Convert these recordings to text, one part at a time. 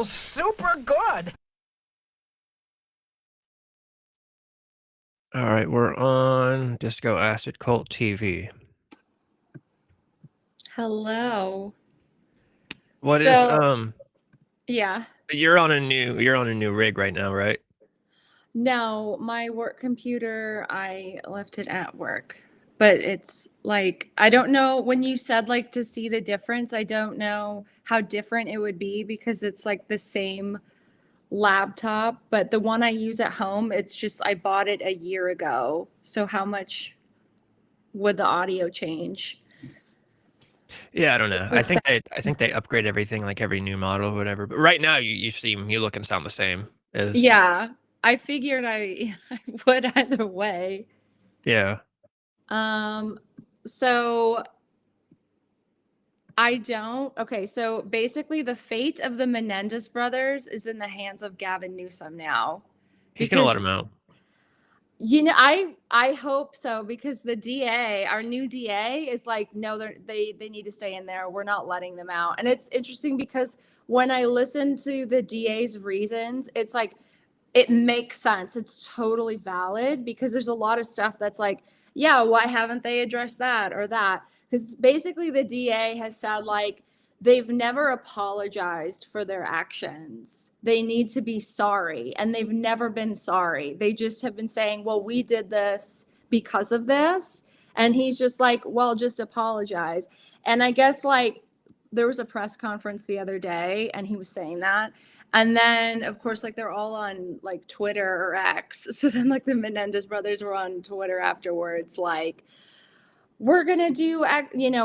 feels super good. All right, we're on Disco Acid Cult TV. Hello. What is Yeah. you're on a new rig right now, right? No, my work computer, I left it at work. But it's like, I don't know when you said like to see the difference, I don't know how different it would be because it's like the same laptop, but the one I use at home, it's just I bought it a year ago. So how much would the audio change? Yeah, I don't know. The sa- I think they upgrade everything like every new model or whatever. But right now you look and sound the same as Yeah, I figured I would either way. yeah. Um, so I don't. Okay, so basically, the fate of the Menendez brothers is in the hands of Gavin Newsom now, He's gonna let because him out. I hope so because the DA, our new DA, is like, no, they need to stay in there. We're not letting them out. And it's interesting because when I listen to the DA's reasons, it's like it makes sense. It's totally valid because there's a lot of stuff that's like, yeah, why haven't they addressed that or that? Because basically the DA has said like they've never apologized for their actions. They need to be sorry, and they've never been sorry. They just have been saying, well, we did this because of this. And he's just like, well, just apologize. And I guess like there was a press conference the other day and he was saying that. And then, of course, like they're all on like Twitter or X. So then, like the Menendez brothers were on Twitter afterwards, like, we're going to do,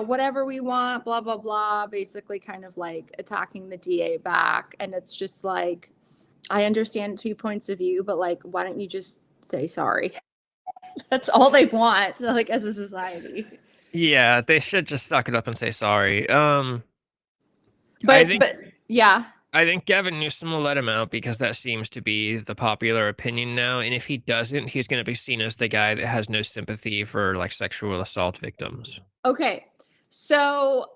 whatever we want, blah, blah, blah, basically kind of like attacking the DA back. And it's just like, I understand 2 points of view, but like, why don't you just say sorry? That's all they want, like, as a society. Yeah, they should just suck it up and say sorry. But, yeah. I think Gavin Newsom will let him out because that seems to be the popular opinion now. And if he doesn't, he's going to be seen as the guy that has no sympathy for like sexual assault victims. Okay. So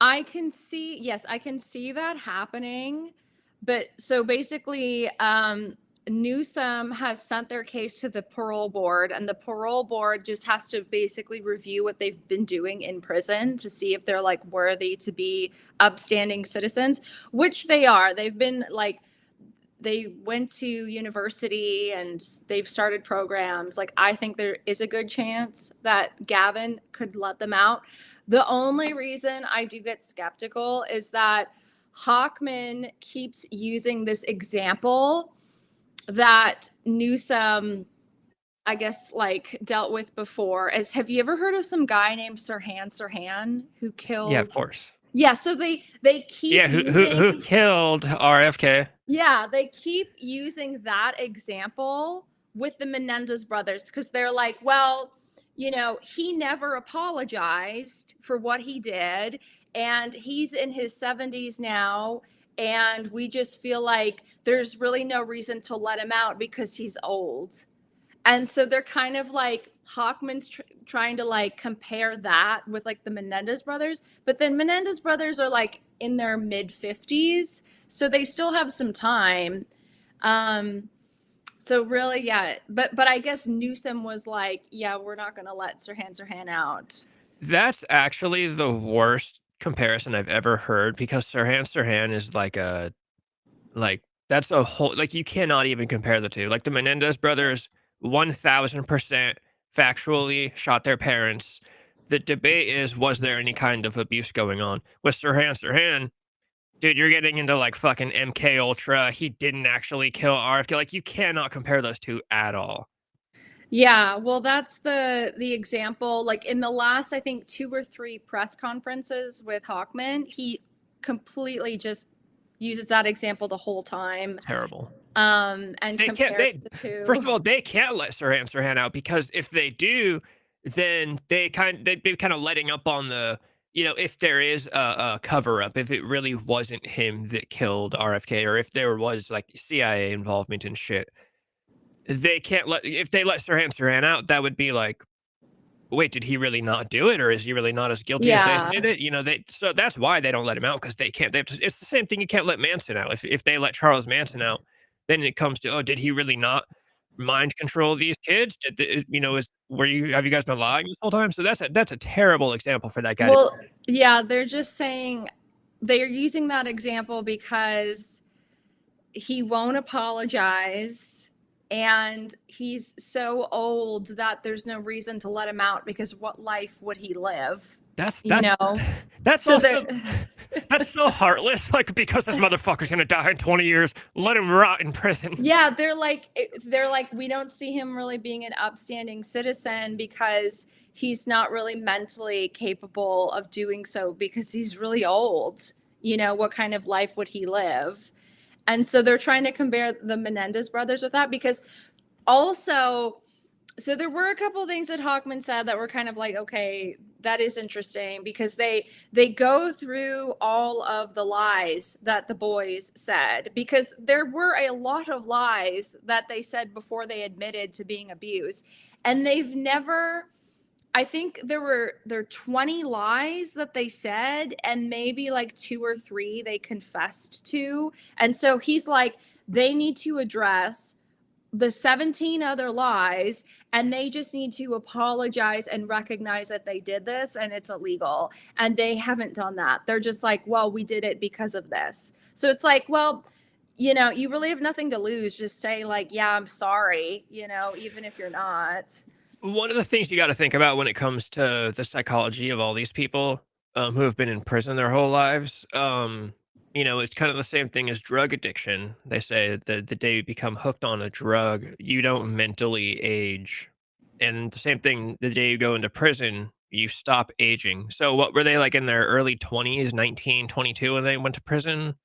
I can see, yes, I can see that happening. But so basically, Newsom has sent their case to the parole board, and the parole board just has to basically review what they've been doing in prison to see if they're like worthy to be upstanding citizens, which they are. They've been like, they went to university and they've started programs. Like, I think there is a good chance that Gavin could let them out. The only reason I do get skeptical is that Hochman keeps using this example that Newsom, I guess, like dealt with before. As have you ever heard of some guy named Sirhan who killed? Yeah, of course. Yeah, so they keep Yeah, who killed RFK? Yeah, they keep using that example with the Menendez brothers because they're like, well, he never apologized for what he did, and he's in his 70s now, and we just feel like there's really no reason to let him out because he's old. And so they're kind of like Hawkman's trying to like compare that with like the Menendez brothers, but then Menendez brothers are like in their mid 50s, so they still have some time. So really, yeah, but I guess Newsom was like, yeah, we're not going to let Sirhan out. That's actually the worst comparison I've ever heard because Sirhan is like that's a whole like you cannot even compare the two. Like the Menendez brothers 1000% factually shot their parents. The debate is, was there any kind of abuse going on? With Sirhan, dude, you're getting into like fucking MK Ultra. He didn't actually kill RFK. Like you cannot compare those two at all. Yeah, well, that's the example. Like in the last, I think 2 or 3 press conferences with Hawkman, he completely just uses that example the whole time. Terrible. And They can't. compares the two. First of all, they can't let Sirhan out because if they do, then they'd be kind of letting up on the if there is a cover up, if it really wasn't him that killed RFK, or if there was like CIA involvement and shit. They can't let if they let Sirhan out, that would be like wait, did he really not do it, or is he really not as guilty as they Yeah. say that? So that's why they don't let him out because they can't. It's the same thing. You can't let Manson out. If they let Charles Manson out, then it comes to, oh, did he really not mind control these kids? Have you guys been lying this whole time? So that's a terrible example for that guy. Well, yeah, they're just saying they're using that example because he won't apologize and he's so old that there's no reason to let him out because what life would he live? That's You that's know? that's So they're also that's so heartless. Like, because this motherfucker's gonna die in 20 years, let him rot in prison. yeah, they're like we don't see him really being an upstanding citizen because he's not really mentally capable of doing so because he's really old. What kind of life would he live? And so they're trying to compare the Menendez brothers with that because also, so there were a couple of things that Hawkman said that were kind of like, okay, that is interesting because they go through all of the lies that the boys said because there were a lot of lies that they said before they admitted to being abused. And they've never, I think there 20 lies that they said and maybe like 2 or 3 they confessed to. And so he's like they need to address the 17 other lies and they just need to apologize and recognize that they did this and it's illegal. And they haven't done that. They're just like, well, we did it because of this. So it's like, well, you really have nothing to lose. Just say like, yeah, I'm sorry, even if you're not. One of the things you got to think about when it comes to the psychology of all these people who have been in prison their whole lives, it's kind of the same thing as drug addiction. They say that the day you become hooked on a drug, you don't mentally age. And the same thing, the day you go into prison, you stop aging. So what were they like in their early 20s, 19, 22 when they went to prison?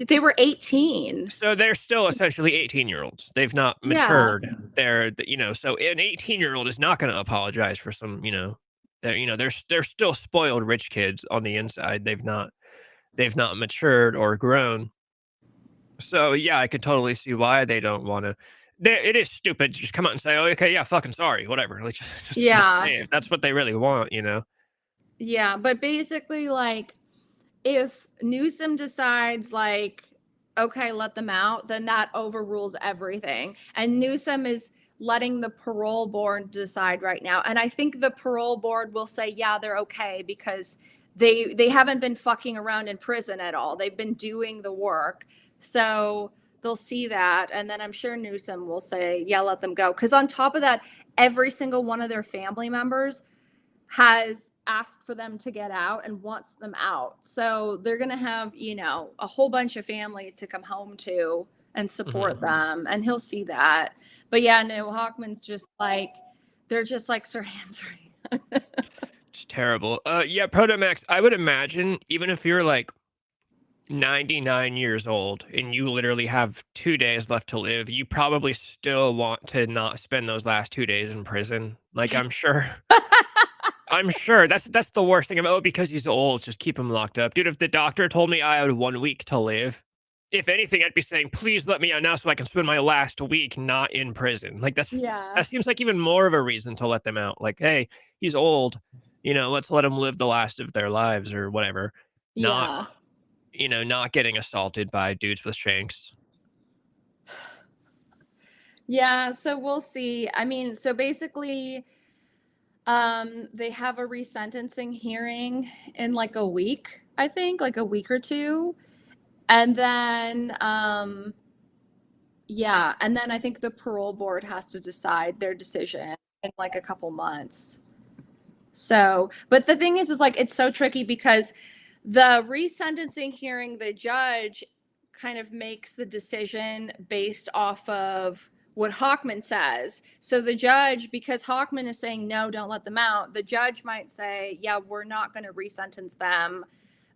They were 18. So they're still essentially 18-year-olds. They've not Yeah. matured. So an 18-year-old is not gonna apologize for they're still spoiled rich kids on the inside. They've not matured or grown. So, yeah, I could totally see why they don't wanna. It is stupid to just come out and say, "Oh, okay, yeah, fucking sorry, whatever." Like, just Yeah. say it if that's what they really want. Yeah. But basically, like, if Newsom decides like, okay, let them out, then that overrules everything. And Newsom is letting the parole board decide right now. And I think the parole board will say, yeah, they're okay because they haven't been fucking around in prison at all. They've been doing the work. So they'll see that. And then I'm sure Newsom will say, yeah, let them go. Because on top of that, every single one of their family members has asked for them to get out and wants them out. So they're going to have, a whole bunch of family to come home to and support Mhm. them. And he'll see that. But yeah, no, Hawkman's just like, they're just like Sir Answering. It's terrible. Yeah, Protomax, I would imagine even if you're, like, 99 years old and you literally have 2 days left to live, you probably still want to not spend those last 2 days in prison. Like, I'm sure that's the worst thing about, "Oh, because he's old, just keep him locked up." Dude, if the doctor told me I had 1 week to live, if anything, I'd be saying, "Please let me out now so I can spend my last week not in prison." Like, Yeah. that seems like even more of a reason to let them out. Like, "Hey, he's old, let's let him live the last of their lives," or whatever. Not Yeah. not getting assaulted by dudes with shanks. Yeah. So we'll see. I mean, so basically, they have a resentencing hearing in like a week, I think, like a week or two. And then yeah, and then I think the parole board has to decide their decision in like a couple months. So, but the thing is like it's so tricky because the resentencing hearing, the judge kind of makes the decision based off of what Hawkman says. So the judge, because Hawkman is saying no, don't let them out, the judge might say, yeah, we're not going to resentence them.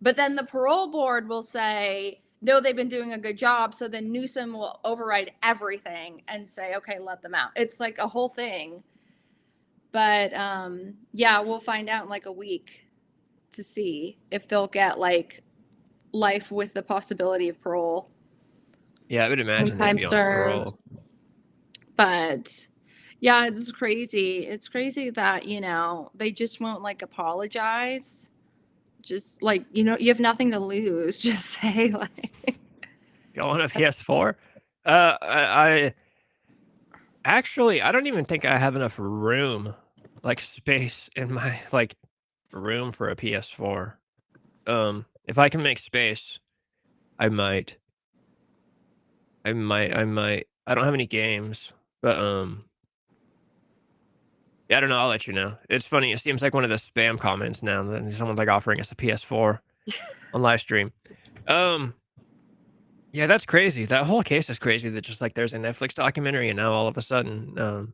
But then the parole board will say, no, they've been doing a good job. So then Newsom will override everything and say, okay, let them out. It's like a whole thing. But yeah, we'll find out in like a week to see if they'll get like life with the possibility of parole Yeah, I would and imagine they'd time be on served. parole. But Yeah, it's crazy. It's crazy that, they just won't like apologize. Just like, you have nothing to lose. Just say like Go on a PS4? I actually, I don't even think I have enough room, like, space in my, like, room for a PS4. If I can make space, I might. I might. I don't have any games, but, yeah, I don't know, I'll let you know. It's funny, it seems like one of the spam comments now that someone's, like, offering us a PS4 on live stream. Um, yeah, that's crazy. That whole case is crazy that just, like, there's a Netflix documentary and now all of a sudden, this whole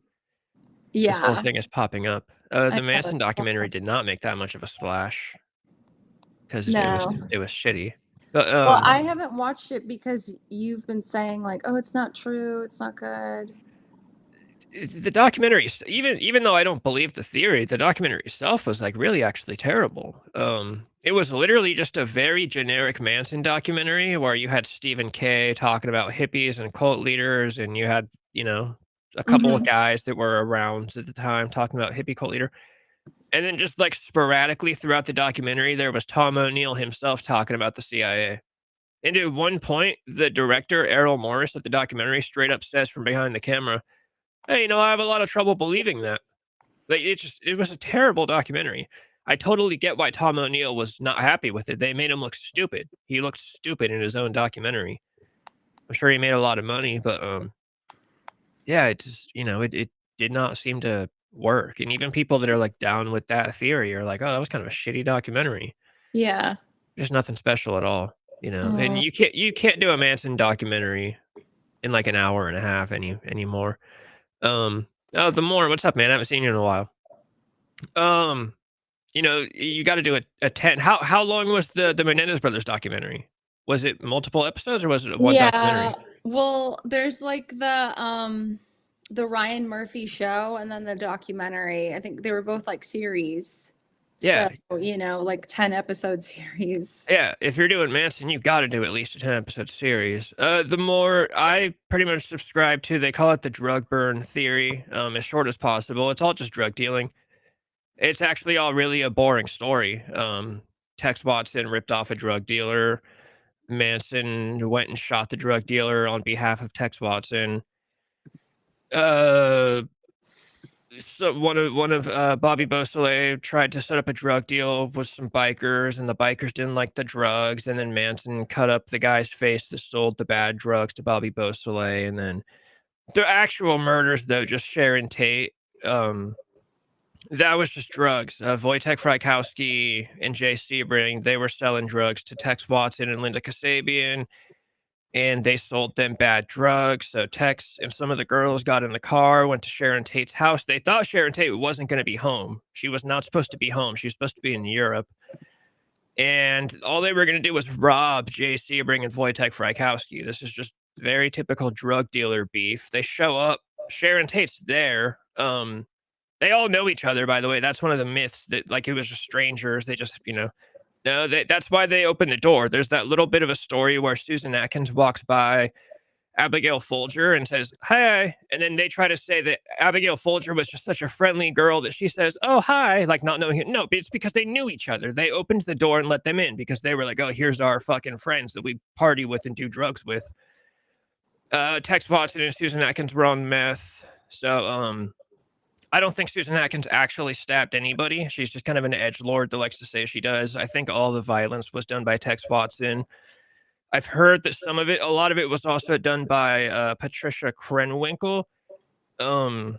Yeah. thing is popping up. I The know Manson it's documentary horrible. did not make that much of a splash because it was No. it was shitty. But, Well, I haven't watched it because you've been saying like, "Oh, it's not true. It's not good." the documentary, even though I don't believe the theory, the documentary itself was, like, really actually terrible. It was literally just a very generic Manson documentary where you had Stephen K. talking about hippies and cult leaders, and you had, a couple of Mhm. guys that were around at the time talking about hippie cult leader. And then just, like, sporadically throughout the documentary, there was Tom O'Neill himself talking about the CIA. And at one point, the director, Errol Morris, of the documentary straight up says from behind the camera, "Hey, I have a lot of trouble believing that." Like, it was a terrible documentary. I totally get why Tom O'Neill was not happy with it. They made him look stupid. He looked stupid in his own documentary. I'm sure he made a lot of money, but, yeah, it just, it did not seem to work. And even people that are, like, down with that theory are like, "Oh, that was kind of a shitty documentary." Yeah. There's nothing special at all, and Oh, you can't do a Manson documentary in, like, an hour and a half anymore. Oh, the more what's up, man? I haven't seen you in a while. Um, you gotta do a 10 how long was the Menendez brothers documentary? Was it multiple episodes or was it one yeah. documentary? Well, there's like the Ryan Murphy show and then the documentary. I think they were both like series. So, Yeah. like 10 episode series. Yeah, if you're doing Manson, you gotta do at least a 10-episode series. The more I pretty much subscribe to, they call it the drug burn theory, as short as possible. It's all just drug dealing. It's actually all really a boring story. Tex Watson ripped off a drug dealer. Manson went and shot the drug dealer on behalf of Tex Watson. Uh, so one of Bobby Beausoleil tried to set up a drug deal with some bikers, and the bikers didn't like the drugs. And then Manson cut up the guy's face that sold the bad drugs to Bobby Beausoleil. And then the actual murders, though, just Sharon Tate. Um, that was just drugs. Wojtek Frykowski and Jay Sebring, they were selling drugs to Tex Watson and Linda Kasabian, and they sold them bad drugs. So Tex and some of the girls got in the car, went to Sharon Tate's house. They thought Sharon Tate wasn't going to be home. She was not supposed to be home. She was supposed to be in Europe. And all they were going to do was rob Jay Sebring and Wojtek Frykowski. This is just very typical drug dealer beef. They show up. Sharon Tate's there. They all know each other, by the way. That's one of the myths that, like, it was just strangers. They just, no, that's why they opened the door. There's that little bit of a story where Susan Atkins walks by Abigail Folger and says, "Hi." And then they try to say that Abigail Folger was just such a friendly girl that she says, "Oh, hi," like not knowing it. No, but it's because they knew each other. They opened the door and let them in because they were like, "Oh, here's our fucking friends that we party with and do drugs with." Tex Watson and Susan Atkins were on meth. So, I don't think Susan Atkins actually stabbed anybody. She's just kind of an edgelord that likes to say she does. I think all the violence was done by Tex Watson. I've heard that a lot of it was also done by Patricia Krenwinkel. Um,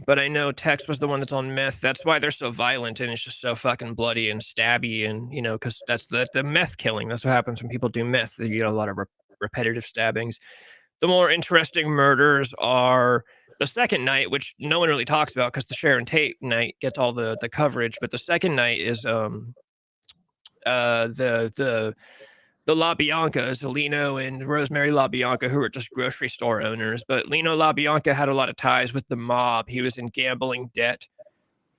but I know Tex was the one that's on meth. That's why they're so violent and it's just so fucking bloody and stabby, and because that's the meth killing. That's what happens when people do meth. You get a lot of repetitive stabbings. The more interesting murders are the second night, which no one really talks about because the Sharon Tate night gets all the coverage. But the second night is the LaBiancas, Lino and Rosemary LaBianca, who were just grocery store owners. But Lino LaBianca had a lot of ties with the mob. He was in gambling debt.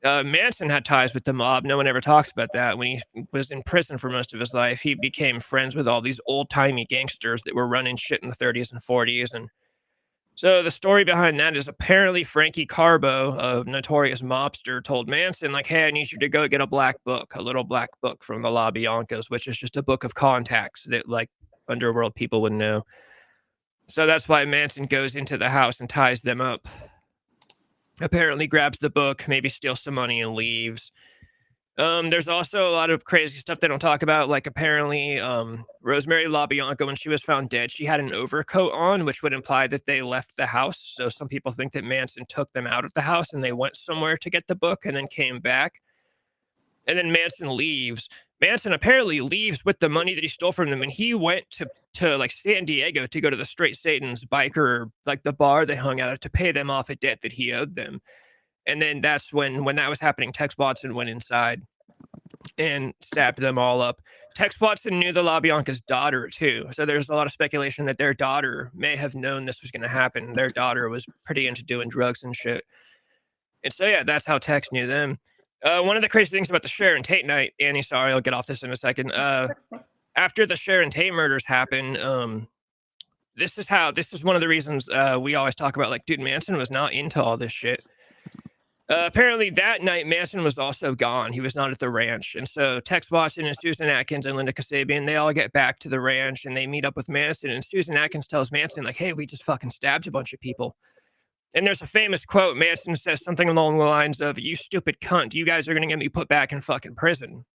Manson had ties with the mob. No one ever talks about that. When he was in prison for most of his life, he became friends with all these old timey gangsters that were running shit in the 30s and 40s. And So the story behind that is apparently Frankie Carbo, a notorious mobster, told Manson, like, "Hey, I need you to go get a black book, a little black book from the La Biancas, which is just a book of contacts that like underworld people would know." So that's why Manson goes into the house and ties them up. Apparently grabs the book, maybe steals some money and leaves. There's also a lot of crazy stuff they don't talk about. Like apparently, Rosemary LaBianca, when she was found dead, she had an overcoat on, which would imply that they left the house. So some people think that Manson took them out of the house and they went somewhere to get the book and then came back. And then Manson leaves. Manson apparently leaves with the money that he stole from them, and he went to like San Diego to go to the Straight Satan's biker, like the bar they hung out at, to pay them off a debt that he owed them. And then that's when that was happening. Tex Watson went inside and stabbed them all up. Tex Watson knew the LaBianca's daughter too, so there's a lot of speculation that their daughter may have known this was going to happen. Their daughter was pretty into doing drugs and shit, and so yeah, that's how Tex knew them. One of the crazy things about the Sharon Tate night, Annie, sorry, I'll get off this in a second. After the Sharon Tate murders happened, this is one of the reasons we always talk about, like, dude, Manson was not into all this shit. Apparently that night, Manson was also gone. He was not at the ranch. And so Tex Watson and Susan Atkins and Linda Kasabian, they all get back to the ranch and they meet up with Manson. And Susan Atkins tells Manson, like, hey, we just fucking stabbed a bunch of people. And there's a famous quote. Manson says something along the lines of, you stupid cunt, you guys are going to get me put back in fucking prison.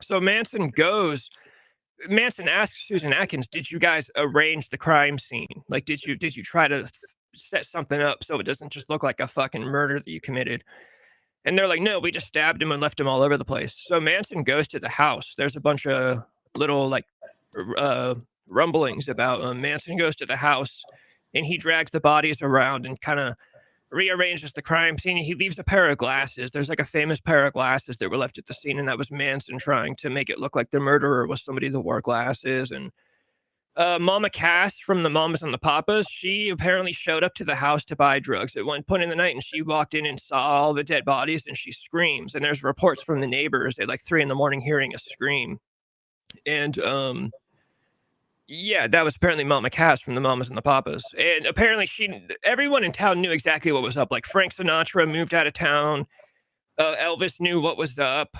So Manson asks Susan Atkins, did you guys arrange the crime scene? Like, did you try to set something up so it doesn't just look like a fucking murder that you committed? And they're like, no, we just stabbed him and left him all over the place. So Manson goes to the house. There's a bunch of little like rumblings about Manson goes to the house and he drags the bodies around and kind of rearranges the crime scene. He leaves a pair of glasses. There's like a famous pair of glasses that were left at the scene, and that was Manson trying to make it look like the murderer was somebody that wore glasses. And Mama Cass from the Mamas and the Papas, she apparently showed up to the house to buy drugs at one point in the night, and she walked in and saw all the dead bodies, and she screams. And there's reports from the neighbors at like 3 a.m. hearing a scream. And yeah, that was apparently Mama Cass from the Mamas and the Papas. And apparently everyone in town knew exactly what was up. Like Frank Sinatra moved out of town. Elvis knew what was up.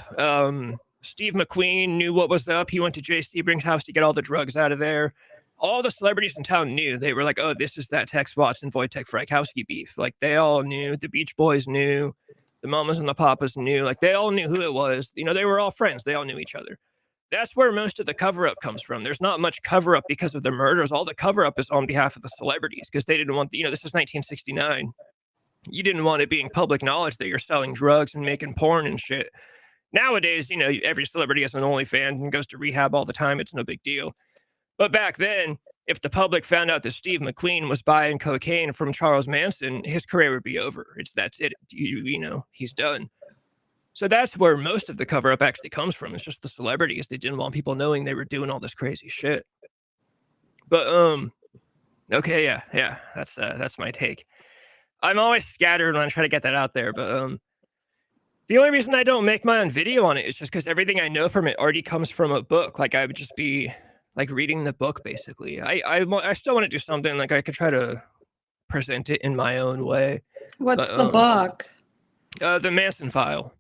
Steve McQueen knew what was up. He went to Jay Sebring's house to get all the drugs out of there. All the celebrities in town knew. They were like, oh, this is that Tex Watson, Wojtek Frykowski beef. Like, they all knew. The Beach Boys knew. The Mamas and the Papas knew. Like, they all knew who it was. You know, they were all friends. They all knew each other. That's where most of the cover-up comes from. There's not much cover-up because of the murders. All the cover-up is on behalf of the celebrities because they didn't want, this is 1969. You didn't want it being public knowledge that you're selling drugs and making porn and shit. Nowadays, every celebrity has an OnlyFans and goes to rehab all the time. It's no big deal. But back then, if the public found out that Steve McQueen was buying cocaine from Charles Manson, his career would be over. That's it. He's done. So that's where most of the cover-up actually comes from. It's just the celebrities. They didn't want people knowing they were doing all this crazy shit. But okay, yeah, that's my take. I'm always scattered when I try to get that out there, but the only reason I don't make my own video on it is just because everything I know from it already comes from a book. Like, I would just be like reading the book, basically. I still want to do something like I could try to present it in my own way. What's the book? The Manson File.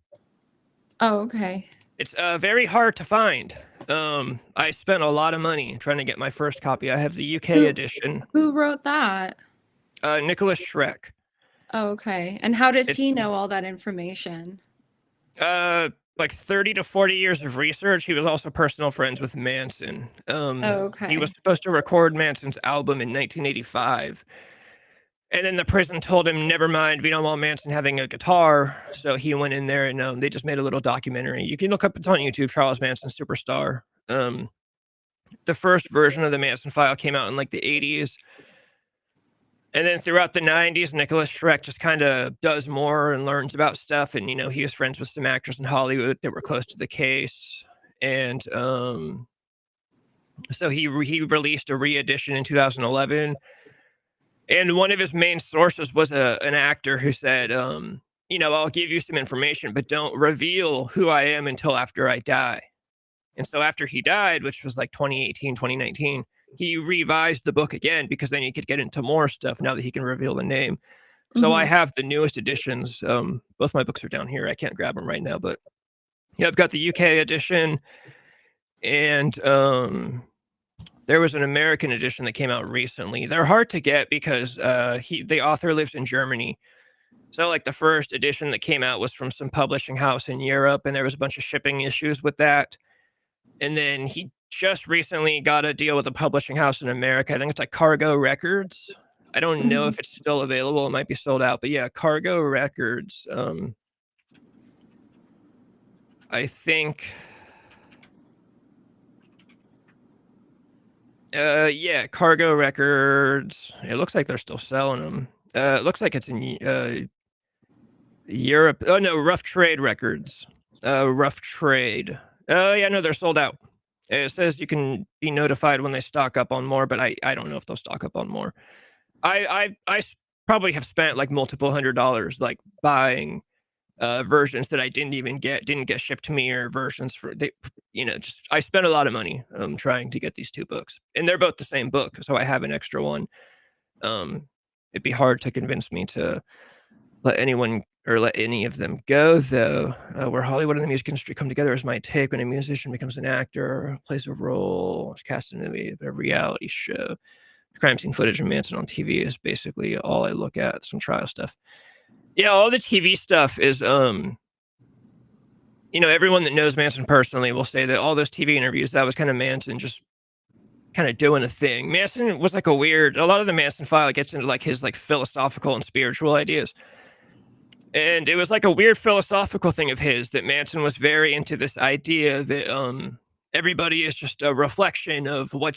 Oh, okay. It's very hard to find. I spent a lot of money trying to get my first copy. I have the UK edition. Who wrote that? Nicholas Schreck. Oh, okay. And how does he know all that information? Like 30 to 40 years of research. He was also personal friends with Manson. Okay. He was supposed to record Manson's album in 1985. And then the prison told him, never mind, we don't want Manson having a guitar. So he went in there and they just made a little documentary. You can look up, it's on YouTube, Charles Manson Superstar. The first version of the Manson File came out in like the 80s. And then throughout the 90s, Nicholas Schreck just kind of does more and learns about stuff. And, he was friends with some actors in Hollywood that were close to the case. And so he released a re-edition in 2011. And one of his main sources was an actor who said, I'll give you some information, but don't reveal who I am until after I die. And so after he died, which was like 2018, 2019, he revised the book again because then he could get into more stuff now that he can reveal the name. So I Mhm. have the newest editions. Both my books are down here. I can't grab them right now, but yeah, I've got the UK edition, and there was an American edition that came out recently. They're hard to get because the author lives in Germany. So like the first edition that came out was from some publishing house in Europe, and there was a bunch of shipping issues with that. And then he just recently got a deal with a publishing house in America. I think it's like Cargo Records. I don't know Mhm. if it's still available. It might be sold out, but yeah, Cargo Records. I think yeah, Cargo Records. It looks like they're still selling them. It looks like it's in Europe. Oh no, Rough Trade Records. Rough Trade. Oh yeah, no, they're sold out. It says you can be notified when they stock up on more, but I don't know if they'll stock up on more. Probably have spent like multiple $100s like buying versions that I didn't get shipped to me, or versions for they, just I spent a lot of money trying to get these two books, and they're both the same book, so I have an extra one. Um, it'd be hard to convince me to let anyone or let any of them go, though. Where Hollywood and the music industry come together is my take. When a musician becomes an actor, plays a role, is cast in a reality show. The crime scene footage of Manson on TV is basically all I look at. Some trial stuff. Yeah, all the TV stuff is everyone that knows Manson personally will say that all those TV interviews, that was kind of Manson just kind of doing a thing. Manson was like a lot of the Manson file gets into like his like philosophical and spiritual ideas. And it was like a weird philosophical thing of his that Manson was very into this idea that everybody is just a reflection of what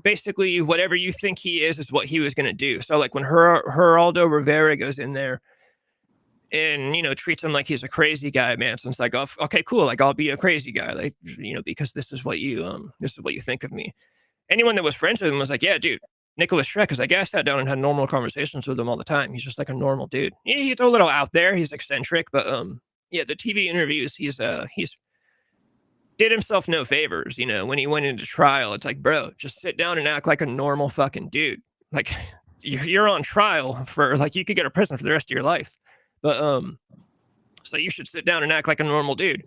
basically whatever you think he is what he was going to do. So like when Geraldo Rivera goes in there and treats him like he's a crazy guy, Manson's like, oh, okay, cool, like I'll be a crazy guy, like because this is what you think of me. Anyone that was friends with him was like, yeah, dude, Nicholas Schreck, because I sat down and had normal conversations with him all the time. He's just like a normal dude. Yeah, he's a little out there, he's eccentric, but yeah, the TV interviews, he's did himself no favors. When he went into trial, it's like, bro, just sit down and act like a normal fucking dude. Like you're on trial for, like, you could go to prison for the rest of your life. But so you should sit down and act like a normal dude.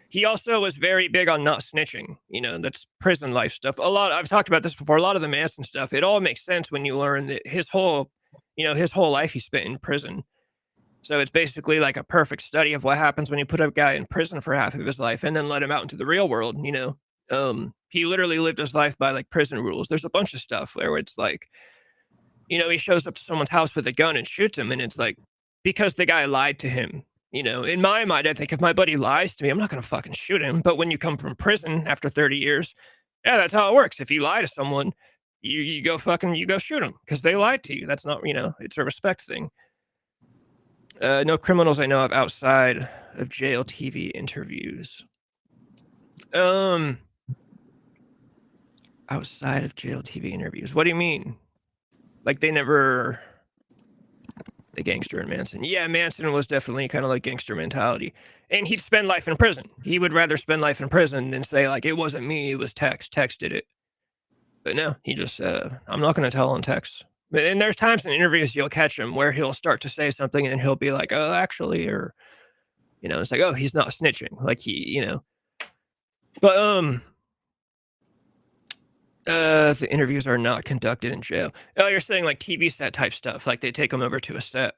He also was very big on not snitching. That's prison life stuff. I've talked about this before. A lot of the Manson stuff, it all makes sense when you learn that his whole life he spent in prison. So it's basically like a perfect study of what happens when you put a guy in prison for half of his life and then let him out into the real world. He literally lived his life by like prison rules. There's a bunch of stuff where it's like, he shows up to someone's house with a gun and shoots him, and it's like, because the guy lied to him. In my mind, I think if my buddy lies to me, I'm not going to fucking shoot him. But when you come from prison after 30 years, yeah, that's how it works. If you lie to someone, you go shoot them because they lied to you. That's not, it's a respect thing. No criminals I know of outside of jail TV interviews. Outside of jail TV interviews. What do you mean? Like the gangster in Manson. Yeah, Manson was definitely kind of like gangster mentality. And he'd spend life in prison. He would rather spend life in prison than say, like, it wasn't me, it was Tex did it. But no, he just, I'm not going to tell on Tex. And there's times in interviews you'll catch him where he'll start to say something and he'll be like, oh, actually, or, it's like, oh, he's not snitching. Like but, the interviews are not conducted in jail. Oh, you're saying like TV set type stuff, like they take them over to a set.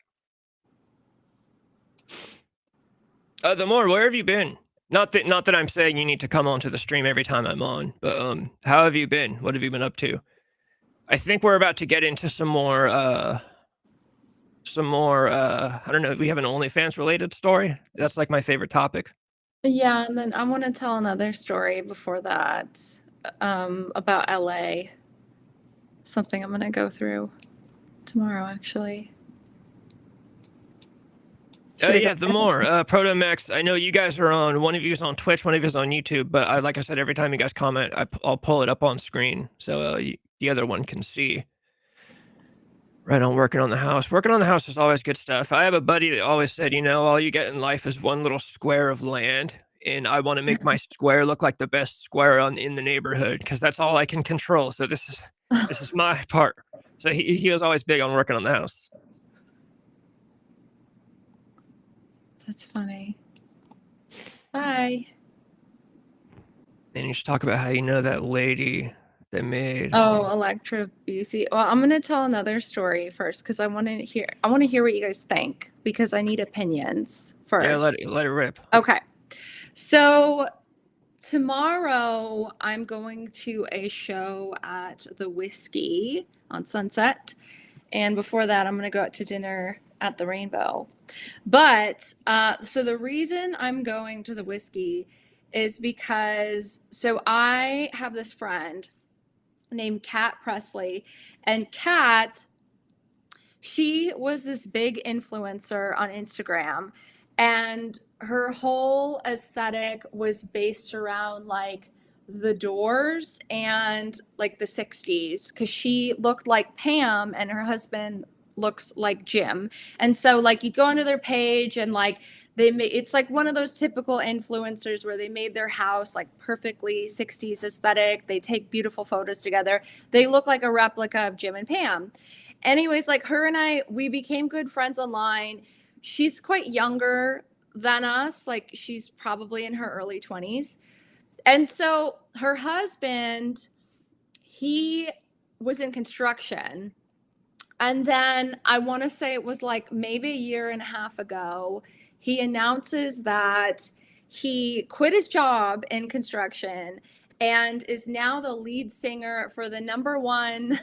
The more, where have you been? Not that I'm saying you need to come onto the stream every time I'm on, but how have you been? What have you been up to? I think we're about to get into some more I don't know, we have an OnlyFans related story. That's like my favorite topic. Yeah, and then I want to tell another story before that, about LA. Something I'm gonna go through tomorrow, actually. Yeah, the more Protomax. I know you guys are on. One of you is on Twitch, one of you is on YouTube. But like I said, every time you guys comment, I'll pull it up on screen so the other one can see. Right on, working on the house. Working on the house is always good stuff. I have a buddy that always said, all you get in life is one little square of land. and I want to make my square look like the best square in the neighborhood because that's all I can control. So this is my part. So he was always big on working on the house. That's funny. Bye. And you should talk about how you know that lady that made. Oh, Electra Busey. Well, I'm gonna tell another story first because I want to hear. I want to hear what you guys think because I need opinions first. Yeah, let it rip. Okay. So tomorrow I'm going to a show at the Whiskey on Sunset. And before that, I'm going to go out to dinner at the Rainbow. But so the reason I'm going to the Whiskey is because I have this friend named Kat Presley, and Kat, she was this big influencer on Instagram, and her whole aesthetic was based around like the Doors and like the 60s because she looked like Pam and her husband looks like Jim. And so like you go onto their page and like it's like one of those typical influencers where they made their house like perfectly 60s aesthetic. They take beautiful photos together. They look like a replica of Jim and Pam. Anyways, like her and I, we became good friends online. She's quite younger than us. Like she's probably in her early 20s. And so her husband, he was in construction. And then I want to say it was like maybe a year and a half ago, he announces that he quit his job in construction and is now the lead singer for the #1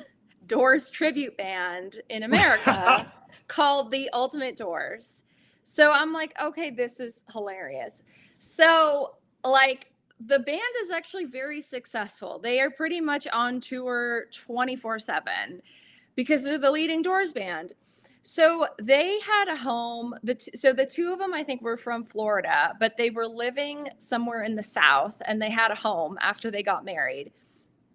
Doors tribute band in America called The Ultimate Doors. So I'm like, okay, this is hilarious. So, like, the band is actually very successful. They are pretty much on tour 24/7 because they're the leading Doors band. So they had a home. So the two of them, I think, were from Florida, but they were living somewhere in the South, and they had a home after they got married.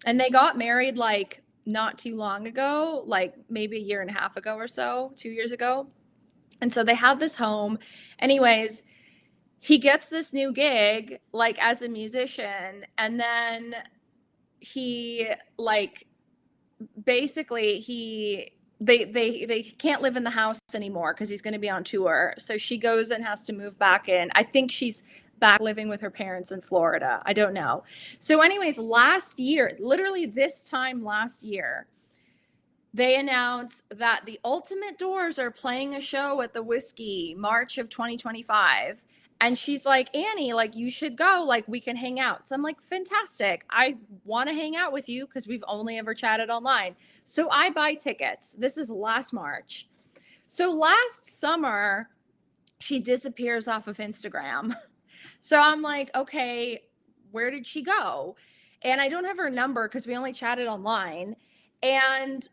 And they got married like not too long ago, like maybe a year and a half ago or so, 2 years ago. And so they had this home. Anyways, he gets this new gig like as a musician, and then he like basically they can't live in the house anymore because he's going to be on tour. So she goes and has to move back in. I think she's back living with her parents in Florida. I don't know. So anyways, last year, literally this time last year, they announced that the Ultimate Doors are playing a show at the Whiskey March of 2025. And she's like, Annie, like, you should go. Like, we can hang out. So I'm like, fantastic. I want to hang out with you because we've only ever chatted online. So I buy tickets. This is last March. So last summer, she disappears off of Instagram. So I'm like, okay, where did she go? And I don't have her number because we only chatted online. And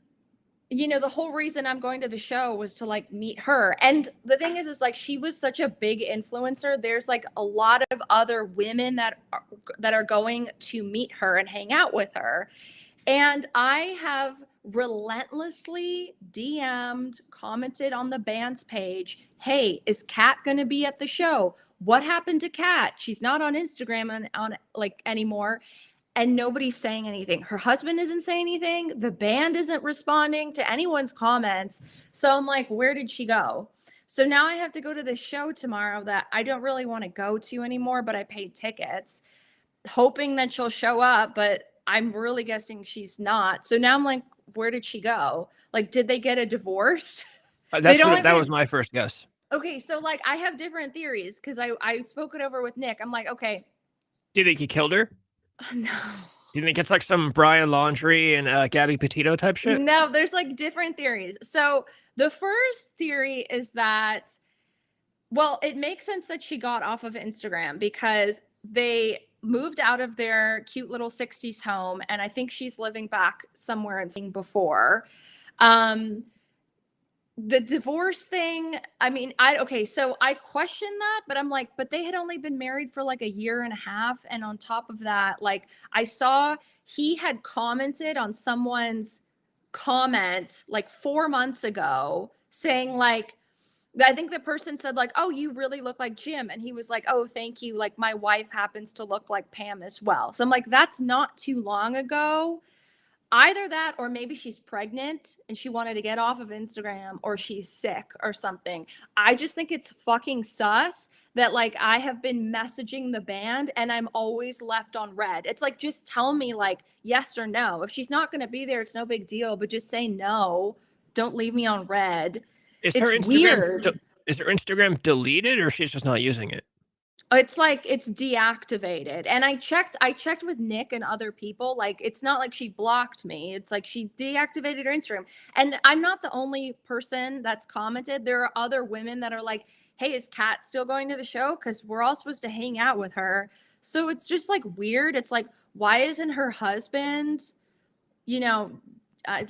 the whole reason I'm going to the show was to like meet her. And the thing is like she was such a big influencer. There's like a lot of other women that are going to meet her and hang out with her. And I have relentlessly DM'd, commented on the band's page, hey, is Kat going to be at the show? What happened to Kat? She's not on Instagram on like anymore. And nobody's saying anything. Her husband isn't saying anything. The band isn't responding to anyone's comments. So I'm like, where did she go? So now I have to go to this show tomorrow that I don't really want to go to anymore, but I paid tickets, hoping that she'll show up, but I'm really guessing she's not. So now I'm like, where did she go? Like, did they get a divorce? That was my first guess. Okay, so like I have different theories because I spoke it over with Nick. I'm like, okay. Do you think he killed her? No. Do you think it's like some Brian Laundrie and Gabby Petito type shit? No, there's like different theories. So the first theory is that, well, it makes sense that she got off of Instagram because they moved out of their cute little 60s home. And I think she's living back somewhere in before. The divorce thing, I mean, so I question that, but I'm like, but they had only been married for like a year and a half. And on top of that, like I saw he had commented on someone's comment like 4 months ago saying like, I think the person said like, "Oh, you really look like Jim," and he was like, "Oh, thank you. Like my wife happens to look like Pam as well." So I'm like, "That's not too long ago." Either that or maybe she's pregnant and she wanted to get off of Instagram, or she's sick or something. I just think it's fucking sus that like I have been messaging the band and I'm always left on red. It's like, just tell me like yes or no. If she's not going to be there, it's no big deal, but just say no. Don't leave me on red. Is her It's Instagram weird. is her Instagram deleted or she's just not using it? It's like it's deactivated. And I checked with Nick and other people. Like it's not like she blocked me. It's like she deactivated her Instagram. And I'm not the only person that's commented. There are other women that are like, "Hey, is Kat still going to the show? Because we're all supposed to hang out with her." So it's just like weird. It's like, why isn't her husband, you know,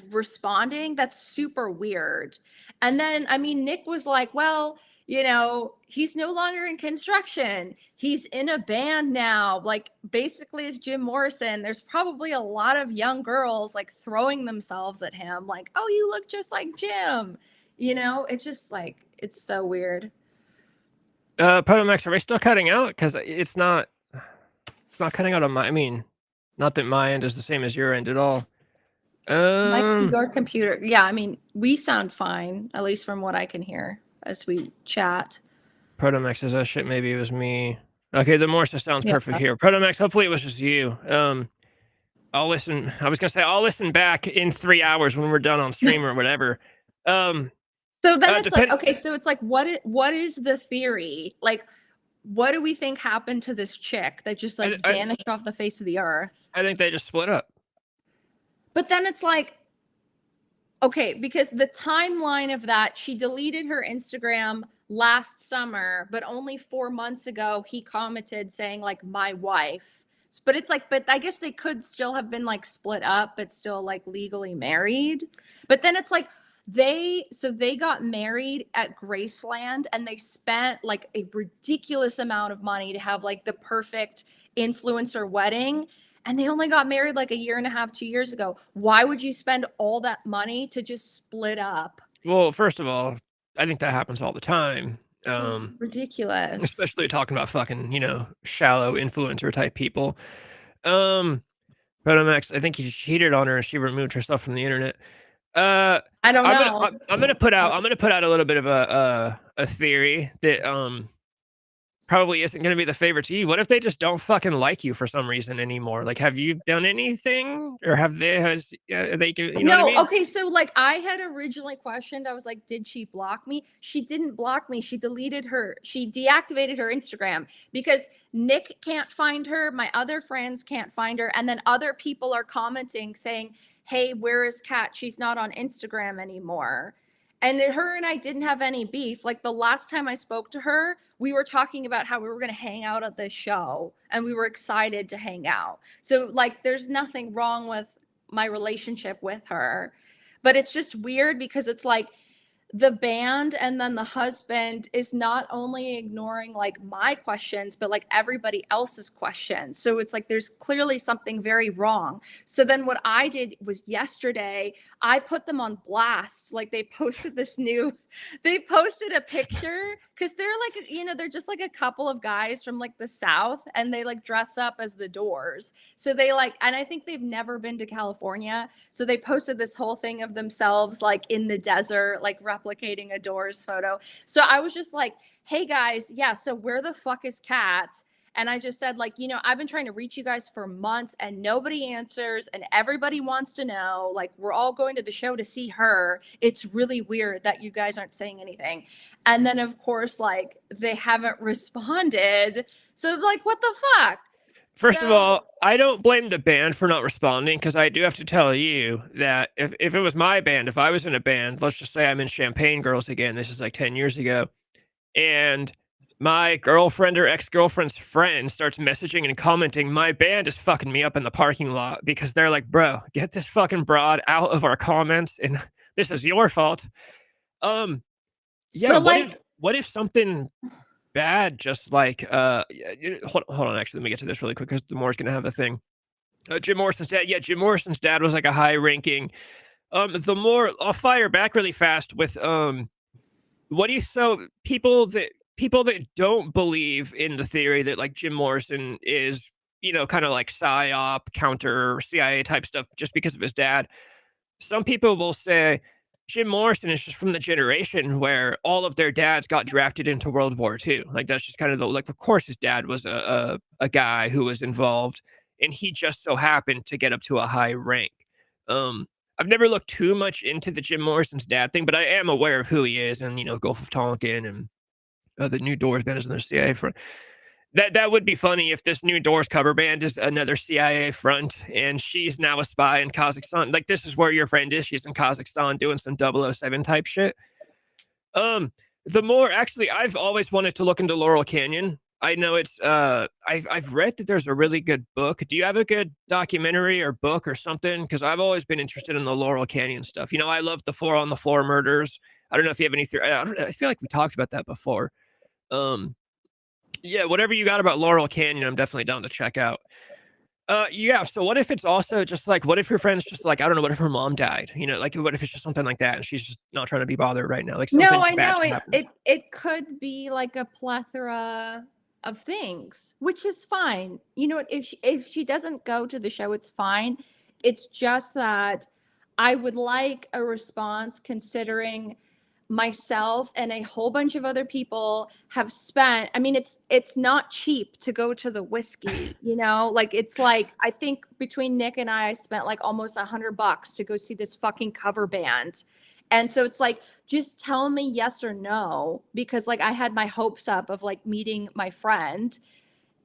responding? That's super weird. And then, I mean, Nick was like, well, he's no longer in construction. He's in a band now. Like, basically, it's Jim Morrison. There's probably a lot of young girls like throwing themselves at him, like, oh, you look just like Jim. It's just like, it's so weird. Protomax, are we still cutting out? Because it's not cutting out on my. I mean, not that my end is the same as your end at all. Might be your computer. Yeah, I mean, we sound fine, at least from what I can hear as we chat. Protomax says, "Oh shit, maybe it was me." Okay, the Morse sounds Yeah. perfect here. Protomax, hopefully it was just you. I'll listen. I was gonna say I'll listen back in 3 hours when we're done on stream or whatever. Um, So then it's like, depend. okay, so it's like, what is the theory? Like, what do we think happened to this chick that just like I vanished off the face of the earth? I think they just split up. But then it's like, okay, because the timeline of that, she deleted her Instagram last summer, but only 4 months ago, he commented saying, like, my wife. But it's like, but I guess they could still have been like split up, but still like legally married. But then it's like, they got married at Graceland and they spent like a ridiculous amount of money to have like the perfect influencer wedding, and they only got married like a year and a half, 2 years ago. Why would you spend all that money to just split up? Well, first of all, I think that happens all the time. So ridiculous. Especially talking about fucking, shallow influencer type people. Um, Protomax, I think he cheated on her and she removed herself from the internet. Uh, I don't I'm gonna know. I'm gonna put out a little bit of a theory that probably isn't gonna be the favorite to you. What if they just don't fucking like you for some reason anymore? Like, have you done anything, or have they has they you know what I No, mean? okay, so like I had originally questioned, I was like, did she block me? She didn't block me. She deactivated her Instagram because Nick can't find her, my other friends can't find her, and then other people are commenting saying, "Hey, where is Kat? She's not on Instagram anymore." And her and I didn't have any beef. Like the last time I spoke to her, we were talking about how we were going to hang out at the show and we were excited to hang out. So like there's nothing wrong with my relationship with her. But it's just weird because it's like the band and then the husband is not only ignoring like my questions, but like everybody else's questions. So it's like there's clearly something very wrong. So then what I did was yesterday, I put them on blast. Like they posted a picture because they're like, they're just like a couple of guys from like the South and they like dress up as the Doors. So they like, and I think they've never been to California. So they posted this whole thing of themselves like in the desert, like replicating a Doors photo. So I was just like, hey guys, yeah, so where the fuck is Kat? And I just said, like, I've been trying to reach you guys for months and nobody answers and everybody wants to know. Like, we're all going to the show to see her. It's really weird that you guys aren't saying anything. And then, of course, like, they haven't responded. So, like, what the fuck? First of So, all, I don't blame the band for not responding because I do have to tell you that if it was my band, if I was in a band, let's just say I'm in Champagne Girls again, this is like 10 years ago, and my girlfriend or ex-girlfriend's friend starts messaging and commenting, my band is fucking me up in the parking lot because they're like, bro, get this fucking broad out of our comments and this is your fault. Um, yeah, but like, what if something bad, just like hold on, actually let me get to this really quick because the Moore's gonna have a thing. Jim Morrison's dad, yeah, Jim Morrison's dad was like a high ranking the more I'll fire back really fast with What do you so people that don't believe in the theory that like Jim Morrison is, kind of like psyop, counter CIA type stuff just because of his dad. Some people will say Jim Morrison is just from the generation where all of their dads got drafted into World War II. Like that's just kind of the like. Of course, his dad was a guy who was involved, and he just so happened to get up to a high rank. Um, I've never looked too much into the Jim Morrison's dad thing, but I am aware of who he is, and Gulf of Tonkin and the New Doors band is another CIA front. That would be funny if this New Doors cover band is another CIA front, and she's now a spy in Kazakhstan. Like this is where your friend is. She's in Kazakhstan doing some 007 type shit. Um, the more actually, I've always wanted to look into Laurel Canyon. I know it's I've read that there's a really good book. Do you have a good documentary or book or something? Because I've always been interested in the Laurel Canyon stuff. I love the Four on the Floor murders. I don't know if you have any I feel like we talked about that before. Um, yeah, whatever you got about Laurel Canyon, I'm definitely down to check out. Yeah. So what if it's also just like, what if your friend's just like, I don't know, what if her mom died? Like, what if it's just something like that, and she's just not trying to be bothered right now, like No, something I bad know could it happen. it could be like a plethora of things, which is fine. You know what? If she doesn't go to the show, it's fine. It's just that I would like a response considering myself and a whole bunch of other people have spent. I mean, it's not cheap to go to the whiskey, like it's like I think between Nick and I spent like almost $100 to go see this fucking cover band. And so it's like, just tell me yes or no, because like I had my hopes up of like meeting my friend,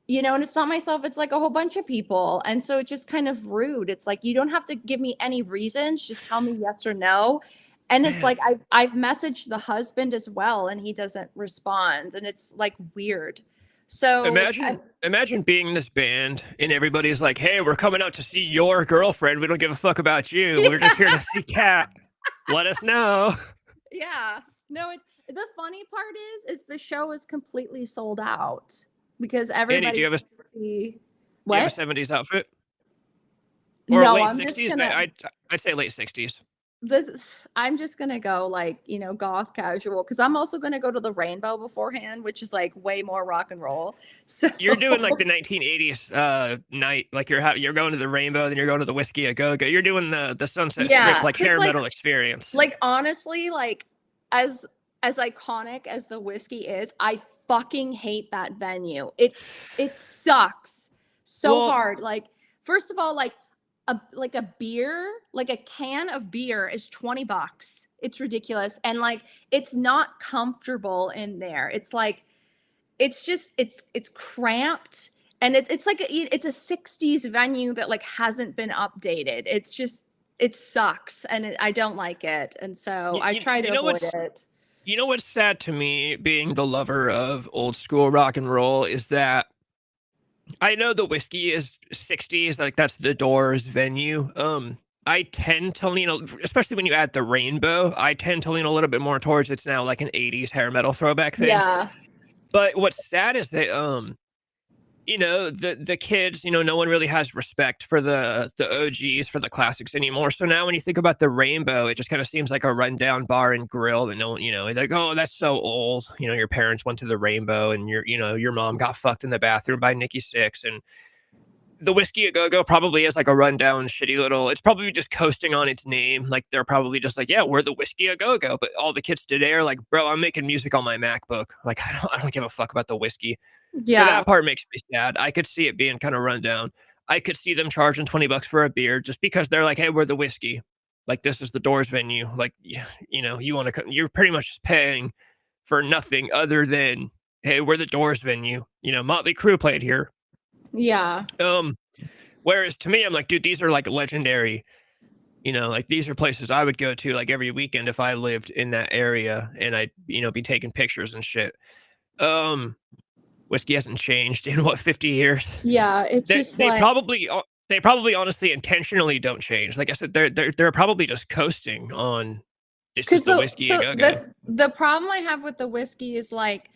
and it's not myself, it's like a whole bunch of people. And so it's just kind of rude. It's like, you don't have to give me any reasons, just tell me yes or no. And it's Man, like I've messaged the husband as well and he doesn't respond. And it's like weird. So imagine being in this band and everybody's like, hey, we're coming out to see your girlfriend. We don't give a fuck about you. We're just here to see Cat. Let us know. yeah. No, it's the funny part is the show is completely sold out because Andy, everybody do you have a wants to see do you have a what? 70s outfit or No, late I'm just 60s? gonna I'd say late 60s. I'm just gonna go like, goth casual because I'm also gonna go to the Rainbow beforehand, which is like way more rock and roll. So You're doing like the 1980s night, like you're going to the Rainbow, then you're going to the Whiskey a Go Go. You're doing the Sunset Strip yeah, like because hair metal experience. like honestly, like as as iconic as the whiskey is, I fucking hate that venue. It sucks so Well, hard. Like, first of all, like a beer, like a can of beer is $20. It's ridiculous. And like it's not comfortable in there. It's like it's just it's cramped and it's like it's a 60s venue that like hasn't been updated. It's just it sucks and I don't like it. And so you, I you, try to you know avoid what's it. you know what's sad to me, being the lover of old school rock and roll, is that I know the Whiskey is 60s, like that's the Doors venue. I tend to lean, especially when you add the Rainbow, I tend to lean a little bit more towards it's now like an 80s hair metal throwback thing. Yeah. But what's sad is that the kids, no one really has respect for the OGs, for the classics anymore. So now when you think about the Rainbow, it just kind of seems like a rundown bar and grill that no one, like, oh, that's so old. Your parents went to the Rainbow and your mom got fucked in the bathroom by Nikki Sixx, and the Whiskey a Go Go probably is like a rundown, shitty little. It's probably just coasting on its name. Like they're probably just like, yeah, we're the Whiskey a Go Go. But all the kids today are like, bro, I'm making music on my MacBook. Like I don't give a fuck about the whiskey. So Yeah. that part makes me sad. I could see it being kind of run down. I could see them charging $20 for a beer just because they're like, hey, we're the whiskey. Like this is the Doors venue. Like, you want to, you're pretty much just paying for nothing other than, hey, we're the Doors venue. Motley Crue played here. Yeah. Um, Whereas to me, I'm like, dude, these are like legendary. Like these are places I would go to like every weekend if I lived in that area and I'd, be taking pictures and shit. Um, Whiskey hasn't changed in what, 50 years? Yeah. It's They just they like probably they probably honestly intentionally don't change. Like I said, they're probably just coasting on this is because the the Whiskey a so Go Go. the problem I have with the whiskey is like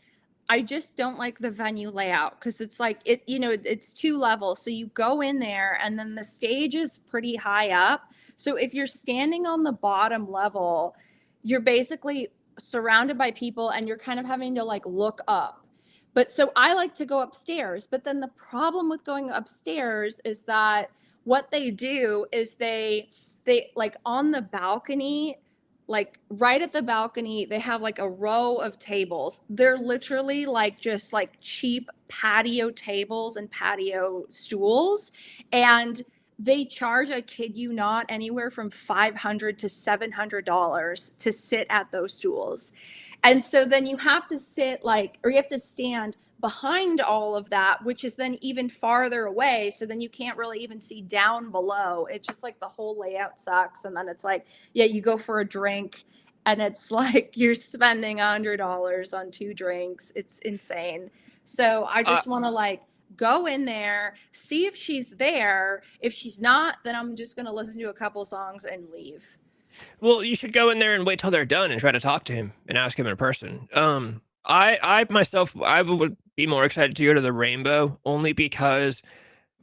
I just don't like the venue layout because it's like it's two levels. So you go in there and then the stage is pretty high up. So if you're standing on the bottom level, you're basically surrounded by people and you're kind of having to like look up. But so I like to go upstairs. But then the problem with going upstairs is that what they do is they like on the balcony, like right at the balcony, they have like a row of tables. They're literally like just like cheap patio tables and patio stools. And they charge, I kid you not, anywhere from $500 to $700 to sit at those stools. And so then you have to sit like, or you have to stand behind all of that, which is then even farther away. So then you can't really even see down below. It's just like the whole layout sucks. And then it's like, yeah, you go for a drink and it's like you're spending $100 on 2 drinks. It's insane. So I Uh, just want to like go in there, see if she's there. If she's not, then I'm just going to listen to a couple songs and leave. well, you should go in there and wait till they're done and try to talk to him and ask him in person. I myself, I would be more excited to go to the Rainbow only because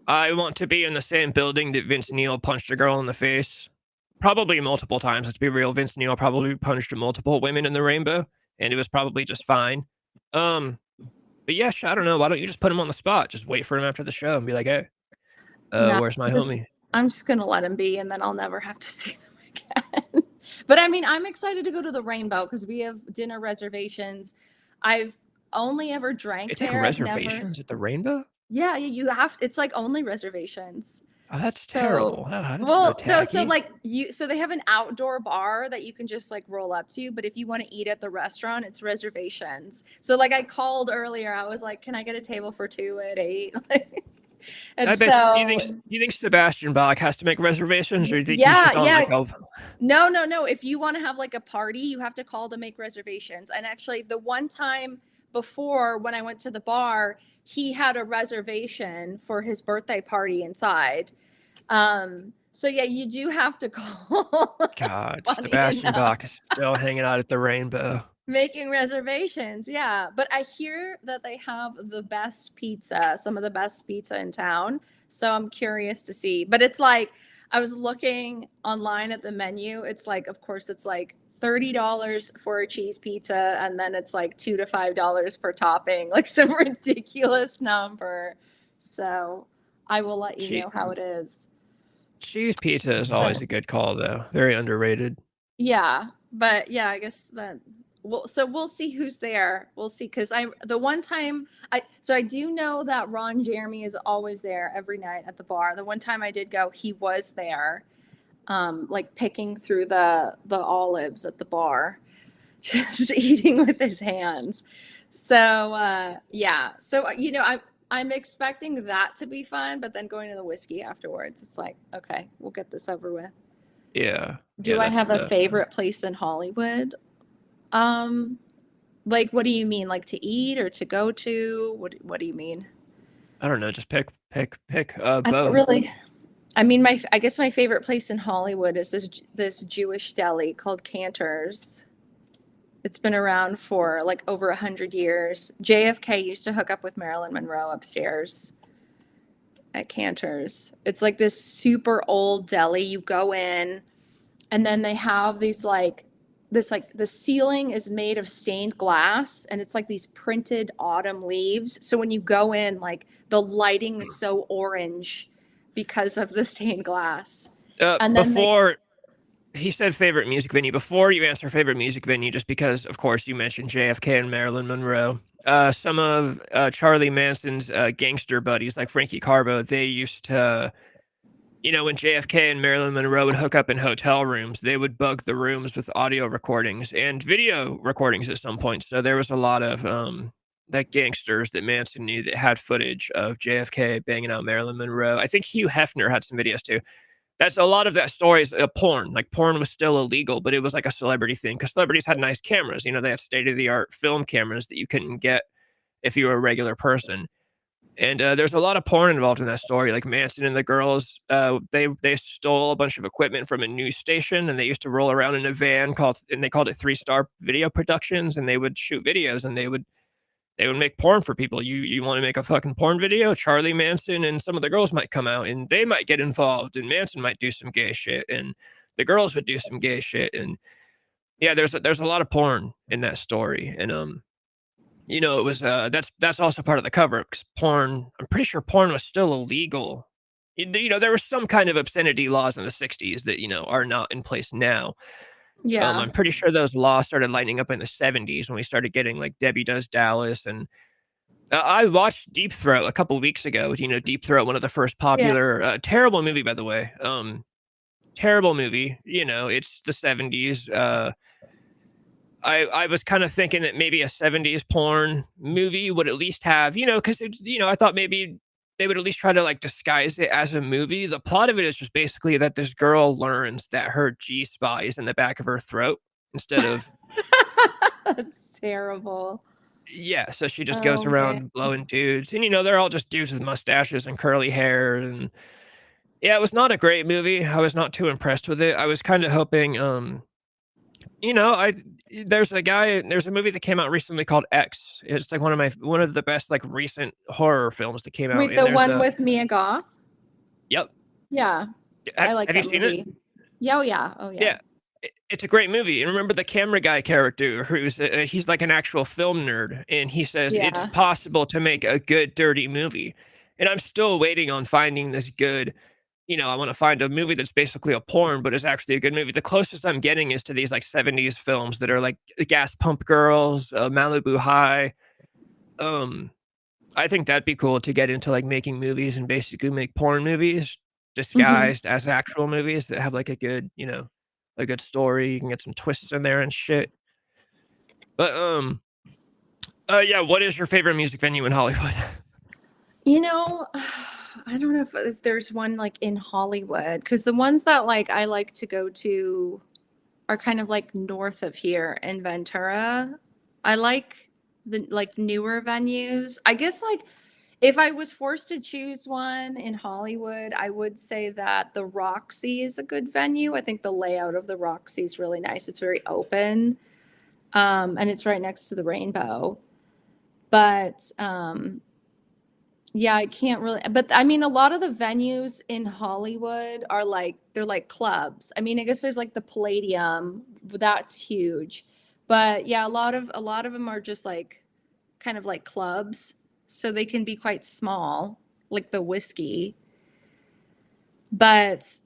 I want to be in the same building that Vince Neil punched a girl in the face. Probably multiple times. Let's be real. Vince Neil probably punched multiple women in the Rainbow, and it was probably just fine. Um, but yeah, I don't know. Why don't you just put him on the spot? Just wait for him after the show and be like, "Hey, No, where's my homie?" I'm just gonna let him be, and then I'll never have to see them again. But I mean, I'm excited to go to the Rainbow because we have dinner reservations. I've only ever They drank take there. I've never. reservations at the Rainbow? Yeah, you have. It's like only reservations. Oh, that's So, terrible. That's so well, no, so tacky. like so they have an outdoor bar that you can just like roll up to, but if you want to eat at the restaurant, it's reservations. So like I called earlier, I was like, "Can I get a table for 2 at 8?" I And bet. so, Do you think Sebastian Bach has to make reservations, or do you think he's yeah, just on yeah. like a? No, no, no. If you want to have like a party, you have to call to make reservations. And actually, the one time before when I went to the bar, he had a reservation for his birthday party inside. So yeah, you do have to call. God, Funny Sebastian enough, Bach is still hanging out at the Rainbow. making reservations. Yeah, but I hear that they have the best pizza, some of the best pizza in town. So I'm curious to see. But it's like I was looking online at the menu. It's like, of course, it's like $30 for a cheese pizza, and then it's like $2 to $5 per topping, like some ridiculous number. So I will let you Che- know how it is. Cheese pizza is always But a good call, though. Very underrated. yeah, but yeah, I guess that we'll see who's there. We'll see because I the one time I do know that Ron Jeremy is always there every night at the bar. The one time I did go, he was there, like picking through the olives at the bar, just eating with his hands. So yeah, so I'm expecting that to be fun, but then going to the whiskey afterwards, it's like okay, we'll get this over with. Yeah, yeah, Do I that's have a the. favorite place in Hollywood? Um, like what do you mean? Like to eat or to go to? What do you mean? I don't know. Just pick. I don't Both. really. I mean, I guess my favorite place in Hollywood is this Jewish deli called Cantor's. It's been around for like over 100 years. JFK used to hook up with Marilyn Monroe upstairs at Cantor's. It's like this super old deli. You go in, and then they have these like this like the ceiling is made of stained glass and it's like these printed autumn leaves. So when you go in, like the lighting is so orange because of the stained glass. And then they Before he said favorite music venue. Before you answer favorite music venue, just because, of course, you mentioned JFK and Marilyn Monroe. Some of Charlie Manson's gangster buddies, like Frankie Carbo, they used to, when JFK and Marilyn Monroe would hook up in hotel rooms, they would bug the rooms with audio recordings and video recordings at some point. So there was a lot of that gangsters that Manson knew that had footage of JFK banging out Marilyn Monroe. I think Hugh Hefner had some videos too. That's a lot of that story is porn. Like porn was still illegal, but it was like a celebrity thing because celebrities had nice cameras. They had state of the art film cameras that you couldn't get if you were a regular person. And there's a lot of porn involved in that story. Like Manson and the girls, they stole a bunch of equipment from a news station, and they used to roll around in a van and they called it 3 Star Video Productions, and they would shoot videos, and they would make porn for people. You want to make a fucking porn video? Charlie Manson and some of the girls might come out, and they might get involved, and Manson might do some gay shit, and the girls would do some gay shit, and Yeah, there's a lot of porn in that story, and it was that's also part of the cover up because porn. I'm pretty sure porn was still illegal. There were some kind of obscenity laws in the '60s that are not in place now. Yeah. I'm pretty sure those laws started lighting up in the '70s when we started getting like Debbie Does Dallas, and I watched Deep Throat a couple weeks ago. Deep Throat, one of the first Yeah. popular, terrible movie by the way. Terrible movie. It's the '70s. I was kind of thinking that maybe a '70s porn movie would at least have, because I thought maybe they would at least try to like disguise it as a movie. The plot of it is just basically that this girl learns that her G spot is in the back of her throat instead of That's terrible. yeah. So she just goes Oh man. around blowing dudes, and they're all just dudes with mustaches and curly hair, and yeah, it was not a great movie. I was not too impressed with it. I was kind of hoping, I there's a movie that came out recently called X. It's like one of the best like recent horror films that came out, Wait, and the there's one a with Mia Goth? yep. Yeah. I like Have you that seen it? movie. Yeah, oh yeah. Oh yeah. Yeah. It's a great movie. And remember the camera guy character he's like an actual film nerd, and he says it's Yeah. possible to make a good dirty movie. And I'm still waiting on finding this good. I want to find a movie that's basically a porn, but is actually a good movie. The closest I'm getting is to these like '70s films that are like the Gas Pump Girls, Malibu High. Um, I think that'd be cool to get into like making movies and basically make porn movies Mhm. disguised as actual movies that have like a good story. You can get some twists in there and shit. But yeah. What is your favorite music venue in Hollywood? You know, I don't know if there's one like in Hollywood because the ones that like I like to go to are kind of like north of here in Ventura. I like the like newer venues. I guess like if I was forced to choose one in Hollywood, I would say that the Roxy is a good venue. I think the layout of the Roxy is really nice. It's very open, and it's right next to the Rainbow. But yeah, I can't really, but I mean, a lot of the venues in Hollywood are like, they're like clubs. I mean, I guess there's like the Palladium, that's huge. But yeah, a lot of them are just like kind of like clubs. So they can be quite small, like the Whiskey. But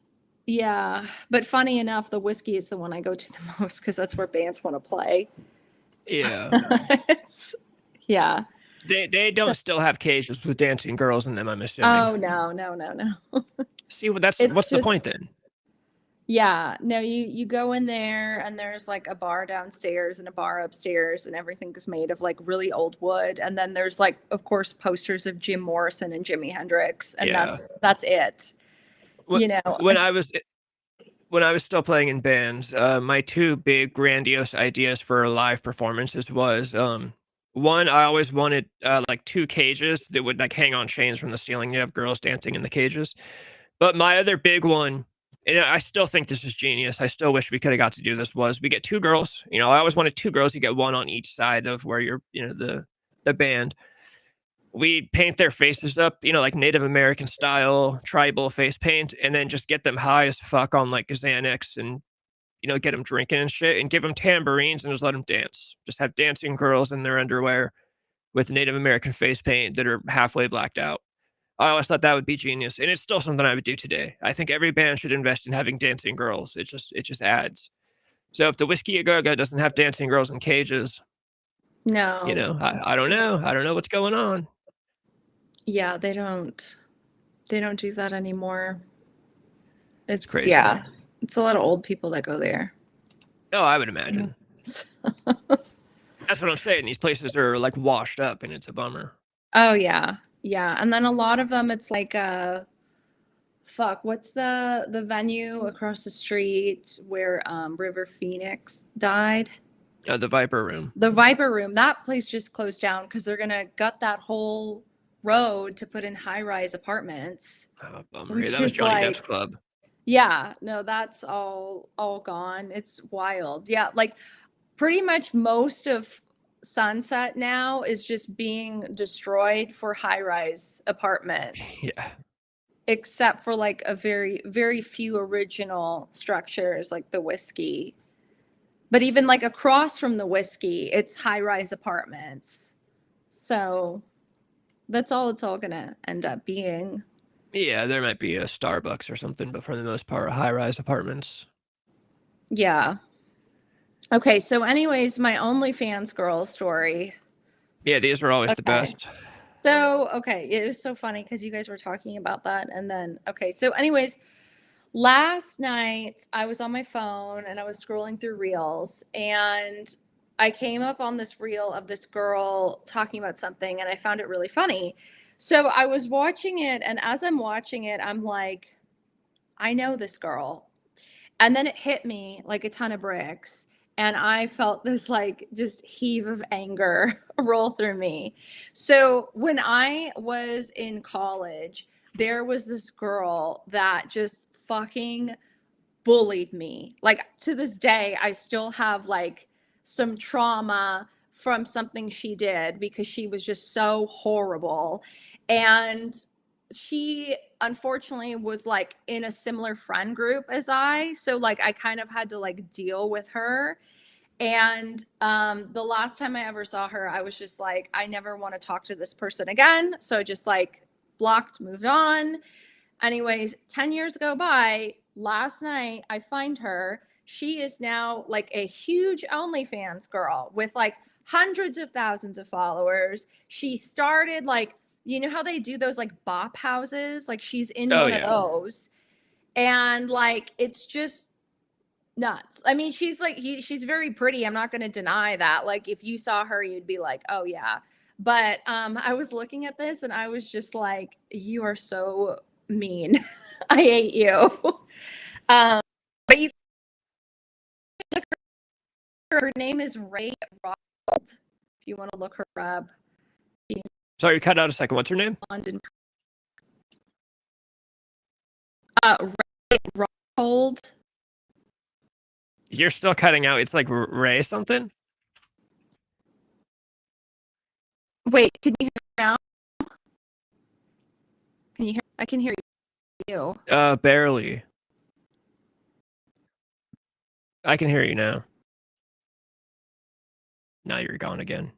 yeah, but funny enough, the Whiskey is the one I go to the most because that's where bands want to play. Yeah. It's, yeah. They don't still have cages with dancing girls in them, I'm assuming. Oh no, no, no, no. See, well, that's It's what's the point just then? yeah, no, you go in there and there's like a bar downstairs and a bar upstairs and everything is made of like really old wood. And then there's like of course posters of Jim Morrison and Jimi Hendrix and Yeah. that's it. Wh- You know, When I was when I was still playing in bands, my two big grandiose ideas for live performances was one, I always wanted like two cages that would like hang on chains from the ceiling. You have girls dancing in the cages. But my other big one, and I still think this is genius. I still wish we could have got to do this. Was we get two girls? I always wanted two girls. You get one on each side of where you're, the band. We paint their faces up, like Native American style tribal face paint, and then just get them high as fuck on like Xanax and get them drinking and shit, and give them tambourines and just let them dance. Just have dancing girls in their underwear with Native American face paint that are halfway blacked out. I always thought that would be genius, and it's still something I would do today. I think every band should invest in having dancing girls. It just adds. So if the Whiskey a Go Go doesn't have dancing girls in cages, no. I don't know. I don't know what's going on. Yeah, they don't do that anymore. It's It's crazy. yeah. It's a lot of old people that go there. Oh, I would Yeah. imagine. That's what I'm saying. These places are like washed up, and it's a bummer. Oh yeah. Yeah. And then a lot of them it's like fuck, what's the venue across the street where River Phoenix died? The Viper Room. The Viper Room. That place just closed down because they're gonna gut that whole road to put in high-rise apartments, Oh, bummer. Yeah, which that was is Johnny Depp's like, club. yeah, no, that's all gone. It's wild. Yeah, like pretty much most of Sunset now is just being destroyed for high-rise apartments, Yeah. except for like a very, very few original structures like the Whiskey. But even like across from the whiskey, it's high-rise apartments. So that's all it's all gonna end up being. Yeah, there might be a Starbucks or something, but for the most part, high-rise apartments. Yeah. Okay, so anyways, my OnlyFans girl story. Yeah, these are always the Okay. best. So, okay, it was so funny because you guys were talking about that. And then, okay, so, anyways, last night I was on my phone and I was scrolling through reels and I came up on this reel of this girl talking about something and I found it really funny. So, I was watching it, and as I'm watching it, I'm like, I know this girl. And then it hit me like a ton of bricks. And I felt this like just heave of anger roll through me. So when I was in college, there was this girl that just fucking bullied me. Like to this day, I still have like some trauma from something she did because she was just so horrible. And she unfortunately was like in a similar friend group as I. So like I kind of had to like deal with her. And the last time I ever saw her, I was just like, I never want to talk to this person again. So I just like blocked, moved on. Anyways, 10 years go by. Last night, I find her. She is now like a huge OnlyFans girl with like hundreds of thousands of followers. She started like, you know how they do those like bop houses? Like she's in Oh one of yeah. those. And like, it's just nuts. I mean, she's like, she's very pretty. I'm not going to deny that. Like, if you saw her, you'd be like, oh, yeah. But I was looking at this and I was just like, you are so mean. I hate you. But you look her name is Ray Roth. If you want to look her up. Sorry, you cut out a second. What's her name? London. Ray Roth. You're still cutting out. It's like Ray something. Wait, can you hear me now? Can you hear? I can hear you. Barely. I can hear you now. Now you're gone again.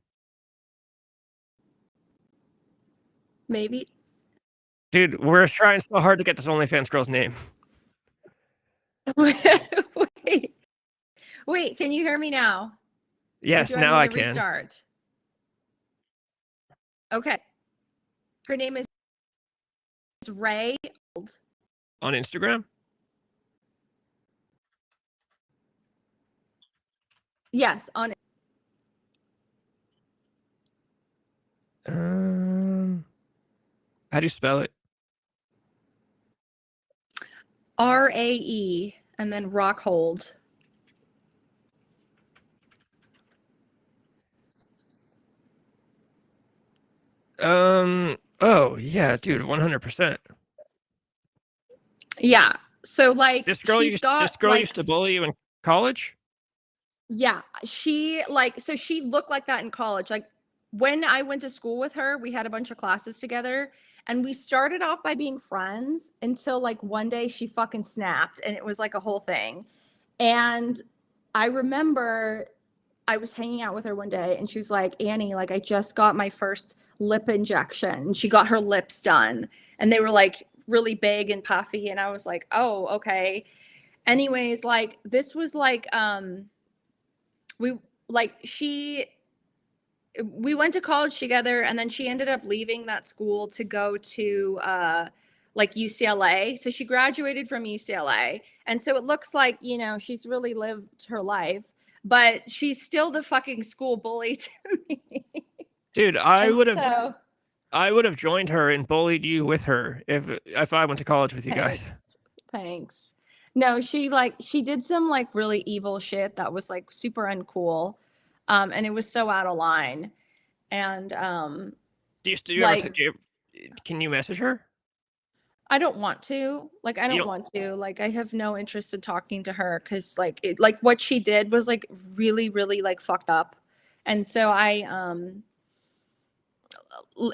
Maybe. Dude, we're trying so hard to get this OnlyFans girl's name. Wait. Wait, can you hear me now? Yes, now I can. Restart? Okay. Her name is Ray. On Instagram? Yes, on How do you spell it? RAE and then Rockhold. Oh yeah, dude, 100%. Yeah. So like This girl used to bully you in college? Yeah, she like so she looked like that in college. Like when I went to school with her, we had a bunch of classes together and we started off by being friends until like one day she fucking snapped and it was like a whole thing. And I remember I was hanging out with her one day and she was like, Annie, like I just got my first lip injection. And she got her lips done and they were like really big and puffy. And I was like, oh, okay. Anyways, like this was like we like we went to college together and then she ended up leaving that school to go to like UCLA. So she graduated from UCLA. And so it looks like, you know, she's really lived her life, but she's still the fucking school bully to me. Dude, So, I would have joined her and bullied you with her if I went to college with you guys. Thanks. No, she did some like really evil shit that was like super uncool. And it was so out of line. And Can you message her? I don't want to. Like I don't want to. Like I have no interest in talking to her cuz like like what she did was like really really like fucked up. And so I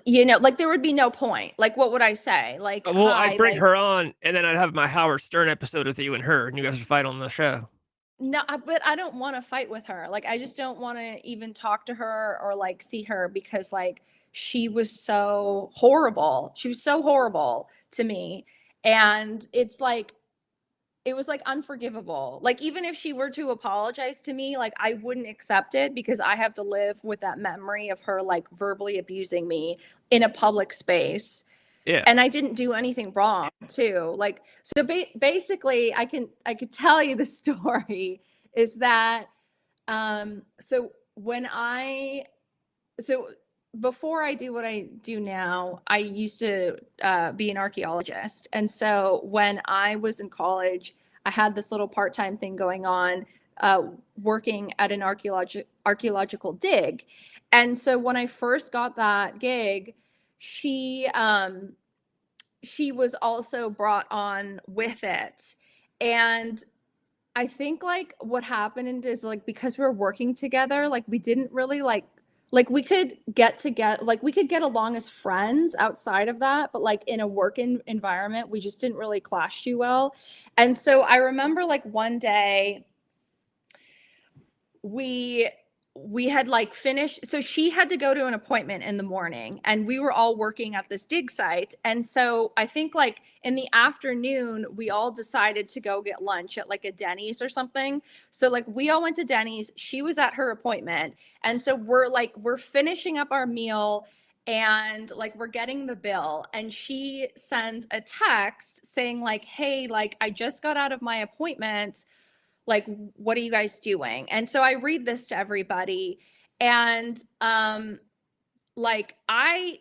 you know, like there would be no point. Like what would I say? Like Well, hi, I'd bring like her on, and then I'd have my Howard Stern episode with you and her, and you guys would fight on the show. No, but I don't want to fight with her. Like, I just don't want to even talk to her or like see her because like she was so horrible. She was so horrible to me. And it's like, it was like unforgivable. Like, even if she were to apologize to me, like, I wouldn't accept it because I have to live with that memory of her like verbally abusing me in a public space. Yeah. And I didn't do anything wrong too. Like, so basically I could tell you the story is that so when I so before I do what I do now, I used to be an archaeologist. And so when I was in college, I had this little part-time thing going on, working at an archaeological dig. And so when I first got that gig, she she was also brought on with it. And I think like what happened is like because we were working together, like we didn't really like we could get together, like we could get along as friends outside of that, but like in a working environment, we just didn't really clash too well. And so I remember like one day we we had like finished, so she had to go to an appointment in the morning and we were all working at this dig site. And so I think like in the afternoon we all decided to go get lunch at like a Denny's or something. So like we all went to Denny's, she was at her appointment, and so we're finishing up our meal and like we're getting the bill, and she sends a text saying like, hey, like I just got out of my appointment, like what are you guys doing? And so I read this to everybody, and like I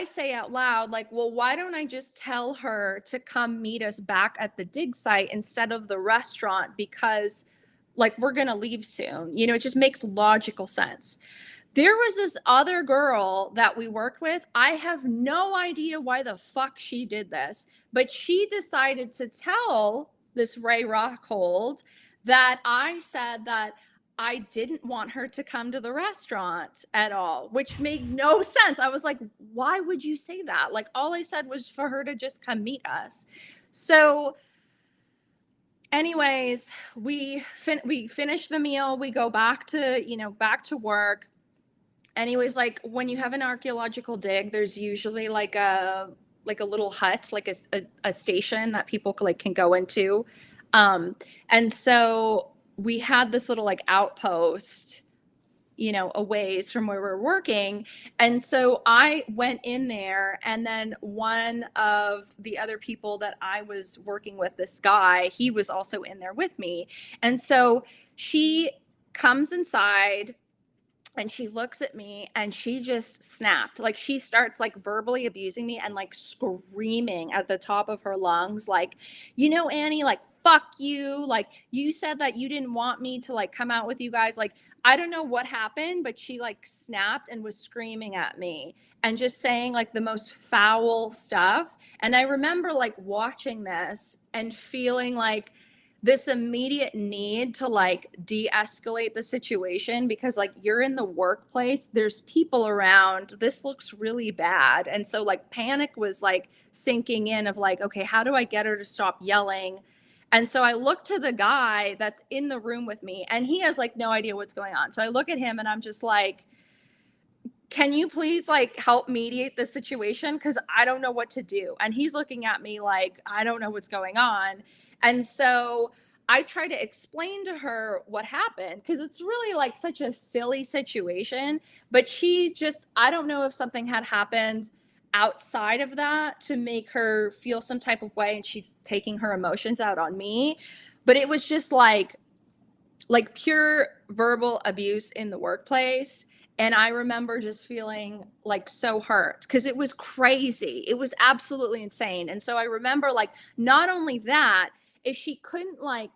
say out loud like, well, why don't I just tell her to come meet us back at the dig site instead of the restaurant, because like we're going to leave soon, you know, it just makes logical sense. There was this other girl that we worked with. I have no idea why the fuck she did this, but she decided to tell this Ray Rockhold that I said that I didn't want her to come to the restaurant at all, which made no sense. I was like, why would you say that? Like, all I said was for her to just come meet us. So, anyways, we finish the meal, we go back to, you know, back to work. Anyways, like when you have an archaeological dig, there's usually like a little hut, like a station that people like can go into. And so we had this little like outpost, you know, a ways from where we're working. And so I went in there, and then one of the other people that I was working with, this guy, he was also in there with me. And so she comes inside and she looks at me and she just snapped. Like she starts like verbally abusing me and like screaming at the top of her lungs, like, you know, Annie, like, fuck you. Like, you said that you didn't want me to like come out with you guys. Like, I don't know what happened, but she like snapped and was screaming at me and just saying like the most foul stuff. And I remember like watching this and feeling like this immediate need to like de-escalate the situation, because like you're in the workplace, there's people around, this looks really bad. And so like panic was like sinking in of like, okay, how do I get her to stop yelling? And so I look to the guy that's in the room with me and he has like no idea what's going on. So I look at him and I'm just like, can you please like help mediate the situation, because I don't know what to do? And he's looking at me like I don't know what's going on. And so I try to explain to her what happened, because it's really like such a silly situation, but she just, I don't know if something had happened outside of that to make her feel some type of way, and she's taking her emotions out on me. But it was just like pure verbal abuse in the workplace. And I remember just feeling like so hurt because it was crazy. It was absolutely insane. And so I remember like not only that, if she couldn't like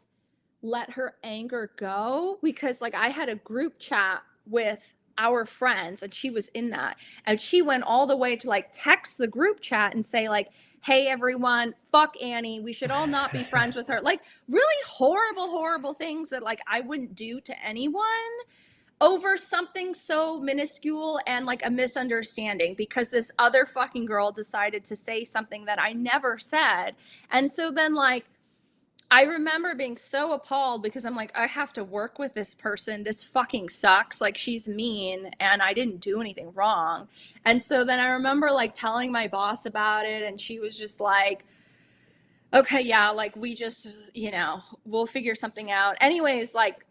let her anger go, because like I had a group chat with our friends and she was in that, and she went all the way to like text the group chat and say like, hey everyone, fuck Annie, we should all not be friends with her. Like really horrible things that like I wouldn't do to anyone over something so minuscule and like a misunderstanding, because this other fucking girl decided to say something that I never said. And so then like I remember being so appalled because I'm like, I have to work with this person. This fucking sucks. Like, she's mean and I didn't do anything wrong. And so then I remember like telling my boss about it, and she was just like, okay, yeah, like we just, we'll figure something out. Anyways, like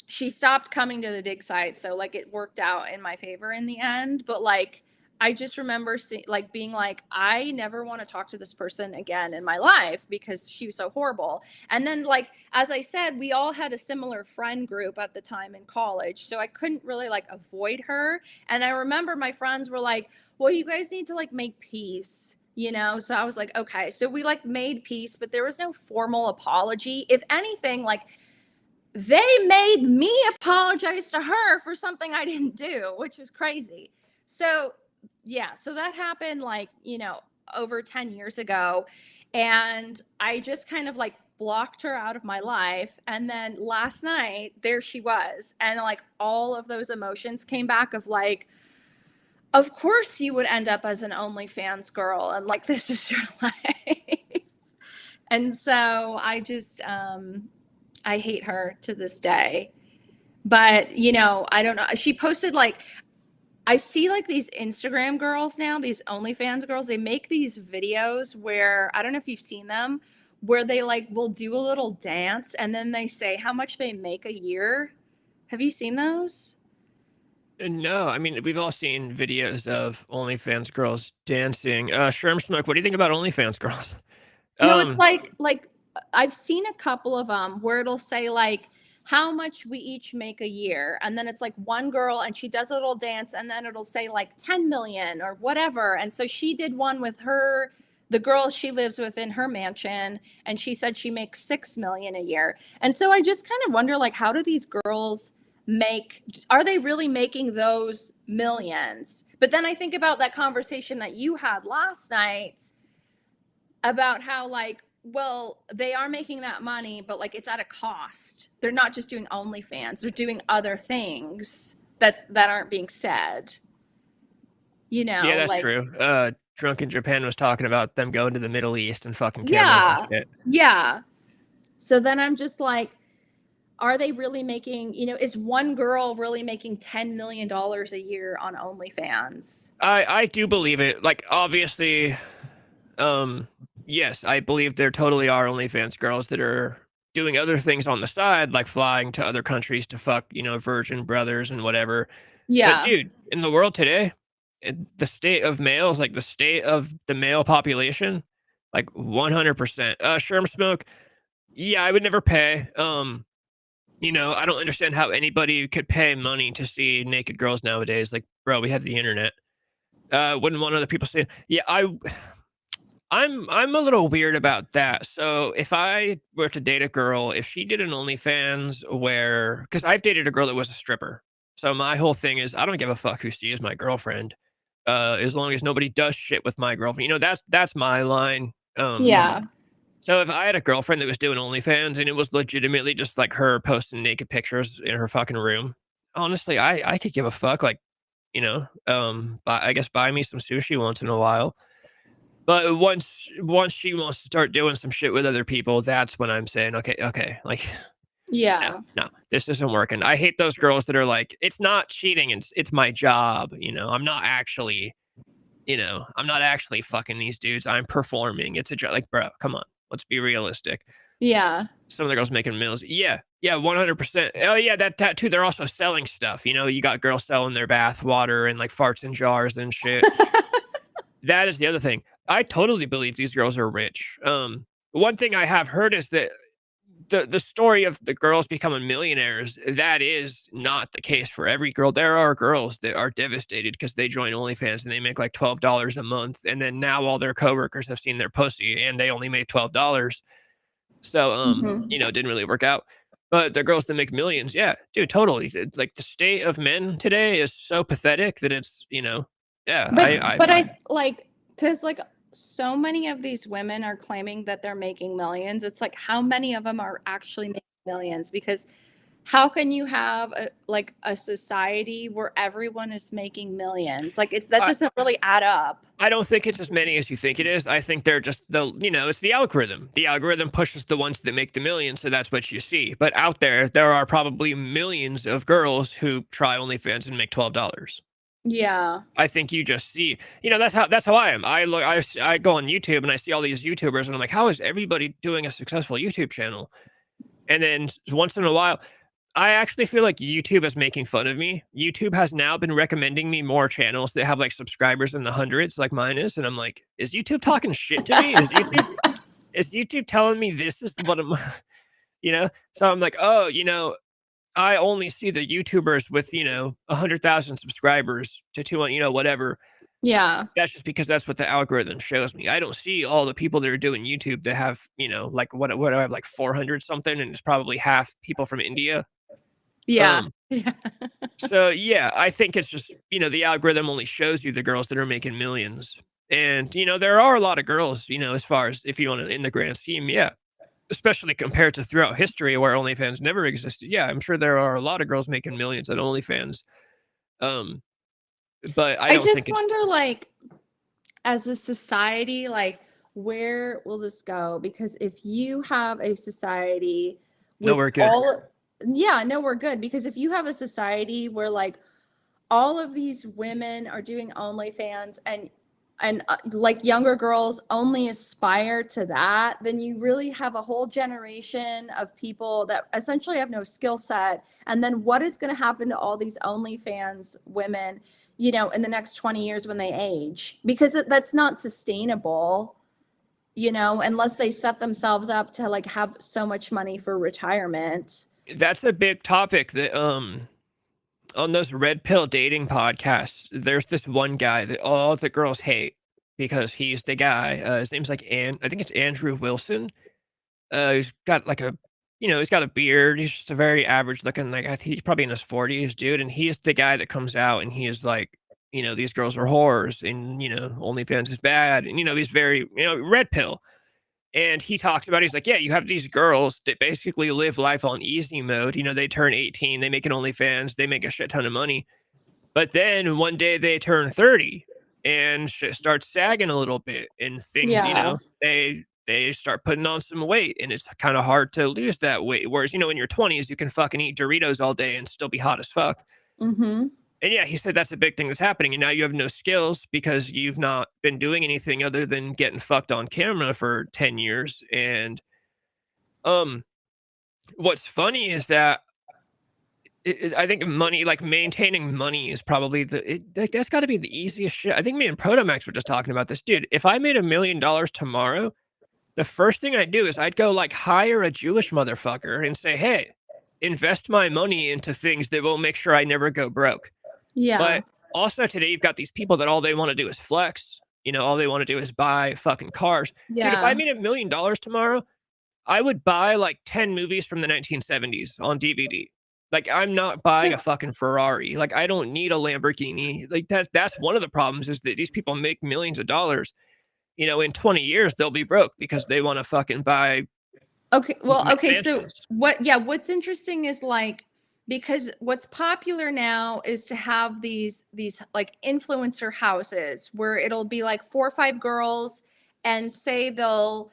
she stopped coming to the dig site, so like it worked out in my favor in the end. But like I just remember like being like, I never want to talk to this person again in my life because she was so horrible. And then like as I said, we all had a similar friend group at the time in college, so I couldn't really like avoid her. And I remember my friends were like, well, you guys need to like make peace, so I was like, okay. So we like made peace, but there was no formal apology. If anything, like they made me apologize to her for something I didn't do, which was crazy. So, yeah, so that happened like, over 10 years ago. And I just kind of like blocked her out of my life. And then last night, there she was. And like all of those emotions came back of like, of course you would end up as an OnlyFans girl. And like, this is your life. And so I just, I hate her to this day. But, I don't know. She posted like, I see like these Instagram girls now, these OnlyFans girls, they make these videos where I don't know if you've seen them, where they like will do a little dance and then they say how much they make a year. Have you seen those? No, I mean, we've all seen videos of OnlyFans girls dancing. Sherm Smoke, what do you think about OnlyFans girls? No, it's Um, like I've seen a couple of them where it'll say like how much we each make a year, and then it's like one girl and she does a little dance, and then it'll say like 10 million or whatever. And so she did one with the girl she lives with in her mansion, and she said she makes 6 million a year. And so I just kind of wonder like how do these girls make, are they really making those millions? But then I think about that conversation that you had last night about how like, well, they are making that money, but like it's at a cost. They're not just doing OnlyFans, they're doing other things that aren't being said, yeah, that's like, true. Drunk in Japan was talking about them going to the Middle East and fucking cameras and yeah, shit. yeah. So then I'm just like, are they really making, is one girl really making $10 million a year on OnlyFans? I do believe it. Like, obviously, um, yes, I believe there totally are OnlyFans girls that are doing other things on the side, like flying to other countries to fuck, virgin brothers and whatever. But Yeah. dude, in the world today, the state of males, like the state of the male population, like 100%. Sherm Smoke, yeah, I would never pay. I don't understand how anybody could pay money to see naked girls nowadays. Like, bro, we have the internet. Wouldn't want other people see. Yeah, I'm a little weird about that. So if I were to date a girl, if she did an OnlyFans where, because I've dated a girl that was a stripper. So my whole thing is I don't give a fuck who sees my girlfriend. As long as nobody does shit with my girlfriend. That's my line. Yeah. So if I had a girlfriend that was doing OnlyFans and it was legitimately just like her posting naked pictures in her fucking room, honestly, I could give a fuck. Like, I guess buy me some sushi once in a while. But once she wants to start doing some shit with other people, that's when I'm saying, okay, okay, like, no, Yeah. no, this isn't working. I hate those girls that are like, it's not cheating, it's my job. I'm not actually fucking these dudes. I'm performing. It's a job. Like, bro, come on, let's be realistic. Yeah. Some of the girls making meals. Yeah, yeah, 100%. Oh yeah, that tattoo. They're also selling stuff. You got girls selling their bath water and like farts in jars and shit. That is the other thing. I totally believe these girls are rich. One thing I have heard is that the story of the girls becoming millionaires, that is not the case for every girl. There are girls that are devastated because they join OnlyFans and they make like $12 a month, and then now all their coworkers have seen their pussy and they only made $12. So, Mhm. it didn't really work out. But the girls that make millions, yeah, dude, totally. Like the state of men today is so pathetic that it's, yeah, But I like, because like so many of these women are claiming that they're making millions. It's like how many of them are actually making millions? Because how can you have a society where everyone is making millions? Like that I doesn't really add up. I don't think it's as many as you think it is. I think they're just it's the algorithm. The algorithm pushes the ones that make the millions, so that's what you see. But out there are probably millions of girls who try OnlyFans and make $12. Yeah. I think you just see, that's how I am. I go on YouTube and I see all these YouTubers and I'm like, how is everybody doing a successful YouTube channel? And then once in a while, I actually feel like YouTube is making fun of me. YouTube has now been recommending me more channels that have like subscribers in the hundreds, like mine is. And I'm like, is YouTube talking shit to me? Is YouTube telling me this is what I'm, you know? So I'm like, oh, I only see the YouTubers with, 100,000 subscribers to 200, whatever. Yeah. That's just because that's what the algorithm shows me. I don't see all the people that are doing YouTube that have, like what do I have, like 400 something, and it's probably half people from India. Yeah. Um, Yeah. so yeah, I think it's just, the algorithm only shows you the girls that are making millions. And, there are a lot of girls, as far as if you want to in the grand scheme, yeah. Especially compared to throughout history where OnlyFans never existed. Yeah, I'm sure there are a lot of girls making millions on OnlyFans. Um, but I I don't just think it's wonder, like, as a society, like, where will this go? Because if you have a society with nowhere good. all, yeah, no, we're good. Because if you have a society where, like, all of these women are doing OnlyFans and like younger girls only aspire to that, then you really have a whole generation of people that essentially have no skill set. And then what is going to happen to all these OnlyFans women, in the next 20 years when they age? Because that's not sustainable, unless they set themselves up to like have so much money for retirement. That's a big topic that on those red pill dating podcasts, there's this one guy that all the girls hate because he's the guy. His name's like I think it's Andrew Wilson. He's got like he's got a beard. He's just a very average looking, like I think he's probably in his 40s, dude. And he is the guy that comes out and he is like, these girls are whores and OnlyFans is bad. And he's very, red pill. And he talks about, he's like, yeah, you have these girls that basically live life on easy mode. They turn 18, they make an OnlyFans, they make a shit ton of money. But then one day they turn 30 and shit starts sagging a little bit and things, Yeah. they start putting on some weight and it's kind of hard to lose that weight. Whereas, in your 20s, you can fucking eat Doritos all day and still be hot as fuck. Mm-hmm. And yeah, he said that's a big thing that's happening. And now you have no skills because you've not been doing anything other than getting fucked on camera for 10 years. And um, what's funny is that I think money, like maintaining money, is probably that's got to be the easiest shit. I think me and Protomax were just talking about this, dude. If I made $1 million tomorrow, the first thing I'd do is I'd go like hire a Jewish motherfucker and say, hey, invest my money into things that will make sure I never go broke. Yeah. But also today, you've got these people that all they want to do is flex. All they want to do is buy fucking cars. Dude, if I Yeah. made $1 million tomorrow, I would buy like 10 movies from the 1970s on DVD. Like, I'm not buying a 'Cause fucking Ferrari. Like, I don't need a Lamborghini. Like, that's one of the problems is that these people make millions of dollars. In 20 years, they'll be broke because they want to fucking buy Okay, well, okay, so mansions. what's interesting is like because what's popular now is to have these like influencer houses where it'll be like 4 or 5 girls and say they'll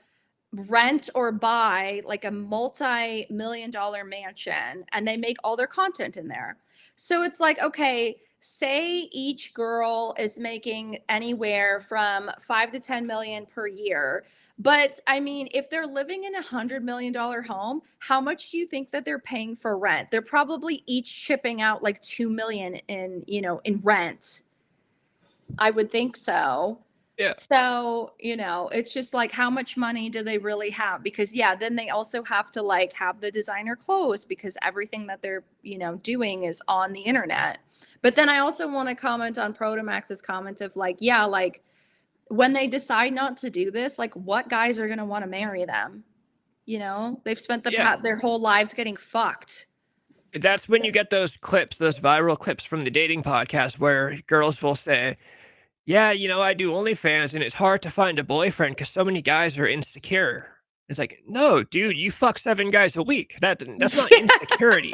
rent or buy like a multi-million dollar mansion and they make all their content in there. So it's like, okay, say each girl is making anywhere from 5 to 10 million per year. But I mean, if they're living in $100 million home, how much do you think that they're paying for rent? They're probably each chipping out like 2 million in rent. I would think so. Yeah. So, it's just like how much money do they really have? Because yeah, then they also have to like have the designer clothes because everything that they're, doing is on the internet. But then I also want to comment on Protomax's comment of like, yeah, like when they decide not to do this, like what guys are going to want to marry them? They've spent Yeah. their whole lives getting fucked. That's when you get those clips, those viral clips from the dating podcast where girls will say, yeah, I do OnlyFans and it's hard to find a boyfriend because so many guys are insecure. It's like, no, dude, you fuck 7 guys a week. That's not insecurity.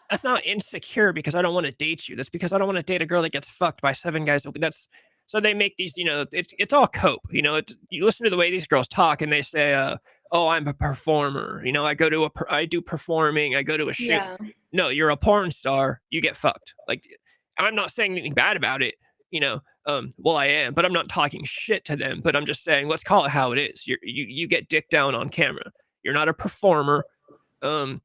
That's not insecure because I don't wanna date you. That's because I don't wanna date a girl that gets fucked by 7 guys. That's so they make these, it's all cope, you listen to the way these girls talk and they say, "Oh, I'm a performer." I do performing, I go to a shoot. Yeah. No, you're a porn star, you get fucked. Like, I'm not saying anything bad about it, well, I am, but I'm not talking shit to them, but I'm just saying, let's call it how it is. You get dick down on camera. You're not a performer. Um,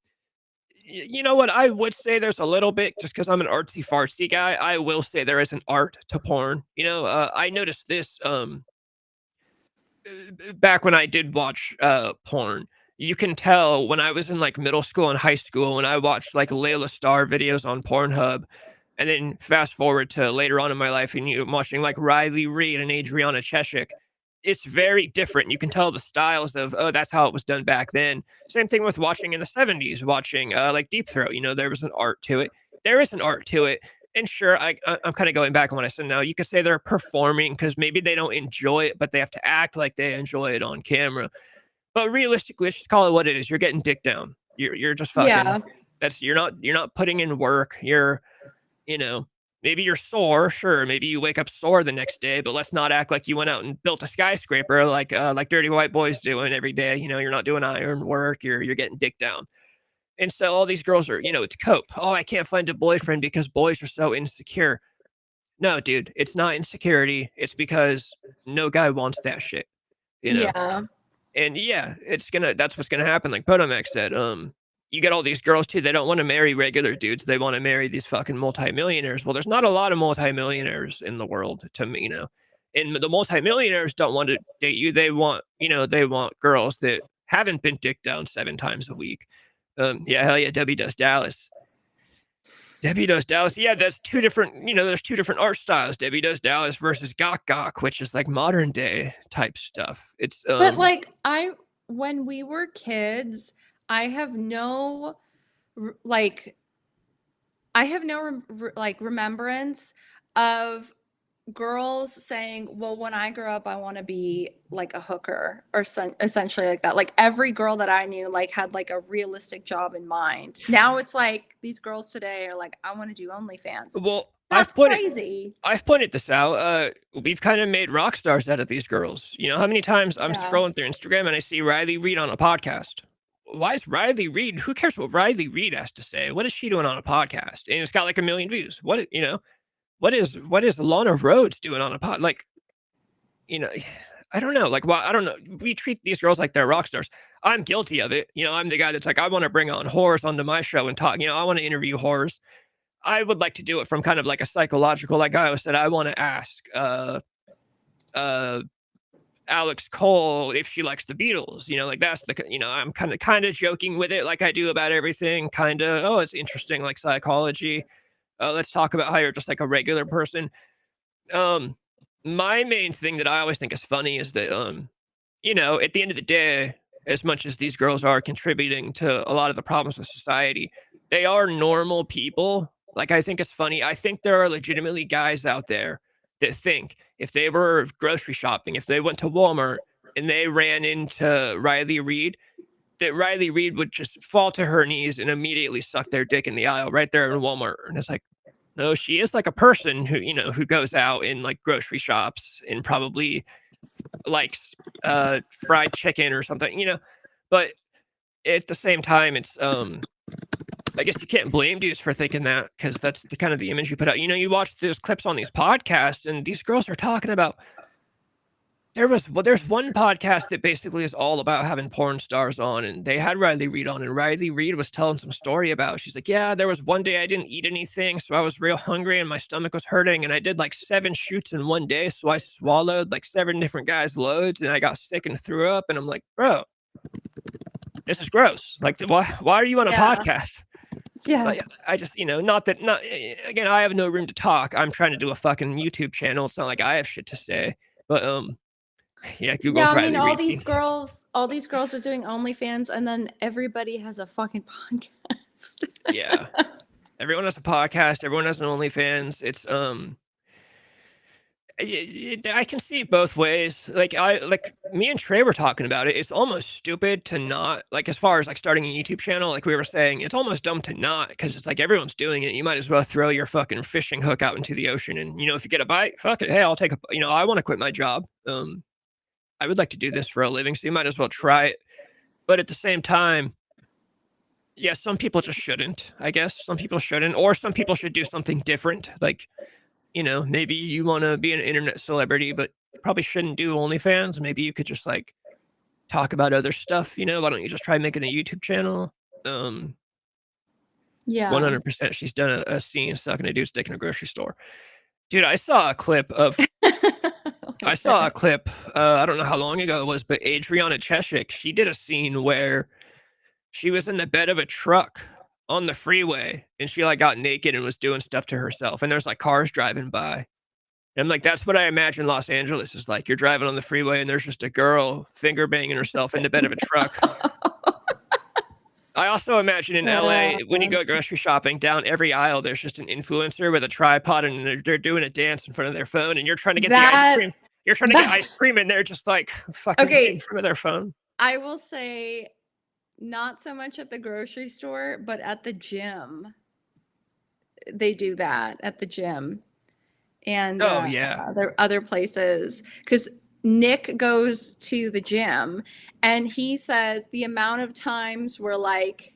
you know what? I would say there's a little bit just because I'm an artsy fartsy guy. I will say there is an art to porn. I noticed this back when I did watch porn. You can tell when I was in like middle school and high school when I watched like Layla Starr videos on Pornhub, and then fast forward to later on in my life and you watching like Riley Reid and Adriana Chechik. It's very different. You can tell the styles of, oh, that's how it was done back then. Same thing with watching in the 70s, watching like Deep Throat. There was an art to it. There is an art to it. And sure, I'm kind of going back on what I said now. You could say they're performing because maybe they don't enjoy it, but they have to act like they enjoy it on camera. But realistically, let's just call it what it is. You're getting dick down. You're just fucking. Yeah. You're not putting in work. You know, maybe you're sore. Sure, maybe you wake up sore the next day, but let's not act like you went out and built a skyscraper like dirty white boys doing every day. You're not doing iron work. You're getting dick down. And so all these girls are, to cope. Oh, I can't find a boyfriend because boys are so insecure. No, dude, it's not insecurity. It's because no guy wants that shit, you know? Yeah. And yeah, that's what's gonna happen. Like Potomac said, you get all these girls too, they don't want to marry regular dudes. They want to marry these fucking multimillionaires. Well, there's not a lot of multimillionaires in the world to me, And the multimillionaires don't want to date you. They want girls that haven't been dicked down 7 times a week. Yeah, hell yeah, Debbie Does Dallas. Debbie Does Dallas. Yeah, that's two different, there's two different art styles. Debbie Does Dallas versus Gok Gok, which is like modern day type stuff. It's But like when we were kids, I have no like I have no remembrance of girls saying, "Well, when I grow up, I want to be like a hooker," or essentially like that. Like every girl that I knew like had like a realistic job in mind. Now it's like these girls today are like, "I want to do OnlyFans." well, That's crazy. I've pointed this out. We've kind of made rock stars out of these girls. You know how many times I'm Yeah. scrolling through Instagram and I see Riley Reid on a podcast. Why is Riley Reid? Who cares what Riley Reid has to say? What is she doing on a podcast? And it's got like 1 million views. What is Lana Rhodes doing on a pod? Like, you know, I don't know. Like, why? I don't know. We treat these girls like they're rock stars. I'm guilty of it. I'm the guy that's like, I want to bring on whores onto my show and talk. I want to interview whores. I would like to do it from kind of like a psychological, like I said, I want to ask uh Alex Cole if she likes the Beatles. Like that's I'm kind of joking with it like I do about everything. Kind of, oh, it's interesting, like psychology. Let's talk about how you're just like a regular person. Um, my main thing that I always think is funny is that at the end of the day, as much as these girls are contributing to a lot of the problems with society, they are normal people. Like, I think it's funny. I think there are legitimately guys out there that think if they were grocery shopping, if they went to Walmart and they ran into Riley Reid, that Riley Reid would just fall to her knees and immediately suck their dick in the aisle right there in Walmart. And it's like, no, she is like a person who goes out in like grocery shops and probably likes fried chicken or something. But at the same time, it's I guess you can't blame dudes for thinking that because that's the kind of the image you put out. You watch those clips on these podcasts, and these girls are talking about. There's one podcast that basically is all about having porn stars on, and they had Riley Reid on, and Riley Reid was telling some story about. She's like, yeah, there was one day I didn't eat anything, so I was real hungry and my stomach was hurting, and I did like 7 shoots in one day, so I swallowed like 7 different guys' loads, and I got sick and threw up, and I'm like, bro, this is gross. Like, why are you on a Yeah. podcast? Yeah. Like, I just, not again, I have no room to talk. I'm trying to do a fucking YouTube channel. It's not like I have shit to say, but yeah, Google's Yeah, I mean, Riley Reid seems. all these girls are doing OnlyFans, and then everybody has a fucking podcast. Yeah, everyone has a podcast. Everyone has an OnlyFans. It's I can see it both ways. Like me and Trey were talking about it. It's almost stupid to not like as far as like starting a YouTube channel. Like we were saying, it's almost dumb to not because it's like everyone's doing it. You might as well throw your fucking fishing hook out into the ocean, and if you get a bite, fuck it. Hey, I'll take a. I want to quit my job. I would like to do this for a living, so you might as well try it. But at the same time, yeah, some people just shouldn't. I guess some people shouldn't, or some people should do something different. Like maybe you want to be an internet celebrity, but you probably shouldn't do OnlyFans. Maybe you could just like talk about other stuff. Why don't you just try making a YouTube channel? Yeah. 100%. She's done a scene sucking a dude's dick in a grocery store. Dude, I saw a clip of. I saw a clip. I don't know how long ago it was, but Adriana Cheshik, she did a scene where she was in the bed of a truck on the freeway, and she like got naked and was doing stuff to herself. And there's like cars driving by. And I'm like, that's what I imagine Los Angeles is like. You're driving on the freeway and there's just a girl finger banging herself in the bed of a truck. I also imagine in LA, when you go grocery shopping, down every aisle, there's just an influencer with a tripod and they're doing a dance in front of their phone, and you're trying to get the ice cream. You're trying to get ice cream and they're just like fucking in front of their phone. I will say not so much at the grocery store, but at the gym. They do that at the gym. And other places, because Nick goes to the gym and he says the amount of times where like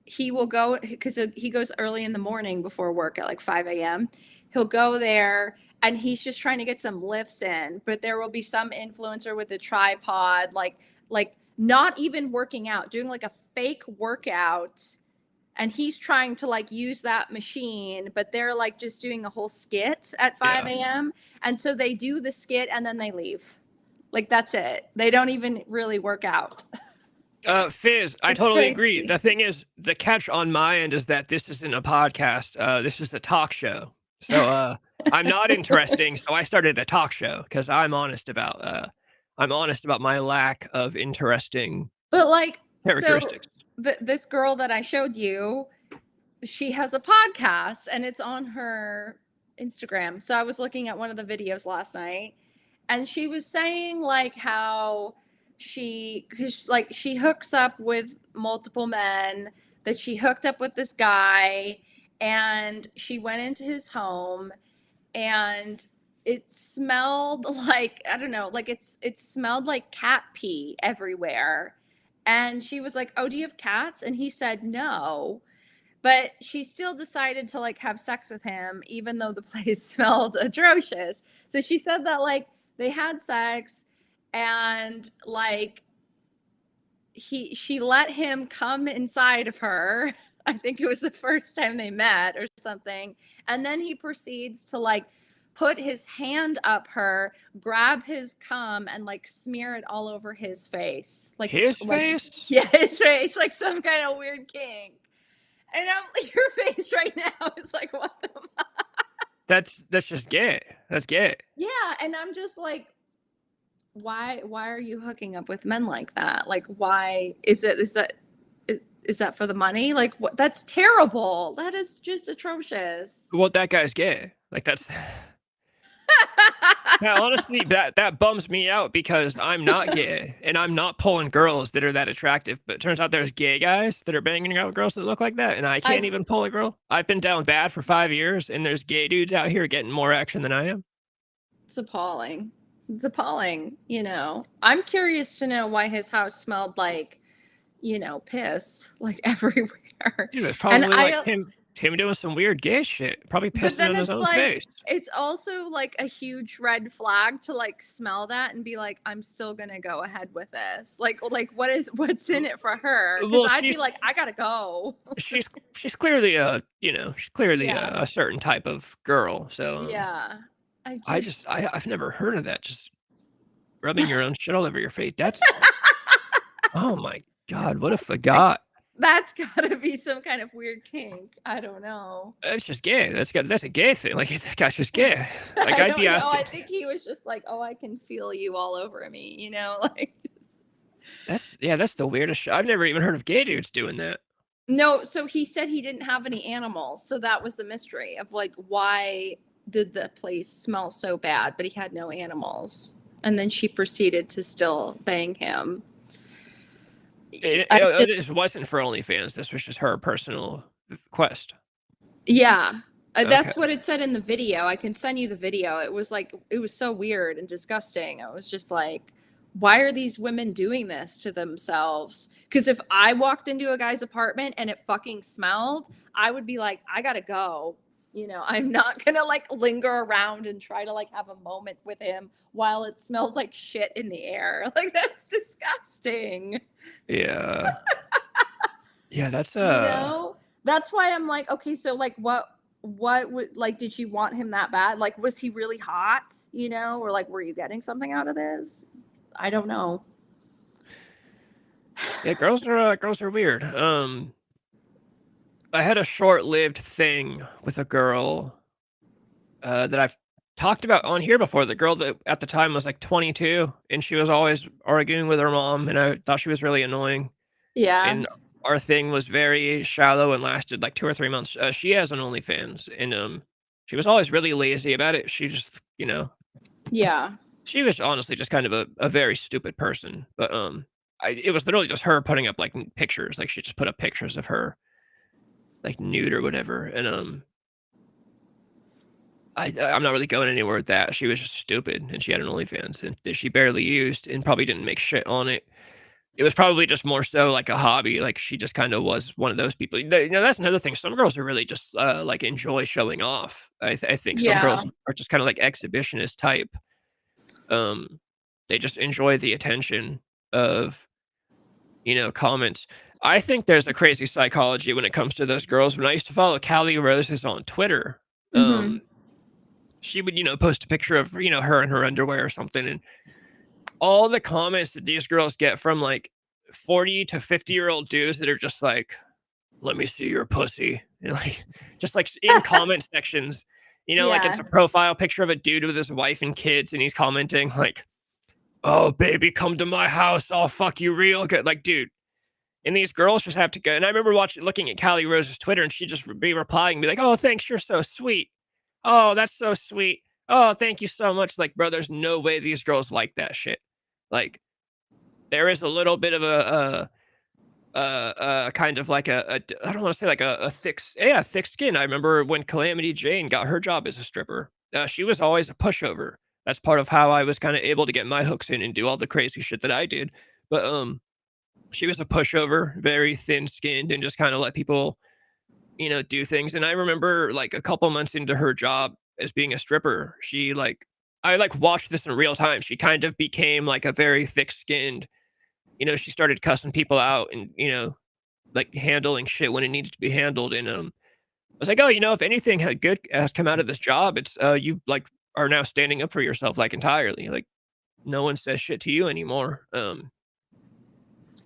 he will go, because he goes early in the morning before work at like 5 a.m. He'll go there and he's just trying to get some lifts in, but there will be some influencer with a tripod, like not even working out, doing like a fake workout. And he's trying to like use that machine, but they're like just doing a whole skit at 5 a.m. And so they do the skit and then they leave. Like that's it. They don't even really work out. Fizz, I totally agree. The thing is, the catch on my end is that this isn't a podcast. This is a talk show. So I'm not interesting. So I started a talk show because I'm honest about my lack of interesting characteristics. This girl that I showed you, she has a podcast and it's on her Instagram. So I was looking at one of the videos last night and she was saying like how she hooks up with multiple men, that she hooked up with this guy and she went into his home and it smelled like, I don't know, like it smelled like cat pee everywhere. And she was like, "Oh, do you have cats?" And he said no. But she still decided to like have sex with him, even though the place smelled atrocious. So she said that like they had sex and like she let him come inside of her. I think it was the first time they met or something. And then he proceeds to like put his hand up her, grab his cum, and like smear it all over his face. Like his face? Yeah, his face, like some kind of weird kink. And your face right now is like, what the fuck? That's just gay. That's gay. Yeah, and I'm just like, why are you hooking up with men like that? Like, why is that for the money? Like, what? That's terrible. That is just atrocious. Well, that guy's gay. Like that's. Now, honestly, that bums me out because I'm not gay and I'm not pulling girls that are that attractive. But it turns out there's gay guys that are banging out girls that look like that, and I can't even pull a girl. I've been down bad for 5 years, and there's gay dudes out here getting more action than I am. It's appalling. It's appalling. I'm curious to know why his house smelled like, piss like everywhere. Dude, it's probably like him doing some weird gay shit, probably pissing on his own face. It's also like a huge red flag to like smell that and be like, I'm still gonna go ahead with this. Like what's in it for her? Because I'd be like, I gotta go. she's clearly a certain type of girl. So yeah, I've never heard of that. Just rubbing your own shit all over your face. That's oh my god, what a fagot. That's gotta be some kind of weird kink. I don't know. It's just gay. That's a gay thing. Like that guy's just gay. Like I'd be asking. I think he was just like, oh, I can feel you all over me. Like. That's the weirdest shit. I've never even heard of gay dudes doing that. No, so he said he didn't have any animals, so that was the mystery of like why did the place smell so bad, but he had no animals. And then she proceeded to still bang him. I just, This wasn't for OnlyFans. This was just her personal quest. yeah, Okay. that's what it said in the video. I can send you the video. It was like, it was so weird and disgusting. I was just like, why are these women doing this to themselves? Because if I walked into a guy's apartment and it fucking smelled, I would be like, I gotta go. You know, I'm not gonna like linger around and try to like have a moment with him while it smells like shit in the air. Like, that's disgusting. Yeah. Yeah, that's You know? That's why I'm like, okay, so like what would like did you want him that bad? Like was he really hot, you know? Or like were you getting something out of this? I don't know. yeah, girls are weird. I had a short-lived thing with a girl that I've talked about on here before. The girl that at the time was like 22 and she was always arguing with her mom and I thought she was really annoying. Yeah. And our thing was very shallow and lasted like 2 or 3 months. She has an OnlyFans and she was always really lazy about it. She just, Yeah. she was honestly just kind of a very stupid person. But it was literally just her putting up like pictures. Like she just put up pictures of her like nude or whatever. And I'm not really going anywhere with that. She was just stupid, and she had an OnlyFans, and that she barely used, and probably didn't make shit on it. It was probably just more so like a hobby. Like she just kind of was one of those people. That's another thing. Some girls are really just like enjoy showing off. I think some Yeah. girls are just kind of like exhibitionist type. Um, they just enjoy the attention of comments. I think there's a crazy psychology when it comes to those girls. When I used to follow Callie Roses on Twitter, Mm-hmm. she would, post a picture of, her in her underwear or something. And all the comments that these girls get from like 40 to 50-year-old dudes that are just like, let me see your pussy. And like, just like in comment sections, like it's Yeah. a profile picture of a dude with his wife and kids. And he's commenting like, oh, baby, come to my house. I'll fuck you real good. Like, dude. And these girls just have to go. And I remember looking at Callie Rose's Twitter and she'd just be replying, be like, oh, thanks. You're so sweet. Oh, that's so sweet. Oh, thank you so much. Like, bro, there's no way these girls like that shit. Like, there is a little bit of kind of like I don't want to say like a thick skin. I remember when Calamity Jane got her job as a stripper. She was always a pushover. That's part of how I was kind of able to get my hooks in and do all the crazy shit that I did. But she was a pushover, very thin skinned, and just kind of let people, do things. And I remember like a couple months into her job as being a stripper, I like watched this in real time. She kind of became like a very thick skinned, she started cussing people out and, like handling shit when it needed to be handled. And I was like, oh, if anything good has come out of this job, it's you like are now standing up for yourself like entirely. Like no one says shit to you anymore.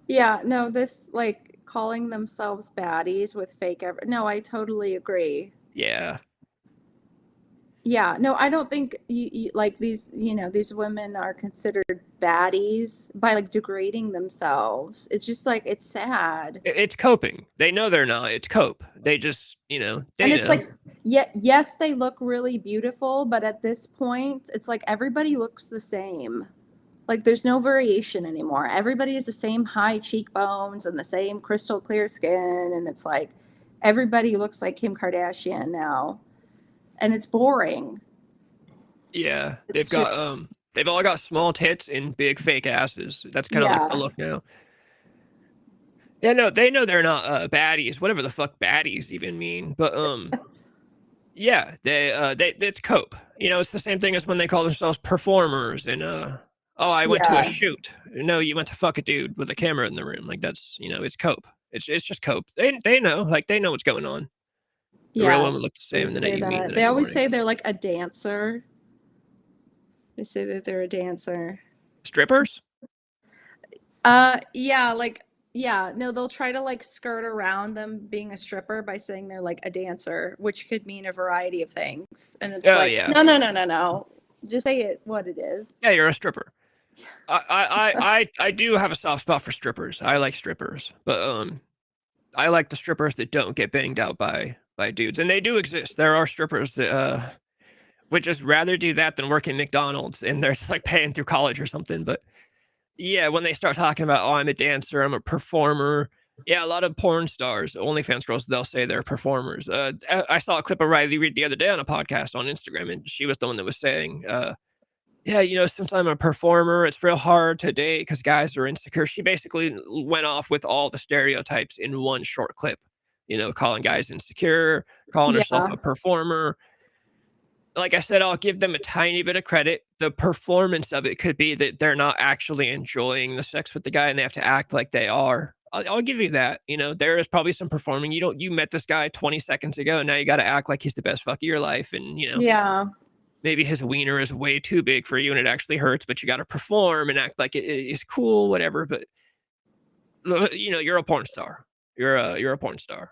Yeah. No, this like calling themselves baddies with fake no, I totally agree. Yeah. Yeah, no, I don't think like these, these women are considered baddies by like degrading themselves. It's just like it's sad. It's coping. They know they're not. It's cope. They just, And they it's know. like, yeah, yes, they look really beautiful, but at this point, it's like everybody looks the same. Like there's no variation anymore. Everybody has the same high cheekbones and the same crystal clear skin, and it's like everybody looks like Kim Kardashian now, and it's boring. Yeah. It's just, They've all got small tits and big fake asses. That's kind of like the yeah. look now. Yeah, no, they know they're not baddies, whatever the fuck baddies even mean. But yeah, they it's cope. It's the same thing as when they call themselves performers and oh, I went to a Yeah. shoot. No, you went to fuck a dude with a camera in the room. Like that's, it's cope. It's just cope. They know, like they know what's going on. The real Yeah, women look the they same the night say you meet the that. They next always morning. say they're like a dancer. They say that they're a dancer. Strippers? Yeah, like yeah, no, they'll try to like skirt around them being a stripper by saying they're like a dancer, which could mean a variety of things. And it's Oh like, yeah. no, no, no, no, no. Just say it what it is. Yeah, you're a stripper. I do have a soft spot for strippers. I like strippers, but I like the strippers that don't get banged out by dudes, and they do exist. There are strippers that would just rather do that than work in McDonald's, and they're just like paying through college or something. But yeah, when they start talking about, oh, I'm a dancer, I'm a performer. Yeah, a lot of porn stars, OnlyFans girls, they'll say they're performers. I saw a clip of Riley Reid the other day on a podcast on Instagram, and she was the one that was saying, yeah, since I'm a performer, it's real hard to date because guys are insecure. She basically went off with all the stereotypes in one short clip, calling guys insecure, calling herself Yeah. a performer. Like I said, I'll give them a tiny bit of credit. The performance of it could be that they're not actually enjoying the sex with the guy and they have to act like they are. I'll give you that. There is probably some performing. You met this guy 20 seconds ago, and now you got to act like he's the best fuck of your life. And, Yeah. maybe his wiener is way too big for you and it actually hurts, but you got to perform and act like it is cool, whatever. But, you're a porn star. You're a porn star.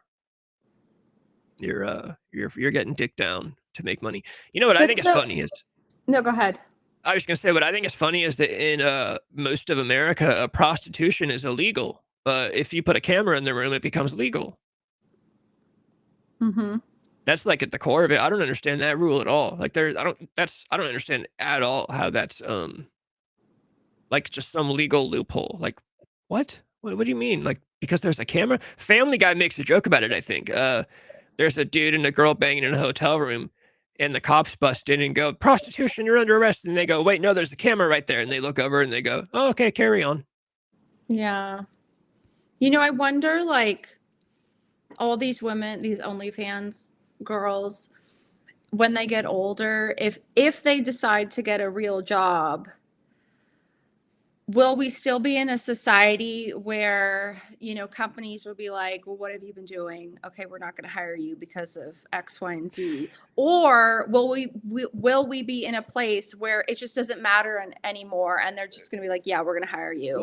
You're getting dick down to make money. You know what I But think is so funny is, no, go ahead. I was gonna say, what I think is funny is that in most of America, prostitution is illegal. If you put a camera in the room, it becomes legal. Mhm. That's like at the core of it. I don't understand that rule at all. Like I don't understand at all how that's like just some legal loophole. Like what? What do you mean? Like because there's a camera? Family Guy makes a joke about it, I think. There's a dude and a girl banging in a hotel room, and the cops bust in and go, "Prostitution, you're under arrest." And they go, "Wait, no, there's a camera right there." And they look over and they go, "Oh, okay, carry on." Yeah. I wonder, like, all these women, these OnlyFans girls, when they get older, if they decide to get a real job, will we still be in a society where, companies will be like, well, what have you been doing? Okay, we're not going to hire you because of X, Y, and Z. Or will we be in a place where it just doesn't matter anymore, and they're just going to be like, yeah, we're going to hire you.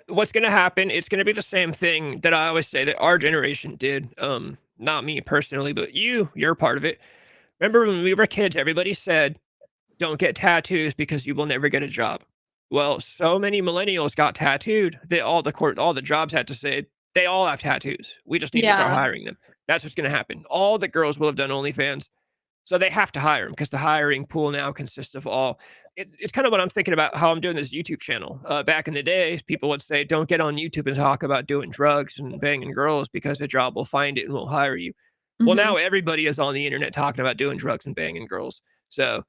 What's going to happen? It's going to be the same thing that I always say that our generation did. Not me personally, but you're part of it. Remember when we were kids, everybody said, "Don't get tattoos because you will never get a job." Well, so many millennials got tattooed that all the jobs had to say, they all have tattoos. We just need to start Yeah. hiring them. That's what's going to happen. All the girls will have done OnlyFans. So they have to hire them because the hiring pool now consists of all. It's kind of what I'm thinking about how I'm doing this YouTube channel. Back in the days, people would say, don't get on YouTube and talk about doing drugs and banging girls because a job will find it and will hire you. Well, Hmm. now everybody is on the internet talking about doing drugs and banging girls. So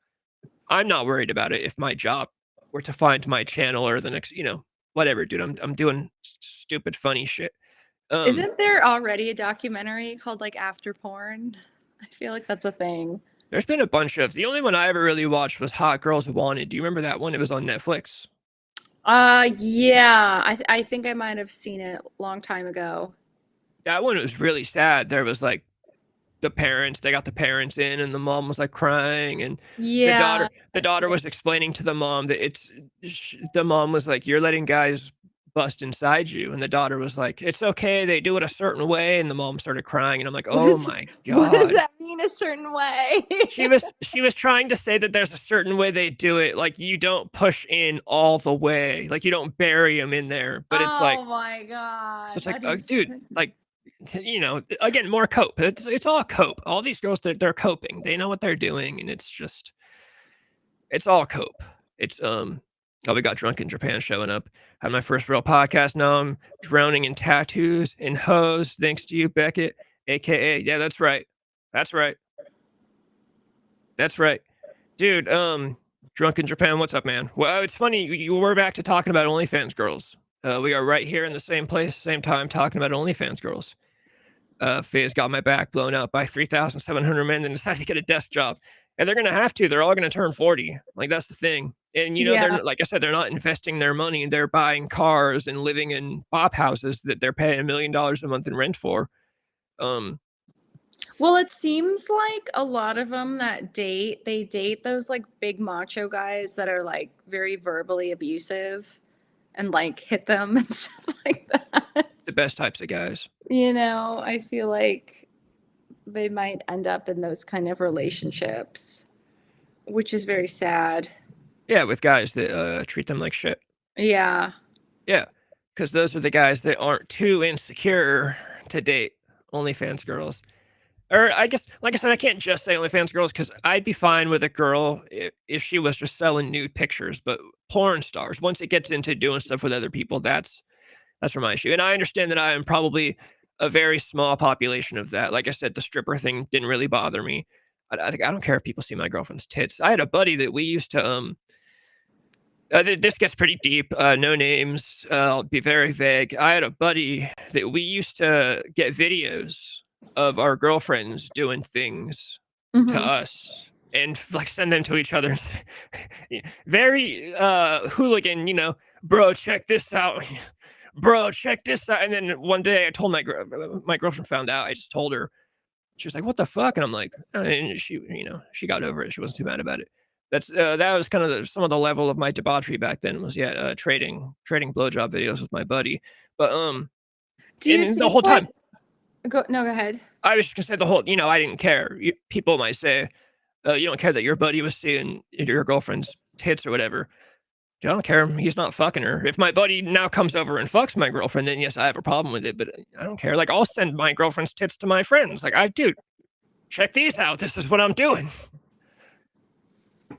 I'm not worried about it if my job were to find my channel or the next, whatever, dude. I'm doing stupid, funny shit. Isn't there already a documentary called like After Porn? I feel like that's a thing. There's been a bunch of. The only one I ever really watched was Hot Girls Wanted. Do you remember that one? It was on Netflix. Yeah, I think I might have seen it a long time ago. That one was really sad. There was like they got the parents in, and the mom was like crying, and the Yeah, daughter the daughter was explaining to the mom that the mom was like, "You're letting guys bust inside you," and the daughter was like, "It's okay, they do it a certain way," and the mom started crying, and I'm like, what "Oh is my what does god." that mean a certain way? She was trying to say that there's a certain way they do it, like you don't push in all the way, like you don't bury them in there, but it's like, Oh my so god, it's like, that is dude, like, again, more cope. It's all cope. All these girls, they're coping. They know what they're doing, and it's all cope. It's oh, we got Drunk in Japan showing up. Had my first real podcast. Now I'm drowning in tattoos and hoes. Thanks to you, Beckett, aka yeah, that's right, that's right, that's right, dude. Drunk in Japan. What's up, man? Well, it's funny you were back to talking about OnlyFans girls. We are right here in the same place, same time, talking about OnlyFans girls. Faye's got my back blown out by 3,700 men and decided to get a desk job. And they're going to have to. They're all going to turn 40. Like, that's the thing. And, they're yeah. like I said, they're not investing their money. They're buying cars and living in bop houses that they're paying $1 million a month in rent for. Well, it seems like a lot of them that they date those like big macho guys that are like very verbally abusive and like hit them and stuff like that. The best types of guys. I feel like they might end up in those kind of relationships, which is very sad. Yeah, with guys that treat them like shit. Yeah. Yeah, because those are the guys that aren't too insecure to date OnlyFans girls. Or I guess, like I said, I can't just say OnlyFans girls because I'd be fine with a girl if she was just selling nude pictures. But porn stars, once it gets into doing stuff with other people, that's where my issue. And I understand that I am probably a very small population of that. Like I said, the stripper thing didn't really bother me. I don't care if people see my girlfriend's tits. I had a buddy that we used to this gets pretty deep. No names. I'll be very vague. I had a buddy that we used to get videos of our girlfriends doing things to Mhm. us and like send them to each other. Very hooligan, bro, check this out. Bro, check this out. And then one day I told my girlfriend found out. I just told her, she was like, "What the fuck?" And I'm like, and she got over it. She wasn't too mad about it. That was kind of some of the level of my debauchery back then was trading blowjob videos with my buddy. But Do you and the think whole time go ahead. I was just gonna say I didn't care. People might say, you don't care that your buddy was seeing your girlfriend's tits or whatever. I don't care. He's not fucking her. If my buddy now comes over and fucks my girlfriend, then yes, I have a problem with it. But I don't care. Like I'll send my girlfriend's tits to my friends. Like dude, check these out. This is what I'm doing.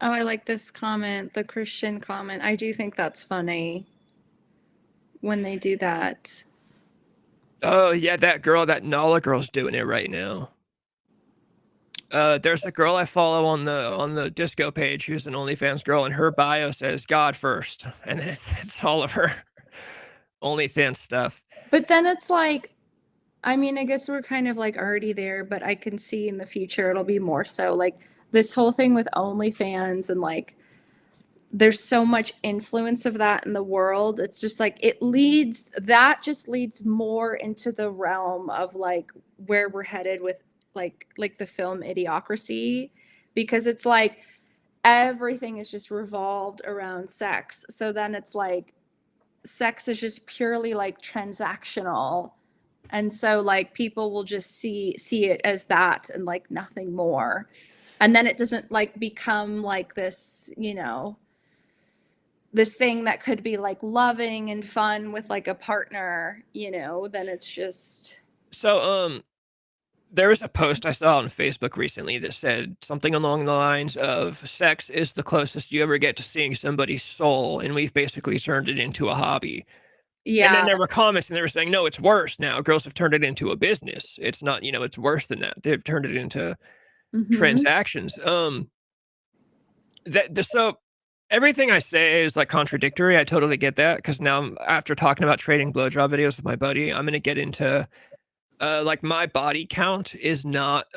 Oh, I like this comment, the Christian comment. I do think that's funny when they do that. Oh yeah, that Nala girl's doing it right now. There's a girl I follow on the disco page who's an OnlyFans girl, and her bio says God first, and then it's all of her OnlyFans stuff. But then it's like, I mean, I guess we're kind of like already there, but I can see in the future it'll be more so like this whole thing with OnlyFans and like there's so much influence of that in the world. It's just like that just leads more into the realm of like where we're headed with like the film Idiocracy, because it's like everything is just revolved around sex. So then it's like sex is just purely like transactional. And so like people will just see it as that and like nothing more. And then it doesn't like become like this, this thing that could be like loving and fun with like a partner, then it's just So there was a post I saw on Facebook recently that said something along the lines of sex is the closest you ever get to seeing somebody's soul, and we've basically turned it into a hobby. And then yeah. there were comments and they were saying, no, it's worse now. Girls have turned it into a business. It's not, it's worse than that. They've turned it into Mhm. transactions. So everything I say is like contradictory. I totally get that because now after talking about trading blowjob videos with my buddy, I'm gonna get into like my body count is not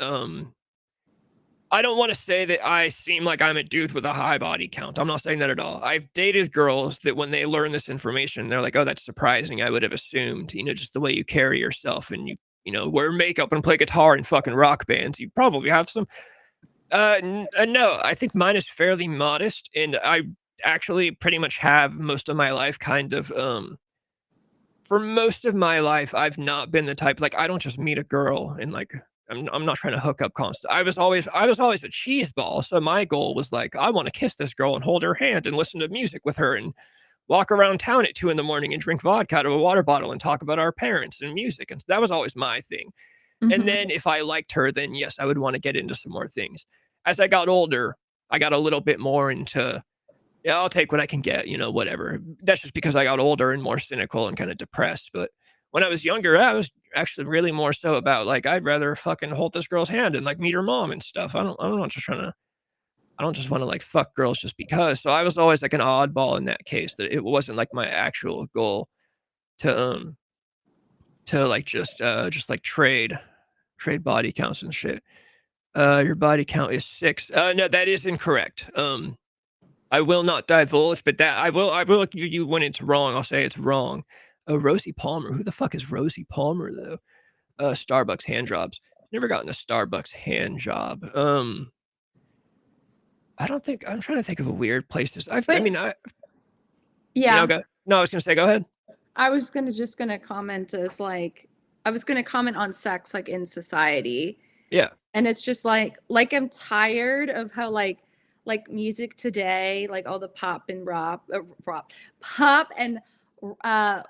I don't want to say that I seem like I'm a dude with a high body count. I'm not saying that at all. I've dated girls that when they learn this information, they're like, "Oh, that's surprising. I would have assumed, just the way you carry yourself and wear makeup and play guitar in fucking rock bands. You probably have some." No, I think mine is fairly modest, and I actually pretty much have most of my life kind of for most of my life, I've not been the type like I don't just meet a girl and like I'm not trying to hook up constant. I was always a cheese ball. So my goal was like I want to kiss this girl and hold her hand and listen to music with her and walk around town at 2 in the morning and drink vodka out of a water bottle and talk about our parents and music. And that was always my thing. And Mhm. then if I liked her, then yes, I would want to get into some more things. As I got older, I got a little bit more into yeah, I'll take what I can get, whatever. That's just because I got older and more cynical and kind of depressed. But when I was younger, I was actually really more so about like I'd rather fucking hold this girl's hand and like meet her mom and stuff. I'm not just trying to I don't just want to like fuck girls just because. So I was always like an oddball in that case that it wasn't like my actual goal to like just like trade body counts and shit. Your body count is 6. No, that is incorrect. I will not divulge, but that I will give you when it's wrong. I'll say it's wrong. Rosie Palmer. Who the fuck is Rosie Palmer though? Starbucks hand jobs. Never gotten a Starbucks hand job. I don't think I'm trying to think of a weird place. I But mean, yeah, go. No, I was gonna say, go ahead. I was gonna comment as like I was gonna comment on sex like in society. Yeah. And it's just I'm tired of how like music today, like all the pop and pop and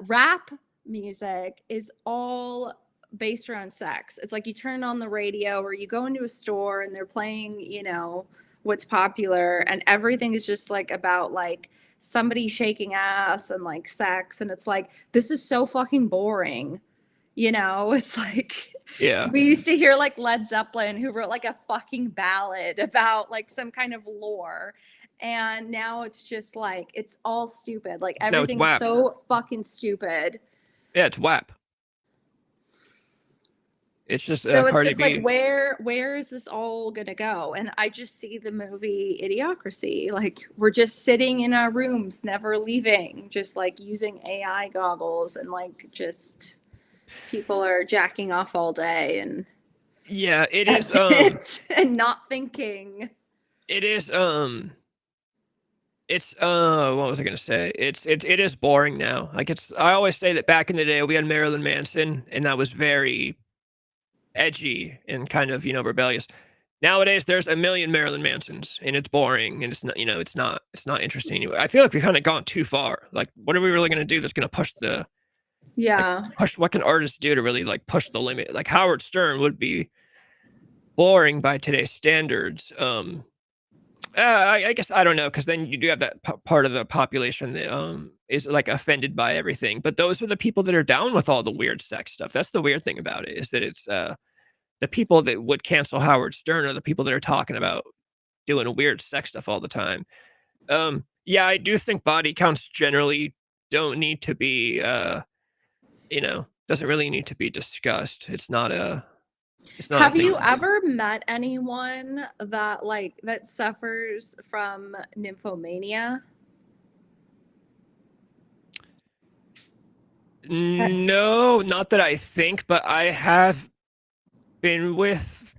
rap music is all based around sex. It's like you turn on the radio or you go into a store and they're playing, you know, what's popular, and everything is just like about like somebody shaking ass and like sex, and it's like this is so fucking boring. You know, it's like Yeah. we used to hear like Led Zeppelin, who wrote like a fucking ballad about like some kind of lore. And now it's just like, it's all stupid. Like No, it's everything is WAP. so fucking stupid. Yeah, it's WAP. It's just So it's Cardi just like, B. where is this all gonna go? And I just see the movie Idiocracy. Like we're just sitting in our rooms, never leaving, just like using AI goggles, and like just people are jacking off all day, and Yeah, it is that's it, and not thinking. it is it's what was I gonna say? It is boring now. Like it's I always say that back in the day we had Marilyn Manson and that was very edgy and kind of, rebellious. Nowadays there's a million Marilyn Mansons and it's boring and it's not, it's not interesting anyway. I feel like we've kind of gone too far. Like what are we really gonna do that's gonna push the like Yeah. push what can artists do to really like push the limit? Like Howard Stern would be boring by today's standards. I guess I don't know, because then you do have that part of the population that is like offended by everything. But those are the people that are down with all the weird sex stuff. That's the weird thing about it is that it's the people that would cancel Howard Stern are the people that are talking about doing weird sex stuff all the time. Yeah, I do think body counts generally don't need to be doesn't really need to be discussed. It's not a Have thing you to do. ever met anyone that like that suffers from nymphomania? No, not that I think, but been with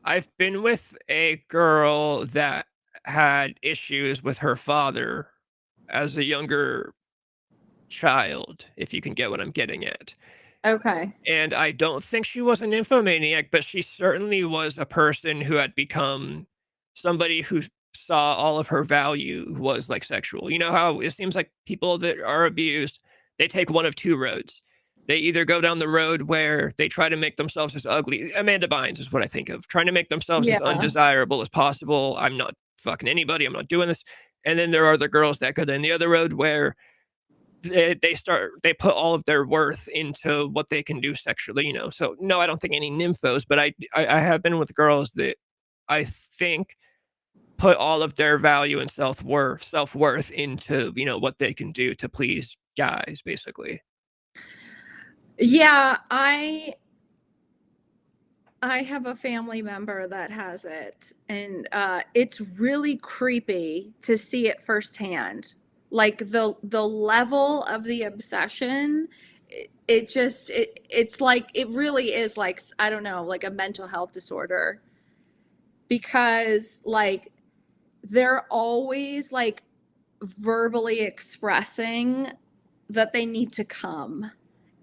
I've been with a girl that had issues with her father as a younger child, if you can get what I'm getting at. Okay. And I don't think she was a nymphomaniac, but she certainly was a person who had become somebody who saw all of her value was like sexual. You know how it seems like people that are abused, they take one of two roads. They either go down the road where they try to make themselves as ugly. Amanda Bynes is what I think of, trying to make themselves as Yeah. undesirable as possible. I'm not fucking anybody. I'm not doing this. And then there are the girls that go down the other road where they put all of their worth into what they can do sexually, so no, I don't think any nymphos, but I have been with girls that I think put all of their value and self-worth into what they can do to please guys, basically. Yeah, I have a family member that has it, and it's really creepy to see it firsthand. Like the level of the obsession, it's like it really is like I don't know, like a mental health disorder, because like they're always like verbally expressing that they need to come,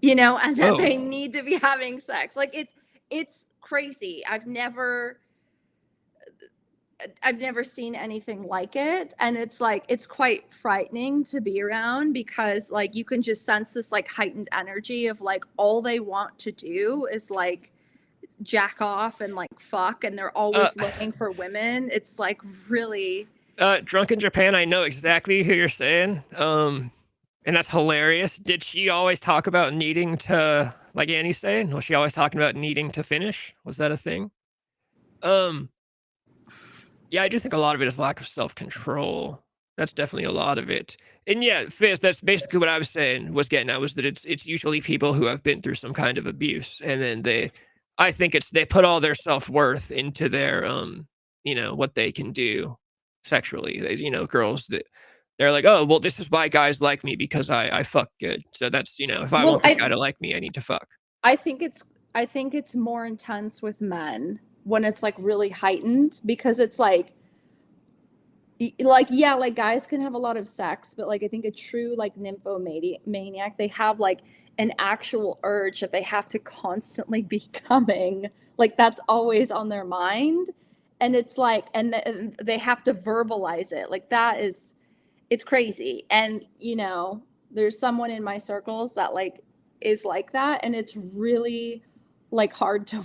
you know, and that Oh, they need to be having sex. Like it's crazy. I've never seen anything like it, and it's like it's quite frightening to be around, because like you can just sense this like heightened energy of like all they want to do is like jack off and like fuck, and they're uh always looking for women. It's like really. Drunk in Japan, I know exactly who you're saying, and that's hilarious. Did she always talk about needing to, like Annie's saying, was she always talking about needing to finish? Was that a thing? um Yeah, I do think a lot of it is lack of self-control. That's definitely a lot of it. And yeah, Fizz, that's basically what I was saying, was getting at, was that it's usually people who have been through some kind of abuse, and then I think it's they put all their self-worth into their, what they can do sexually. Girls that they're like, "Oh, well, this is why guys like me because I fuck good. So that's, if I Well, want this guy to like me, I need to fuck." I think it's I think it's more intense with men when it's like really heightened, because it's like yeah, like guys can have a lot of sex, but like I think a true like nymphomaniac, they have like an actual urge that they have to constantly be coming. Like that's always on their mind, and it's like and they have to verbalize it. Like that is, it's crazy. And there's someone in my circles that like is like that, and it's really like hard to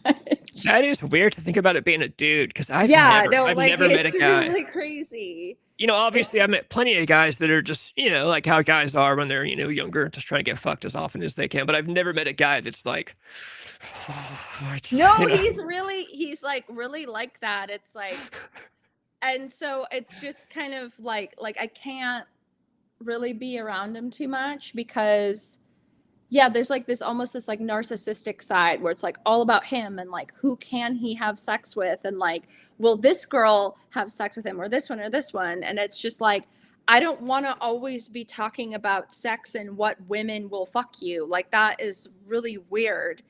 watch. That is weird to think about it being a dude, because Yeah, no, I've like never met a it's guy. really crazy. You know, obviously, It's I met plenty of guys that are just, like how guys are when they're, younger, just trying to get fucked as often as they can. But I've never met a guy that's like, no, you know, he's like really like that. It's like, and so it's just kind of like I can't really be around him too much because yeah, there's like this almost this like narcissistic side where it's like all about him and like who can he have sex with and like will this girl have sex with him or this one, and it's just like I don't want to always be talking about sex and what women will fuck you. Like that is really weird.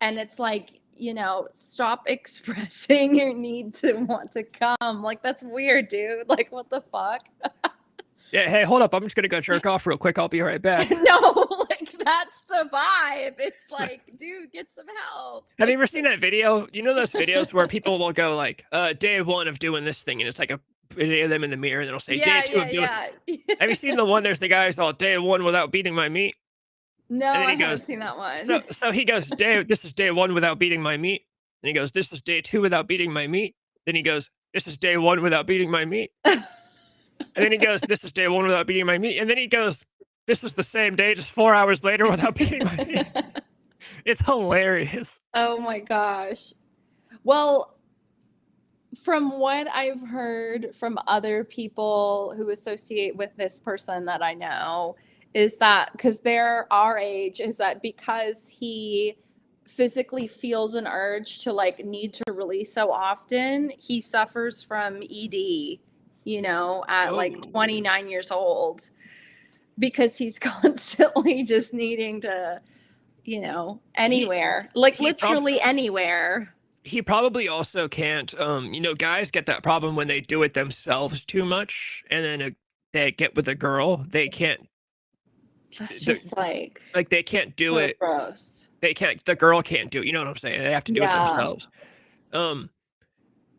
And it's like, stop expressing your need to want to come. Like that's weird, dude. Like what the fuck? yeah, hey, hold up. I'm just going to go jerk off real quick. I'll be right back. No, like that's the vibe. It's like, dude, get some help. Have you ever seen that video? You know those videos where people will go like, day one of doing this thing, and it's like a video of them in the mirror, and it'll say day Yeah, two yeah, of doing. yeah. Have you seen the one? There's the guy's all day one without beating my meat, No, and then I he haven't goes, seen that so one. so he goes, this is day one without beating my meat, and he goes, this is day two without beating my meat. Then he goes, this is day one without beating my meat, and then he goes, this is day one without beating my meat, and then he goes, this is the same day, just 4 hours later without beating my meat. It's hilarious. Oh my gosh. Well, from what I've heard from other people who associate with this person that I know, is that because they're our age, is that because he physically feels an urge to like need to release so often, he suffers from ED, at like Oh, 29 years old because he's constantly just needing to, he anywhere, like he prob literally anywhere. he probably also can't, guys get that problem when they do it themselves too much, and then, they get with a girl, they can't That's the just like like, they can't do so it. gross. The girl can't do it, you know what I'm saying? They have to do it Yeah. themselves. Um,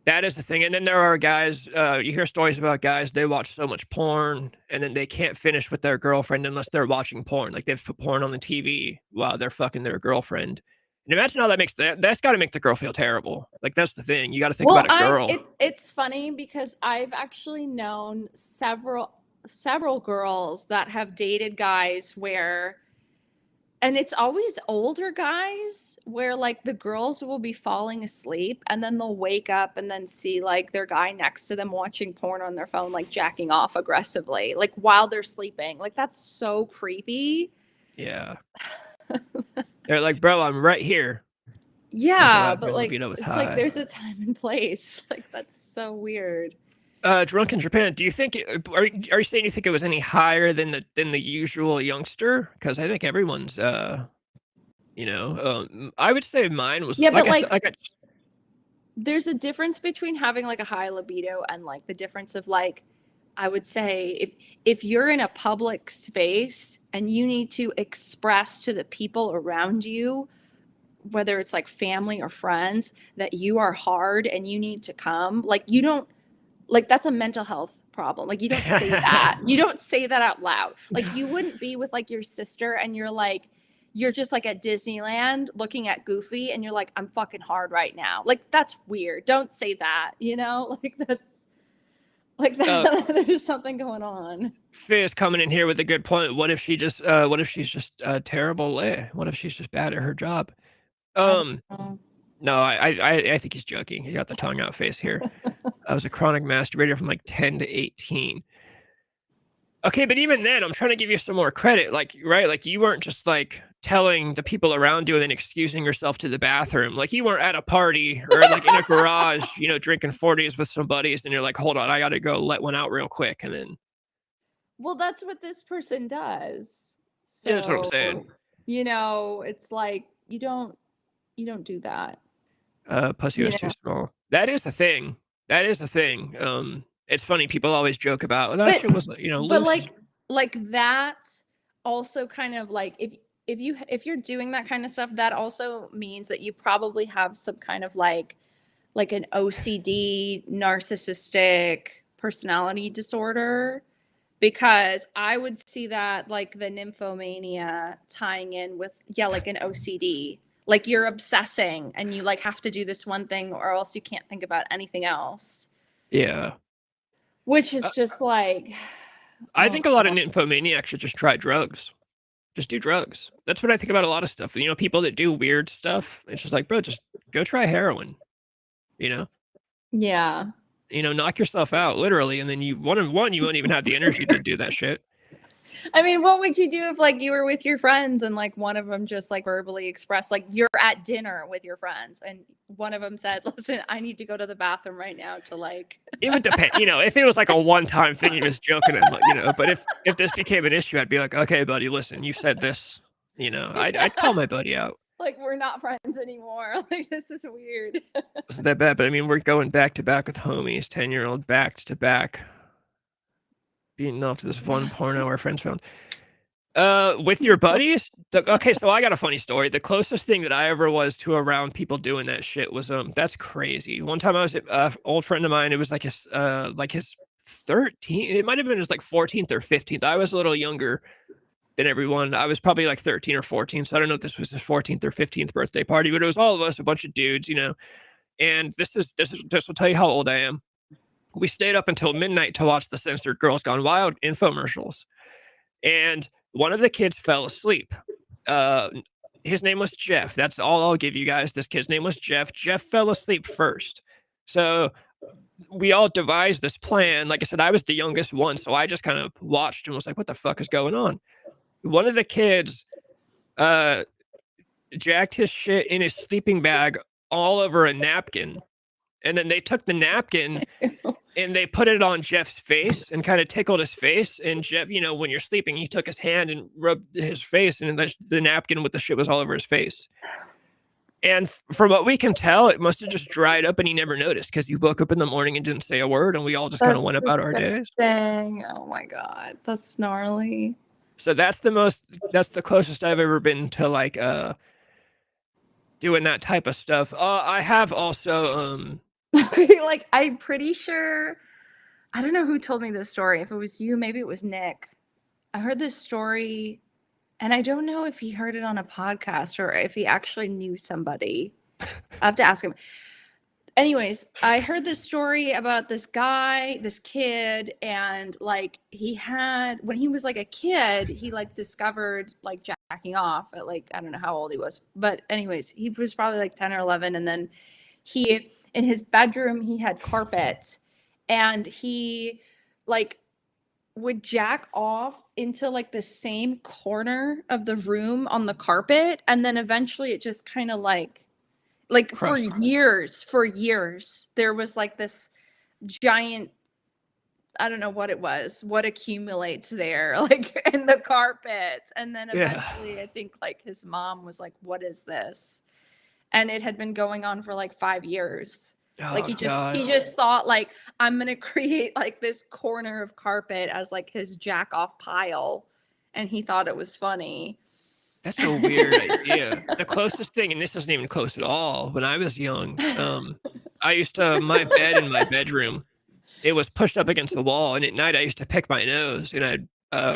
that is the thing, and then there are guys, you hear stories about guys, they watch so much porn, and then they can't finish with their girlfriend unless they're watching porn, like, they've put porn on the TV while they're fucking their girlfriend, and imagine how that makes that's gotta make the girl feel terrible, like, that's the thing, you gotta think Well, about a girl. it's funny because I've actually known several girls that have dated guys where, and it's always older guys where like the girls will be falling asleep and then they'll wake up and then see like their guy next to them watching porn on their phone, like jacking off aggressively, like while they're sleeping. Like that's so creepy. Yeah. They're like, "Bro, I'm right here." Like, Yeah, wow, but their like libido was it's like high. there's a time and place. Like that's so weird. Drunk in Japan, do you think are you saying you think it was any higher than the usual youngster? Because I think everyone's, I would say mine was Yeah, like but I said, like there's a difference between having like a high libido and like the difference of like I would say if you're in a public space and you need to express to the people around you, whether it's like family or friends, that you are hard and you need to come, like you don't, like that's a mental health problem. Like you don't say that. You don't say that out loud. Like you wouldn't be with like your sister and you're just like at Disneyland looking at Goofy and you're like, I'm fucking hard right now. Like that's weird. Don't say that, Like that's like uh, that there's something going on. Fizz coming in here with a good point. What if she's just a terrible lay? What if she's just bad at her job? I don't Um, know. no, I think he's joking. He's got the tongue out face here. I was a chronic masturbator from like 10 to 18. Okay, but even then, I'm trying to give you some more credit. Like, right? Like, you weren't just like telling the people around you and then excusing yourself to the bathroom. Like, you weren't at a party or like in a garage, drinking 40s with some buddies, and you're like, hold on, I got to go let one out real quick. And then, Well, that's what this person does. yeah, that's what I'm So, saying. it's like you don't do that. Pussy You was too know. small. That is a thing. That is a thing. It's funny. People always joke about, well, that But shit was, but loose. like that also kind of like if you're doing that kind of stuff, that also means that you probably have some kind of like an OCD narcissistic personality disorder. because I would see that like the nymphomania tying in with, yeah, like an OCD. Like you're obsessing and you like have to do this one thing or else you can't think about anything else. Yeah. Which Uh, is just like, I oh think a lot of God. nymphomaniacs should just try drugs. Just do drugs. That's what I think about a lot of stuff. People that do weird stuff, it's just like, bro, just go try heroin, you know? Yeah. Knock yourself out literally, and then you you won't even have the energy to do that shit. I mean, what would you do if like you were with your friends and like one of them just like verbally expressed, like you're at dinner with your friends and one of them said, listen, I need to go to the bathroom right now to like. It would depend, if it was like a one-time thing he was joking and but if this became an issue, I'd be like, okay, buddy, listen, you said this, I'd call my buddy out. Like we're not friends anymore. Like this is weird. Wasn't that bad, but I mean, we're going back to back with homies, 10-year-old back to back, beating off to this one porno our friends found. With your buddies? Okay, so I got a funny story. The closest thing that I ever was to around people doing that shit was that's crazy. One time I was at old friend of mine. It was like his 13. It might have been his like 14th or 15th. I was a little younger than everyone. I was probably like 13 or 14. So I don't know if this was his 14th or 15th birthday party, but it was all of us, a bunch of dudes, And this will tell you how old I am. We stayed up until midnight to watch the censored Girls Gone Wild infomercials. And one of the kids fell asleep. Uh, his name was Jeff. That's all I'll give you guys. This kid's name was Jeff. Jeff fell asleep first. So we all devised this plan. Like I said, I was the youngest one. So I just kind of watched and was like, what the fuck is going on? One of the kids jacked his shit in his sleeping bag all over a napkin. And then they took the napkin and they put it on Jeff's face and kind of tickled his face. And Jeff, when you're sleeping, he took his hand and rubbed his face, and the napkin with the shit was all over his face. And from what we can tell, it must have just dried up and he never noticed because he woke up in the morning and didn't say a word, and we all just kind of That's went about our days. disgusting. Oh my God. That's gnarly. So that's the closest I've ever been to like doing that type of stuff. I have also Like I'm pretty sure, I don't know who told me this story. If it was you, maybe it was Nick. I heard this story and I don't know if he heard it on a podcast or if he actually knew somebody. I have to ask him. Anyways, I heard this story about this guy, this kid, and like he had, when he was like a kid, he like discovered like jacking off at like, I don't know how old he was. But anyways, he was probably like 10 or 11. And then he, in his bedroom, he had carpet and he like would jack off into like the same corner of the room on the carpet. And then eventually it just kind of like crushed. for years, there was like this giant, I don't know what it was, what accumulates there, like in the carpet. And then eventually I think like his mom was like, what is this? And it had been going on for like 5 years. Like he just thought like, I'm going to create like this corner of carpet as like his jack off pile. And he thought it was funny. That's a weird idea. The closest thing, and this isn't even close at all, when I was young, I used to, my bed in my bedroom, it was pushed up against the wall, and at night I used to pick my nose, and I'd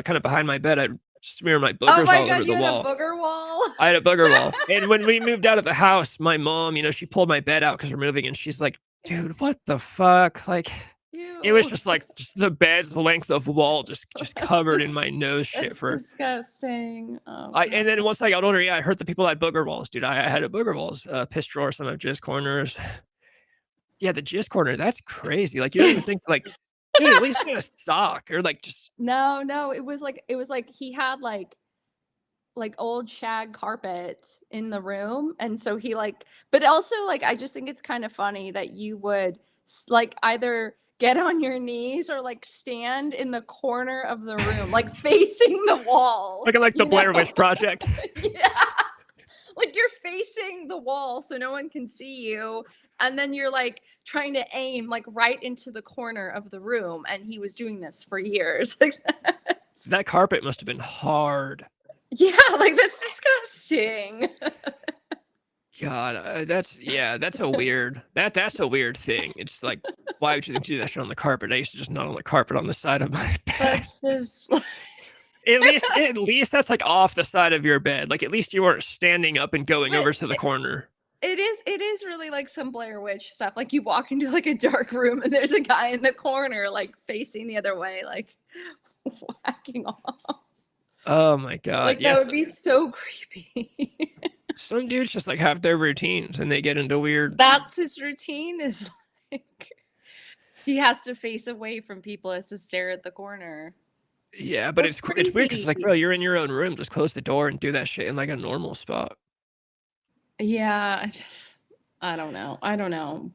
kind of behind my bed, I'd smear my boogers all over the wall. You had a booger wall? I had a booger wall. And when we moved out of the house, my mom, she pulled my bed out because we're moving, and she's like, dude, what the fuck? Like, it was just like the bed's length of wall just covered in my nose shit for disgusting. And then once I got older, I heard the people had booger walls, dude. I had a booger walls, piss drawer, some of jizz corners. Yeah, the jizz corner, that's crazy. Like you don't even think like, dude, at least get a sock or like just no, it was like he had like old shag carpet in the room, and so he like, but also like I just think it's kind of funny that you would like either get on your knees or like stand in the corner of the room, like facing the wall. Like the Blair Witch Project. Yeah. Like you're facing the wall so no one can see you. And then you're like trying to aim like right into the corner of the room. And he was doing this for years. That carpet must have been hard. Yeah, like that's disgusting. God, that's a weird that's a weird thing. It's like, why would you think to do that shit on the carpet? I used to just not on the carpet on the side of my bed. That's just At least that's, like, off the side of your bed. Like, at least you weren't standing up and going but over to the corner. it is really like some Blair Witch stuff. Like you walk into like a dark room and there's a guy in the corner like facing the other way, like whacking off. Oh my god, Like that yes. would be so creepy. Some dudes just, like, have their routines, and they get into weird. That's his routine is like he has to face away from people, has to stare at the corner. Yeah, but That's it's weird because, like, crazy. bro, you're in your own room, just close the door and do that shit in, like, a normal spot. Yeah, I don't know. I don't know.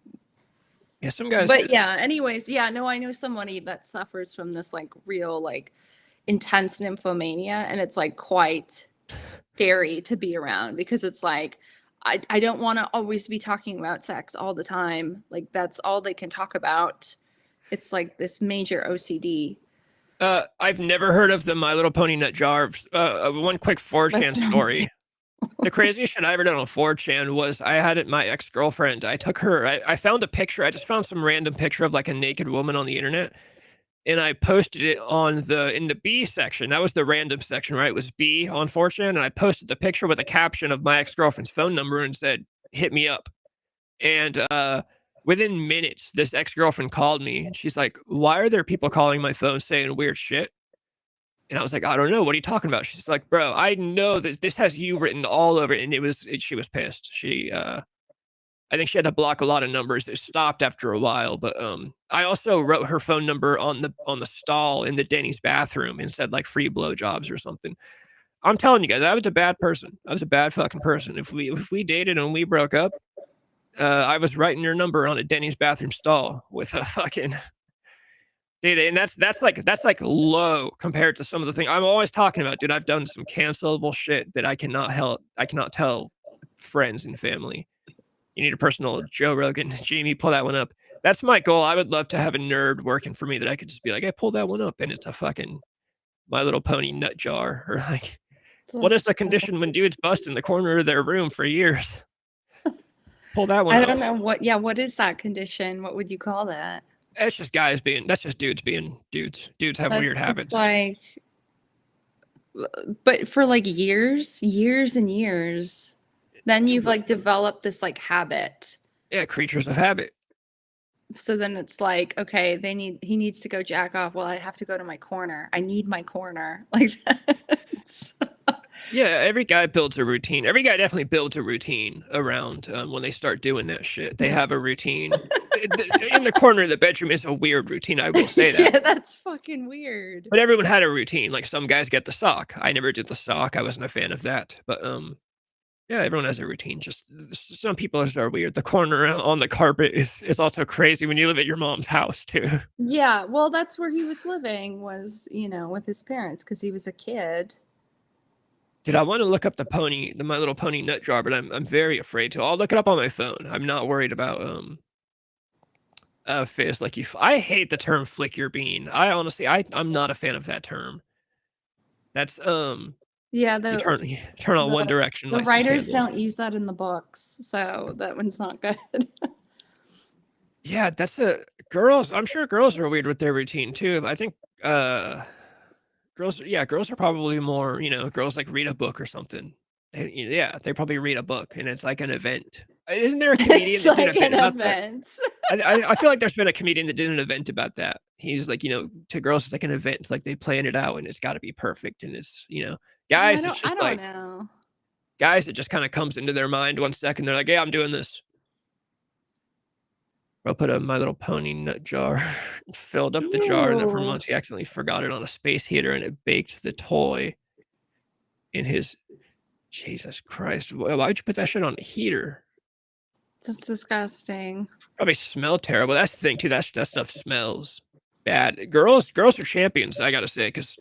Yeah, some guys. But yeah, anyways, yeah, no, I know somebody that suffers from this like real like intense nymphomania and it's like quite scary to be around because it's like I don't want to always be talking about sex all the time. Like that's all they can talk about. It's like this major OCD. I've never heard of the My Little Pony nut jar. One quick 4chan That's not story. The craziest shit I ever done on 4chan was I had it my ex-girlfriend. I took her. I found a picture. I just found some random picture of like a naked woman on the internet, and I posted it on the in the B section. That was the random section, right? It was B on 4chan, and I posted the picture with a caption of my ex-girlfriend's phone number and said, "Hit me up." And within minutes, this ex-girlfriend called me, and she's like, "Why are there people calling my phone saying weird shit?" And I was like, "I don't know. What are you talking about?" She's like, "Bro, I know that this has you written all over it." And she was pissed. I think she had to block a lot of numbers. It stopped after a while, but I also wrote her phone number on the stall in the Denny's bathroom and said like free blowjobs or something. I'm telling you guys, I was a bad person. I was a bad fucking person. If we dated and we broke up, I was writing your number on a Denny's bathroom stall with a fucking dude, and that's like low compared to some of the things I'm always talking about, dude. I've done some cancelable shit that I cannot tell friends and family. You need a personal Joe Rogan. Jamie, pull that one up. That's my goal. I would love to have a nerd working for me that I could just be like, "Hey, pull that one up," and it's a fucking My Little Pony nut jar, or like, what is That's the condition when dudes bust in the corner of their room for years? Pull that one I up. don't know what yeah, what is that condition? What would you call that? That's just dudes being dudes. Dudes have That's weird just habits. like but for like years and years, then you've like developed this like habit. Yeah, creatures of habit. So then it's like, okay, he needs to go jack off. Well, I have to go to my corner. I need my corner. Like that. Yeah, every guy builds a routine. Every guy definitely builds a routine around when they start doing that shit. They have a routine. In the corner of the bedroom is a weird routine. I will say that. Yeah, that's fucking weird. But everyone had a routine. Like some guys get the sock. I never did the sock. I wasn't a fan of that. But yeah, everyone has a routine. Just some people are weird. The corner on the carpet is also crazy when you live at your mom's house too. Yeah, well, that's where he was living was, with his parents because he was a kid. Dude, I want to look up the My Little Pony nut jar, but I'm very afraid to. I'll look it up on my phone. I'm not worried about face like you. I hate the term "flick your bean." I honestly, I'm not a fan of that term. That's Yeah, you turn on One the Direction, the light some writers candles. don't use that in the books, so that one's not good. Yeah, that's a girls. I'm sure girls are weird with their routine too. I think uh girls are probably more. Girls like read a book or something. Yeah, they probably read a book, and it's like an event. Isn't there a comedian It's that did a like bit an about that? event. I feel like there's been a comedian that did an event about that. He's like, to girls, it's like an event. It's like they plan it out and it's got to be perfect. And Yeah, guys, it's I just don't like know. guys, it just kind of comes into their mind 1 second. They're like, yeah, I'm doing this. I'll put a My Little Pony nut jar, filled up the jar, and then for Ooh, months he accidentally forgot it on a space heater and it baked the toy in his. Jesus Christ. Why'd you put that shit on a heater? that's disgusting. Probably smelled terrible. That's the thing too. That stuff smells bad. Girls are champions, I gotta say, because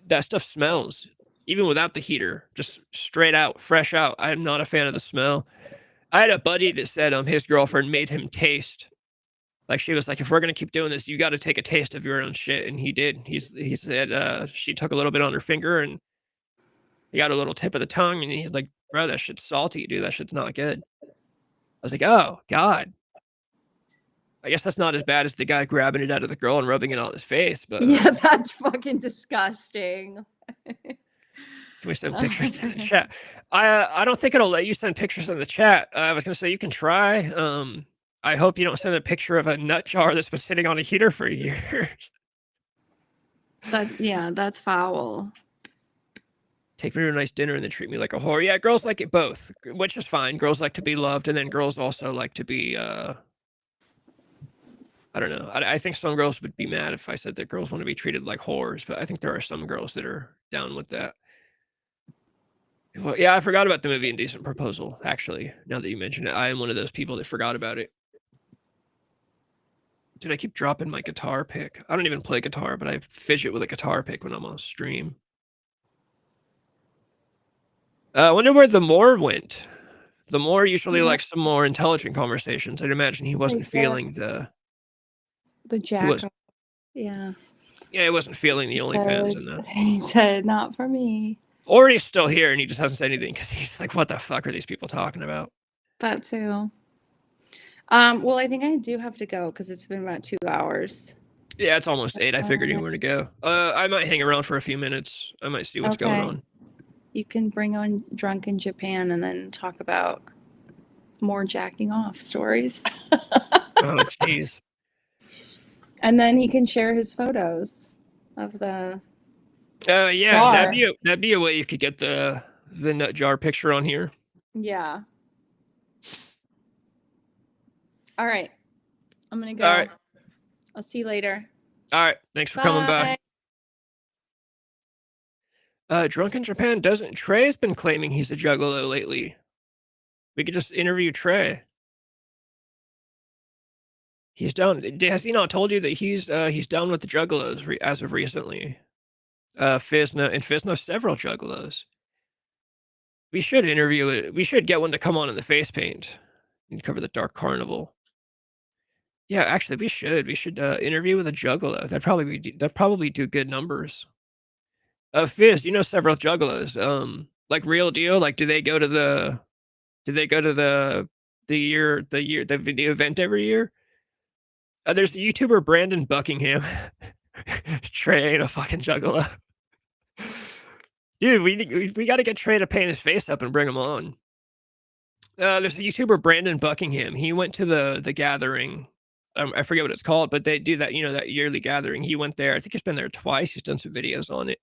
that stuff smells even without the heater, just straight out, fresh out. I'm not a fan of the smell. I had a buddy that said his girlfriend made him taste. Like she was like, if we're gonna keep doing this, you got to take a taste of your own shit, and he did. He said she took a little bit on her finger and he got a little tip of the tongue, and he like bro, that shit's salty, dude. That shit's not good. I was like, oh god. I guess that's not as bad as the guy grabbing it out of the girl and rubbing it on his face, but Yeah, that's fucking disgusting. can we send pictures to the chat? I don't think it'll let you send pictures in the chat. I was gonna say you can try. I hope you don't send a picture of a nut jar that's been sitting on a heater for years. Yeah, that's foul. Take me to a nice dinner and then treat me like a whore. Yeah, girls like it both, which is fine. Girls like to be loved, and then girls also like to be. I don't know. I think some girls would be mad if I said that girls want to be treated like whores, but I think there are some girls that are down with that. Well, yeah, I forgot about the movie Indecent Proposal, actually. Now that you mention it, I am one of those people that forgot about it. Dude, I keep dropping my guitar pick. I don't even play guitar, but I fidget with a guitar pick when I'm on stream. I wonder where the more went. The more usually like some more intelligent conversations. I'd imagine he wasn't feeling the jack. was, Yeah. Yeah, he wasn't feeling the OnlyFans and the. He said, "Not for me." Or he's still here and he just hasn't said anything because he's like, what the fuck are these people talking about? That too. Well, I think I do have to go because it's been about 2 hours. Yeah, it's almost 8. I figured you were to go. I might hang around for a few minutes. I might see what's going on. You can bring on Drunken Japan and then talk about more jacking off stories. Oh, jeez. And then he can share his photos of the. Yeah, bar. that'd be a way you could get the nut jar picture on here. Yeah. All right. I'm gonna go. All right. I'll see you later. All right. Thanks for coming by. Drunken Japan doesn't. Trey's been claiming he's a juggalo lately. We could just interview Trey. He's down. Has he not told you that he's down with the juggalos as of recently? Fizz knows several juggalos. We should interview it. We should get one to come on in the face paint and cover the Dark Carnival. Yeah, actually, we should. We should interview with a juggalo. That'd probably do good numbers. Fizz, you know several juggalos. Like real deal. Like, do they go to the the video event every year? There's a YouTuber Brandon Buckingham. Trey ain't a fucking juggalo. Dude, we got to get Trey to paint his face up and bring him on. There's a YouTuber Brandon Buckingham. He went to the gathering. I forget what it's called, but they do that, you know, that yearly gathering. He went there. I think he's been there twice. He's done some videos on it.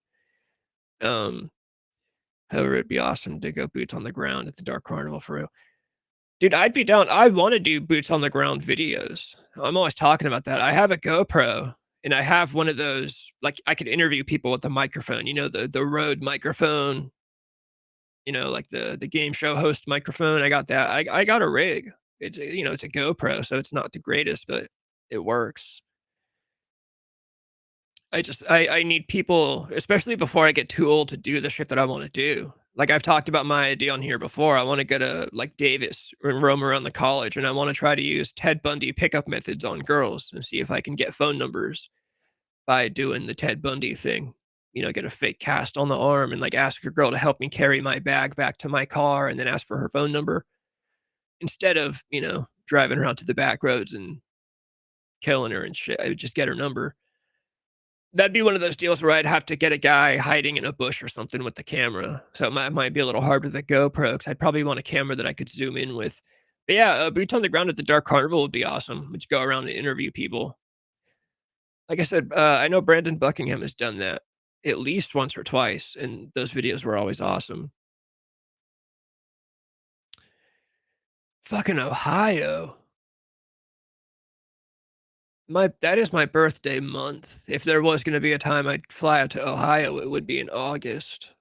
However, it'd be awesome to go boots on the ground at the Dark Carnival for real. Dude, I'd be down. I want to do boots on the ground videos. I'm always talking about that. I have a GoPro and I have one of those, like I could interview people with the microphone, you know, the Rode microphone, you know, like the game show host microphone. I got that. I got a rig. It's, you know, it's a GoPro, so it's not the greatest, but it works. I need people, especially before I get too old to do the shit that I want to do. Like I've talked about my idea on here before. I want to go to like Davis and roam around the college, and I want to try to use Ted Bundy pickup methods on girls and see if I can get phone numbers by doing the Ted Bundy thing. You know, get a fake cast on the arm and like ask a girl to help me carry my bag back to my car and then ask for her phone number instead of, you know, driving her out to the back roads and killing her and shit. I would just get her number. That'd be one of those deals where I'd have to get a guy hiding in a bush or something with the camera. So it might be a little hard with the GoPro because I'd probably want a camera that I could zoom in with. But yeah, boots on the ground at the Dark Carnival would be awesome. We'd just go around and interview people. Like I said, I know Brandon Buckingham has done that at least once or twice, and those videos were always awesome. Fucking Ohio. That is my birthday month. If there was gonna be a time I'd fly out to Ohio, it would be in August.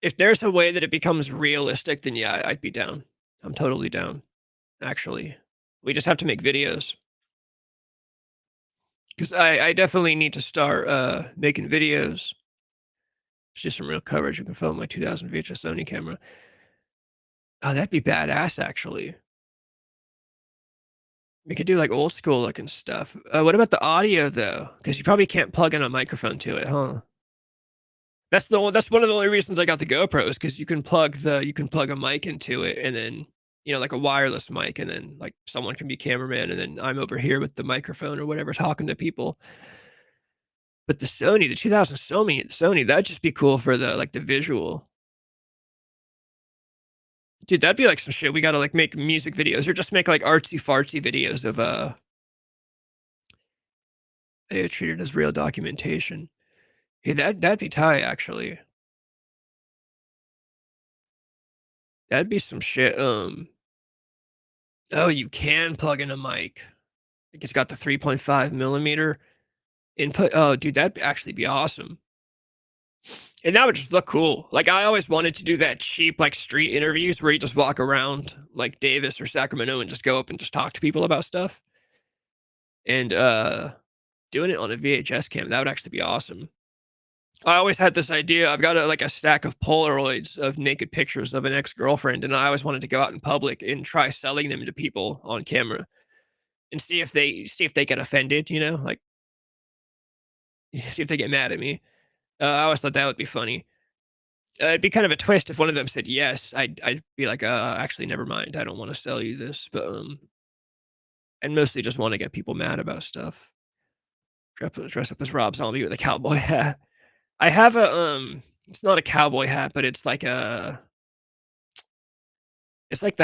If there's a way that it becomes realistic, then yeah, I'd be down. I'm totally down, actually. We just have to make videos. 'Cause I definitely need to start, making videos. It's just some real coverage. You can film my 2000 VHS Sony camera. Oh, that'd be badass, actually. We could do, like, old school looking stuff. What about the audio, though? Because you probably can't plug in a microphone to it, huh? That's one of the only reasons I got the GoPro is because you can plug a mic into it and then, like a wireless mic, and then, like, someone can be cameraman, and then I'm over here with the microphone or whatever talking to people. But the 2000 Sony, that'd just be cool for the visual. Dude, that'd be like some shit we gotta, like, make music videos or just make, like, artsy-fartsy videos of, treated as real documentation. Yeah, that'd be tight, actually. That'd be some shit, oh, you can plug in a mic. Like, it's got the 3.5 millimeter input. Oh, dude, that'd actually be awesome. And that would just look cool. Like, I always wanted to do that cheap, like, street interviews where you just walk around, like, Davis or Sacramento and just go up and just talk to people about stuff. And, doing it on a VHS cam, that would actually be awesome. I always had this idea. I've got a stack of Polaroids of naked pictures of an ex-girlfriend, and I always wanted to go out in public and try selling them to people on camera and see if they get offended, like, see if they get mad at me. I always thought that would be funny. It'd be kind of a twist if one of them said yes. I'd be like, actually, never mind. I don't want to sell you this, but and mostly just want to get people mad about stuff. Dress up as Rob Zombie with a cowboy hat. I have it's not a cowboy hat, but it's like the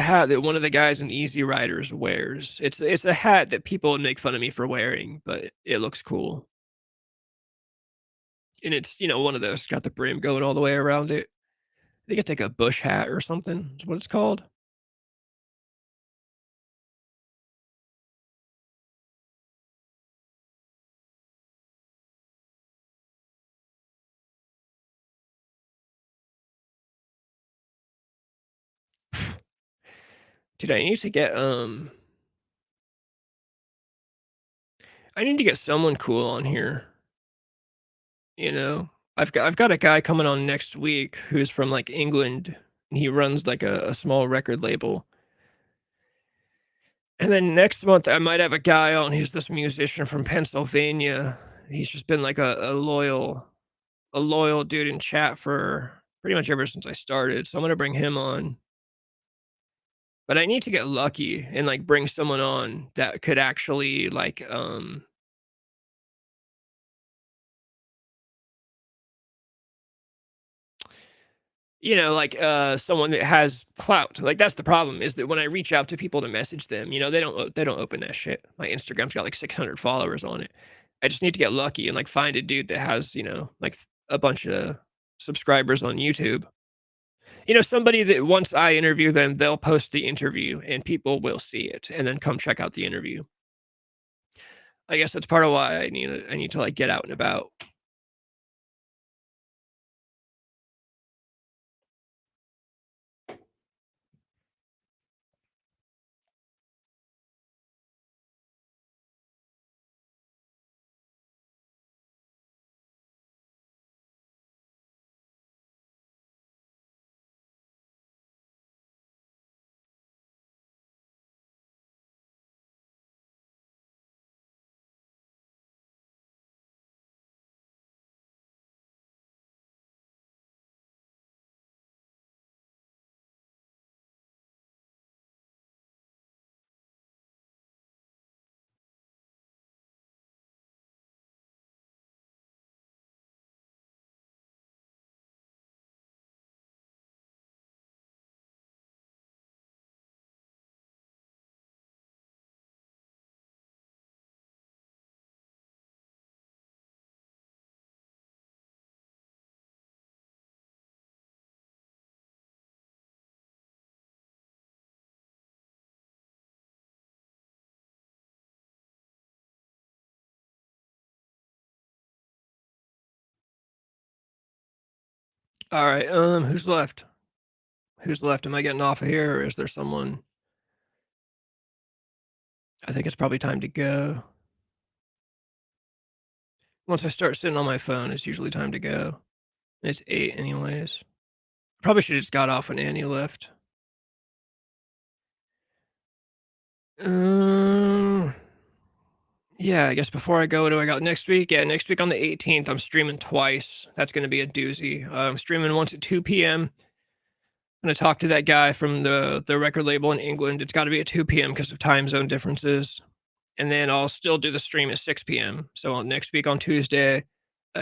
hat that one of the guys in Easy Riders wears. It's a hat that people would make fun of me for wearing, but it looks cool. And it's, one of those got the brim going all the way around it. I think it's like a bush hat or something. Is what it's called. Dude, I need to get someone cool on here, you know? I've got a guy coming on next week who's from, like, England, and he runs, like, a small record label. And then next month, I might have a guy on who's this musician from Pennsylvania. He's just been, like, a loyal dude in chat for pretty much ever since I started, so I'm gonna bring him on. But I need to get lucky and, like, bring someone on that could actually, like, someone that has clout. Like, that's the problem is that when I reach out to people to message them, they don't open that shit. My Instagram's got, like, 600 followers on it. I just need to get lucky and, like, find a dude that has, like, a bunch of subscribers on YouTube. Somebody that once I interview them, they'll post the interview and people will see it and then come check out the interview. I guess that's part of why I need to, like, get out and about. Alright, who's left? Who's left? Am I getting off of here, or is there someone? I think it's probably time to go. Once I start sitting on my phone, it's usually time to go. And it's 8 anyways. Probably should've just got off when Annie left. Um, Yeah, I guess before I go, what do I got next week? Yeah, next week on the 18th, I'm streaming twice. That's gonna be a doozy. I'm streaming once at 2 p.m. I'm gonna talk to that guy from the record label in England. It's gotta be at 2 p.m. because of time zone differences. And then I'll still do the stream at 6 p.m. So next week on Tuesday,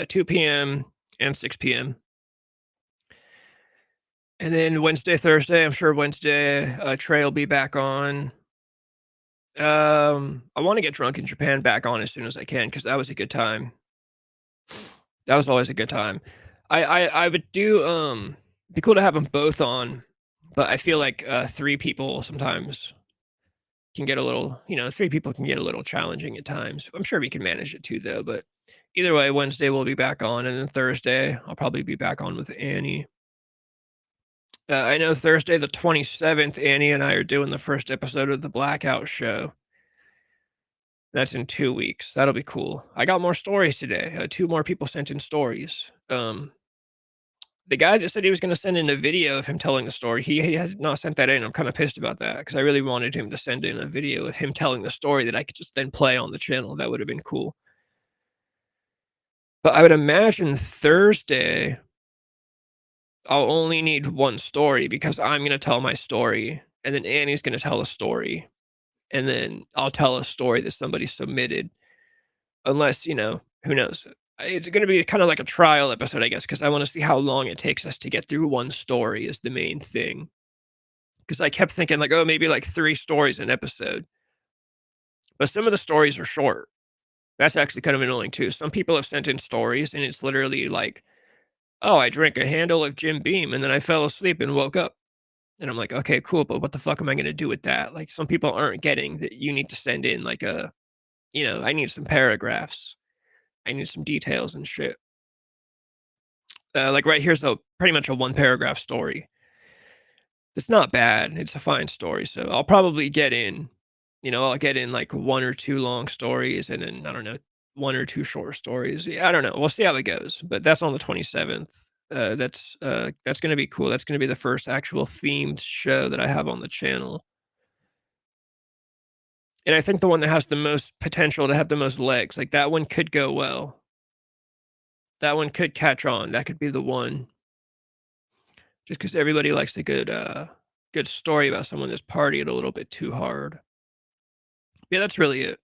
2 p.m. and 6 p.m. And then Wednesday, Thursday, I'm sure Wednesday, Trey will be back on. I wanna get Drunk in Japan back on as soon as I can because that was a good time. That was always a good time. I would do, be cool to have them both on, but I feel like, 3 people sometimes can get a little 3 people can get a little challenging at times. I'm sure we can manage it too, though, but either way, Wednesday, we'll be back on, and then Thursday, I'll probably be back on with Annie. I know Thursday the 27th, Annie and I are doing the first episode of the Blackout Show. That's in 2 weeks. That'll be cool. I got more stories today. 2 more people sent in stories. The guy that said he was gonna send in a video of him telling the story, he has not sent that in. I'm kinda pissed about that because I really wanted him to send in a video of him telling the story that I could just then play on the channel. That would have been cool. But I would imagine Thursday, I'll only need 1 story because I'm gonna tell my story, and then Annie's gonna tell a story, and then I'll tell a story that somebody submitted. Unless, who knows? It's gonna be kinda like a trial episode, I guess, because I wanna see how long it takes us to get through 1 story is the main thing. Because I kept thinking like, "Oh, maybe like 3 stories an episode." But some of the stories are short. That's actually kind of annoying too. Some people have sent in stories, and it's literally like, "Oh, I drank a handle of Jim Beam, and then I fell asleep and woke up." And I'm like, "Okay, cool, but what the fuck am I gonna do with that?" Like, some people aren't getting that you need to send in like I need some paragraphs. I need some details and shit. Like right here's a pretty much a 1 paragraph story. It's not bad. It's a fine story. So I'll probably get in, I'll get in like 1 or 2 long stories and then I don't know, 1 or 2 short stories. Yeah, I don't know. We'll see how it goes. But that's on the 27th. That's gonna be cool. That's gonna be the first actual themed show that I have on the channel. And I think the one that has the most potential to have the most legs, like that one could go well. That one could catch on. That could be the one. Just because everybody likes a good story about someone that's partied a little bit too hard. Yeah, that's really it.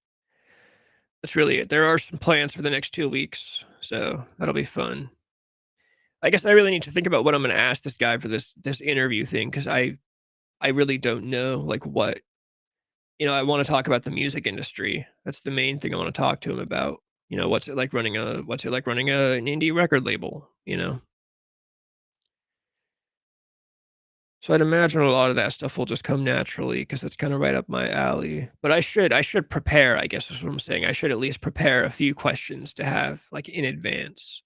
That's really it. There are some plans for the next 2 weeks, so that'll be fun. I guess I really need to think about what I'm gonna ask this guy for this interview thing because I really don't know, like, what I wanna talk about the music industry. That's the main thing I wanna talk to him about. What's it like running an indie record label, you know? So I'd imagine a lot of that stuff will just come naturally because it's kinda right up my alley. But I should prepare, I guess is what I'm saying. I should at least prepare a few questions to have, like, in advance.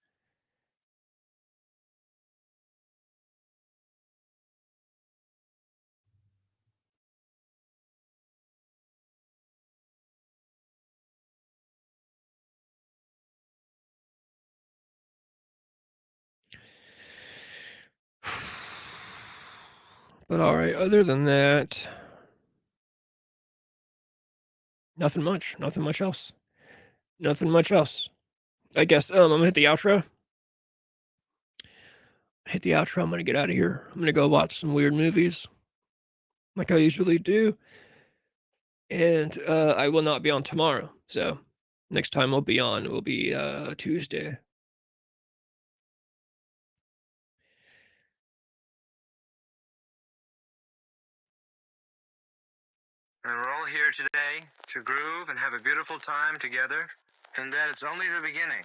But alright, other than that, nothing much. Nothing much else. Nothing much else. I guess, I'm gonna hit the outro. Hit the outro, I'm gonna get out of here. I'm gonna go watch some weird movies like I usually do, and, I will not be on tomorrow, so next time I'll be on will be, Tuesday. And we're all here today to groove and have a beautiful time together, and that it's only the beginning.